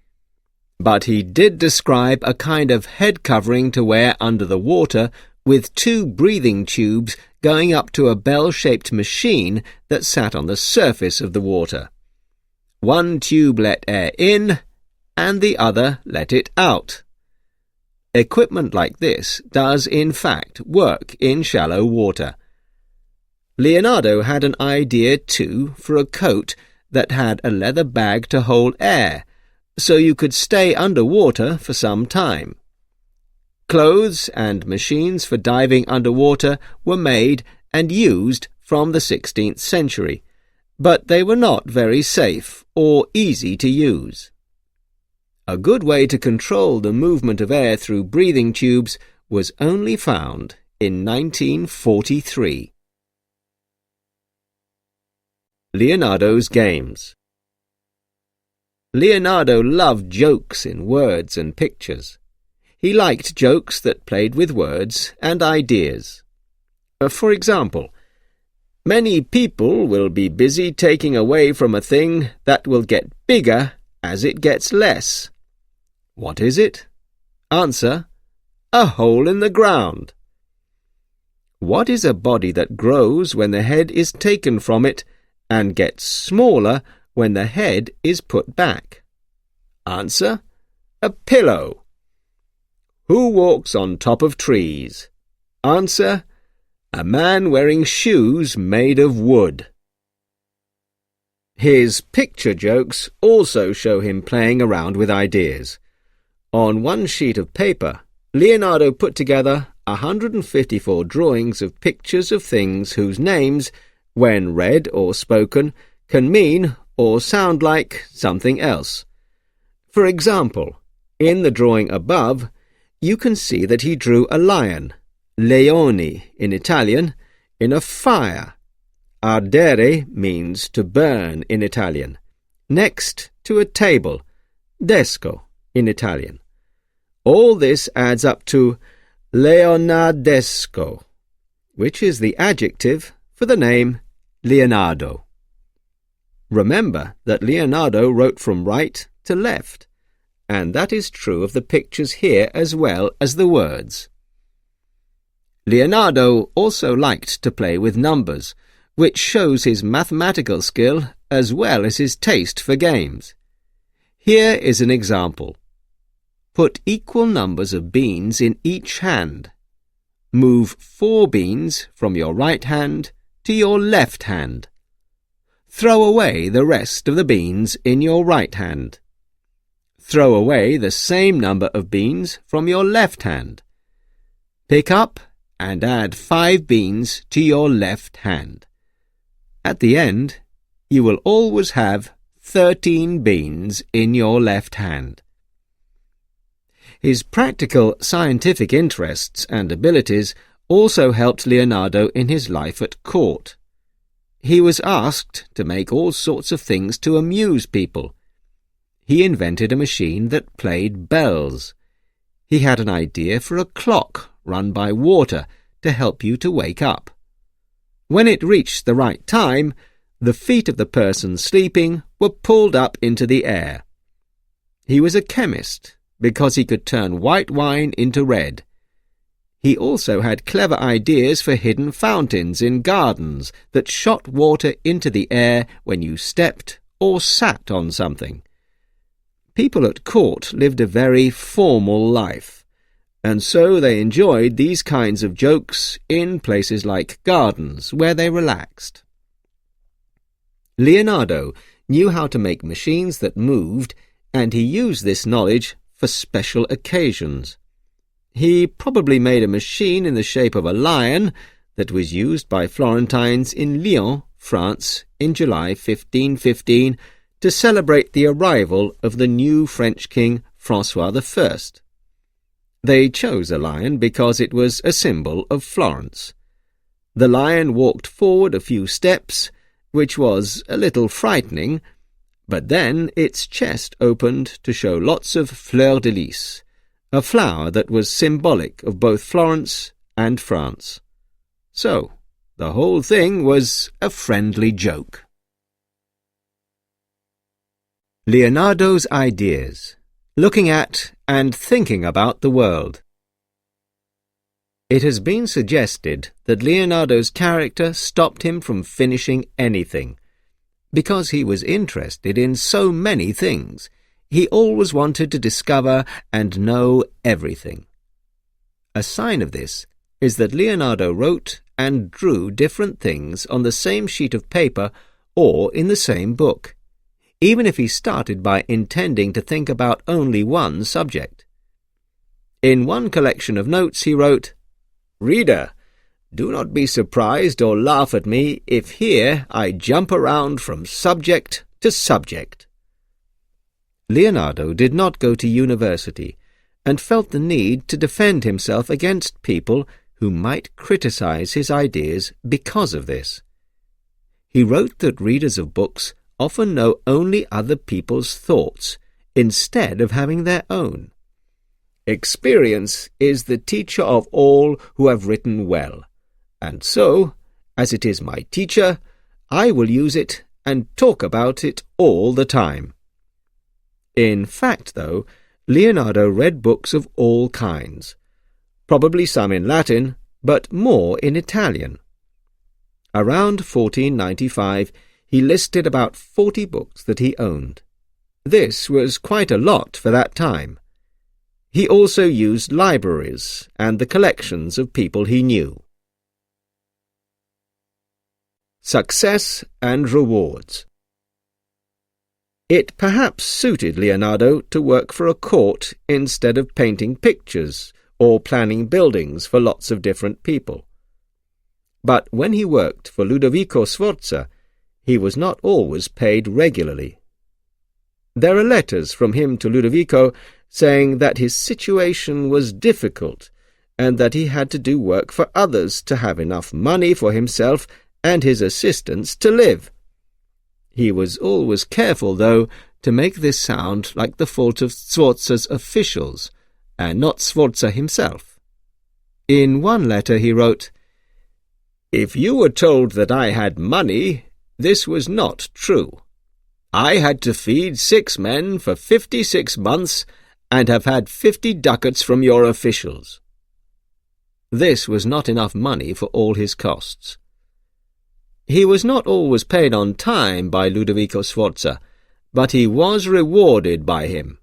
But he did describe a kind of head covering to wear under the water with 2 breathing tubes going up to a bell-shaped machine that sat on the surface of the water. One tube let air in, and the other let it out. Equipment like this does in fact work in shallow water. Leonardo had an idea too for a coat that had a leather bag to hold air, so you could stay under water for some time. Clothes and machines for diving underwater were made and used from the 16th century, but they were not very safe or easy to use. A good way to control the movement of air through breathing tubes was only found in 1943. Leonardo's games. Leonardo loved jokes in words and pictures. He liked jokes that played with words and ideas. For example, many people will be busy taking away from a thing that will get bigger as it gets less. What is it? Answer: a hole in the ground. What is a body that grows when the head is taken from it and gets smaller when the head is put back? Answer: a pillow. Who walks on top of trees? Answer: a man wearing shoes made of wood. His picture jokes also show him playing around with ideas. On one sheet of paper, Leonardo put together 154 drawings of pictures of things whose names, when read or spoken, can mean or sound like something else. For example, in the drawing above, you can see that he drew a lion, leone in Italian, in a fire. Ardere means to burn in Italian. Next to a table, desco in Italian. All this adds up to leonardesco, which is the adjective for the name Leonardo. Remember that Leonardo wrote from right to left, and that is true of the pictures here as well as the words. Leonardo also liked to play with numbers, which shows his mathematical skill as well as his taste for games. Here is an example. Put equal numbers of beans in each hand. Move 4 beans from your right hand to your left hand. Throw away the rest of the beans in your right hand. Throw away the same number of beans from your left hand. Pick up and add 5 beans to your left hand. At the end, you will always have 13 beans in your left hand. His practical scientific interests and abilities also helped Leonardo in his life at court. He was asked to make all sorts of things to amuse people. He invented a machine that played bells. He had an idea for a clock run by water to help you to wake up. When it reached the right time, the feet of the person sleeping were pulled up into the air. He was a chemist because he could turn white wine into red. He also had clever ideas for hidden fountains in gardens that shot water into the air when you stepped or sat on something. People at court lived a very formal life, and so they enjoyed these kinds of jokes in places like gardens where they relaxed. Leonardo knew how to make machines that moved, and he used this knowledge for special occasions. He probably made a machine in the shape of a lion that was used by Florentines in Lyon, France, in July 1515 to celebrate the arrival of the new French king François I. They chose a lion because it was a symbol of Florence. The lion walked forward a few steps, which was a little frightening, but then its chest opened to show lots of fleur-de-lis, a flower that was symbolic of both Florence and France. So, the whole thing was a friendly joke. Leonardo's ideas, looking at and thinking about the world. It has been suggested that Leonardo's character stopped him from finishing anything. Because he was interested in so many things, he always wanted to discover and know everything. A sign of this is that Leonardo wrote and drew different things on the same sheet of paper or in the same book, even if he started by intending to think about only one subject. In one collection of notes he wrote, "Reader, do not be surprised or laugh at me if here I jump around from subject to subject." Leonardo did not go to university and felt the need to defend himself against people who might criticize his ideas because of this. He wrote that readers of books often know only other people's thoughts instead of having their own. Experience is the teacher of all who have written well, and so, as it is my teacher, I will use it and talk about it all the time. In fact, though, Leonardo read books of all kinds, probably some in Latin, but more in Italian. Around 1495, he listed about 40 books that he owned. This was quite a lot for that time. He also used libraries and the collections of people he knew. Success and rewards. It perhaps suited Leonardo to work for a court instead of painting pictures or planning buildings for lots of different people. But when he worked for Ludovico Sforza, he was not always paid regularly. There are letters from him to Ludovico saying that his situation was difficult and that he had to do work for others to have enough money for himself and his assistants to live. He was always careful, though, to make this sound like the fault of Sforza's officials, and not Sforza himself. In one letter he wrote, "If you were told that I had money, this was not true. I had to feed 6 men for 56 months and have had 50 ducats from your officials." This was not enough money for all his costs. He was not always paid on time by Ludovico Sforza, but he was rewarded by him.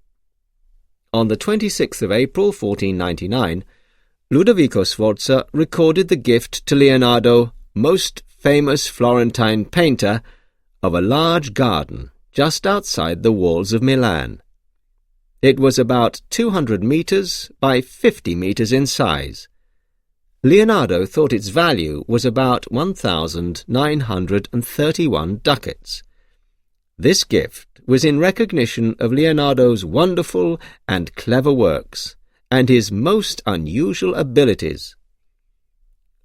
On the 26th of April 1499, Ludovico Sforza recorded the gift to Leonardo, most famous Florentine painter, of a large garden just outside the walls of Milan. It was about 200 meters by 50 meters in size. Leonardo thought its value was about 1,931 ducats. This gift was in recognition of Leonardo's wonderful and clever works and his most unusual abilities.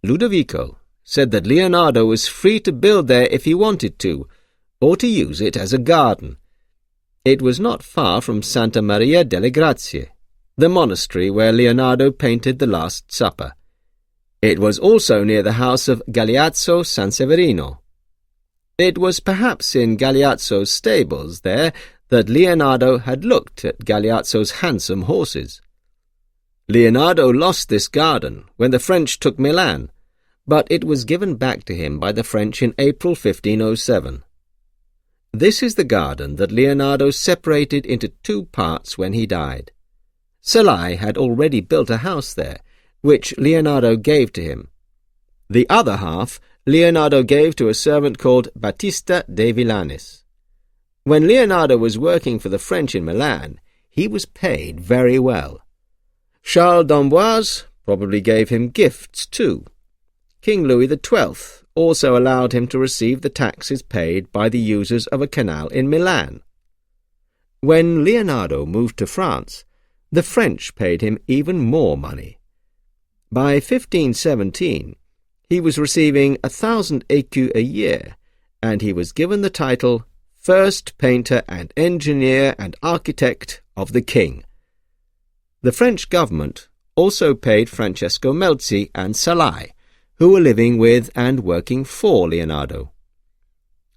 Ludovico said that Leonardo was free to build there if he wanted to, or to use it as a garden. It was not far from Santa Maria delle Grazie, the monastery where Leonardo painted the Last Supper. It was also near the house of Galeazzo Sanseverino. It was perhaps in Galeazzo's stables there that Leonardo had looked at Galeazzo's handsome horses. Leonardo lost this garden when the French took Milan, but it was given back to him by the French in April 1507. This is the garden that Leonardo separated into two parts when he died. Salai had already built a house there, which Leonardo gave to him. The other half Leonardo gave to a servant called Battista de Villanis. When Leonardo was working for the French in Milan, he was paid very well. Charles d'Amboise probably gave him gifts too. King Louis XII also allowed him to receive the taxes paid by the users of a canal in Milan. When Leonardo moved to France, the French paid him even more money. By 1517, he was receiving 1,000 écus a year, and he was given the title First Painter and Engineer and Architect of the King. The French government also paid Francesco Melzi and Salai, who were living with and working for Leonardo.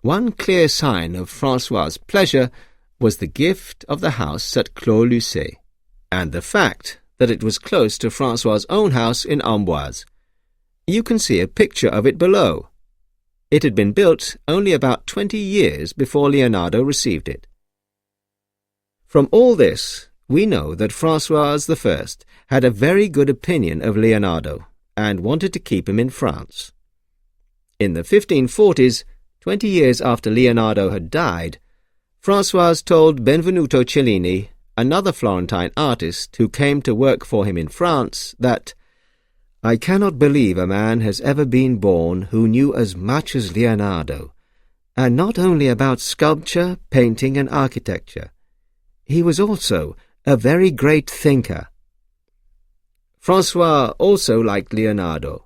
One clear sign of François' pleasure was the gift of the house at Clos-Lucé, and the fact that it was close to François' own house in Amboise. You can see a picture of it below. It had been built only about 20 years before Leonardo received it. From all this, we know that François I had a very good opinion of Leonardo and wanted to keep him in France. In the 1540s, 20 years after Leonardo had died, François told Benvenuto Cellini, another Florentine artist who came to work for him in France, that "I cannot believe a man has ever been born who knew as much as Leonardo, and not only about sculpture, painting, and architecture. He was also a very great thinker." François also liked Leonardo.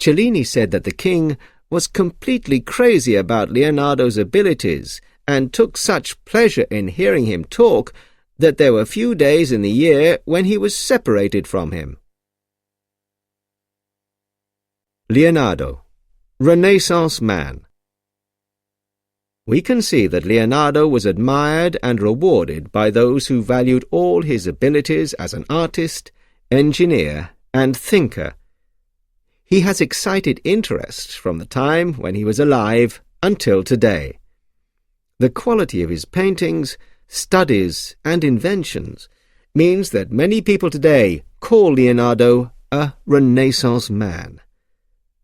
Cellini said that the king was completely crazy about Leonardo's abilities and took such pleasure in hearing him talk that there were few days in the year when he was separated from him. Leonardo, Renaissance man. We can see that Leonardo was admired and rewarded by those who valued all his abilities as an artist, engineer, and thinker. He has excited interest from the time when he was alive until today. The quality of his paintings, studies, and inventions means that many people today call Leonardo a Renaissance man.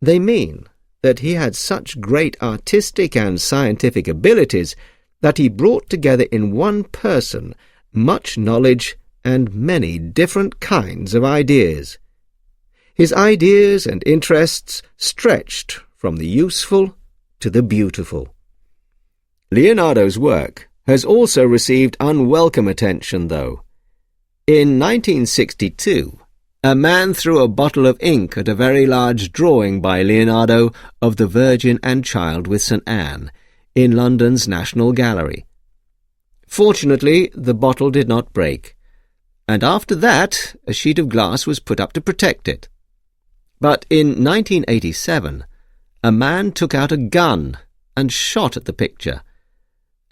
They mean that he had such great artistic and scientific abilities that he brought together in one person much knowledge and many different kinds of ideas. His ideas and interests stretched from the useful to the beautiful. Leonardo's work has also received unwelcome attention, though. In 1962, a man threw a bottle of ink at a very large drawing by Leonardo of the Virgin and Child with St. Anne in London's National Gallery. Fortunately, the bottle did not break, and after that a sheet of glass was put up to protect it. But in 1987, a man took out a gun and shot at the picture.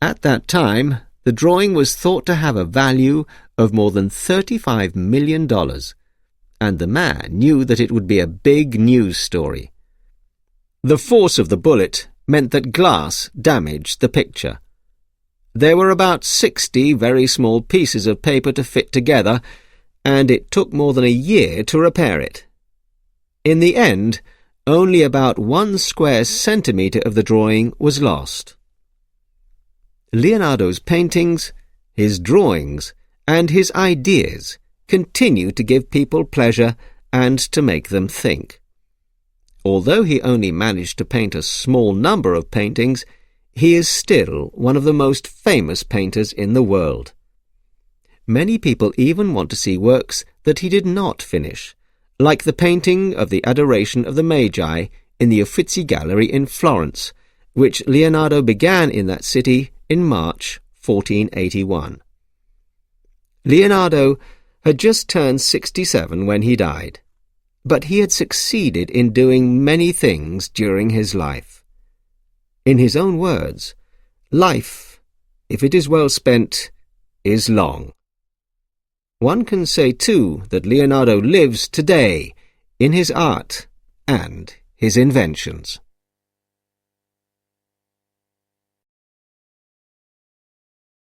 At that time, the drawing was thought to have a value of more than $35 million, and the man knew that it would be a big news story. The force of the bullet meant that glass damaged the picture. There were about 60 very small pieces of paper to fit together, and it took more than a year to repair it. In the end, only about 1 square centimetre of the drawing was lost. Leonardo's paintings, his drawings, and his ideas continue to give people pleasure and to make them think. Although he only managed to paint a small number of paintings, he is still one of the most famous painters in the world. Many people even want to see works that he did not finish, like the painting of the Adoration of the Magi in the Uffizi Gallery in Florence, which Leonardo began in that city in March 1481. Leonardo had just turned 67 when he died, but he had succeeded in doing many things during his life. In his own words, life, if it is well spent, is long. One can say, too, that Leonardo lives today in his art and his inventions.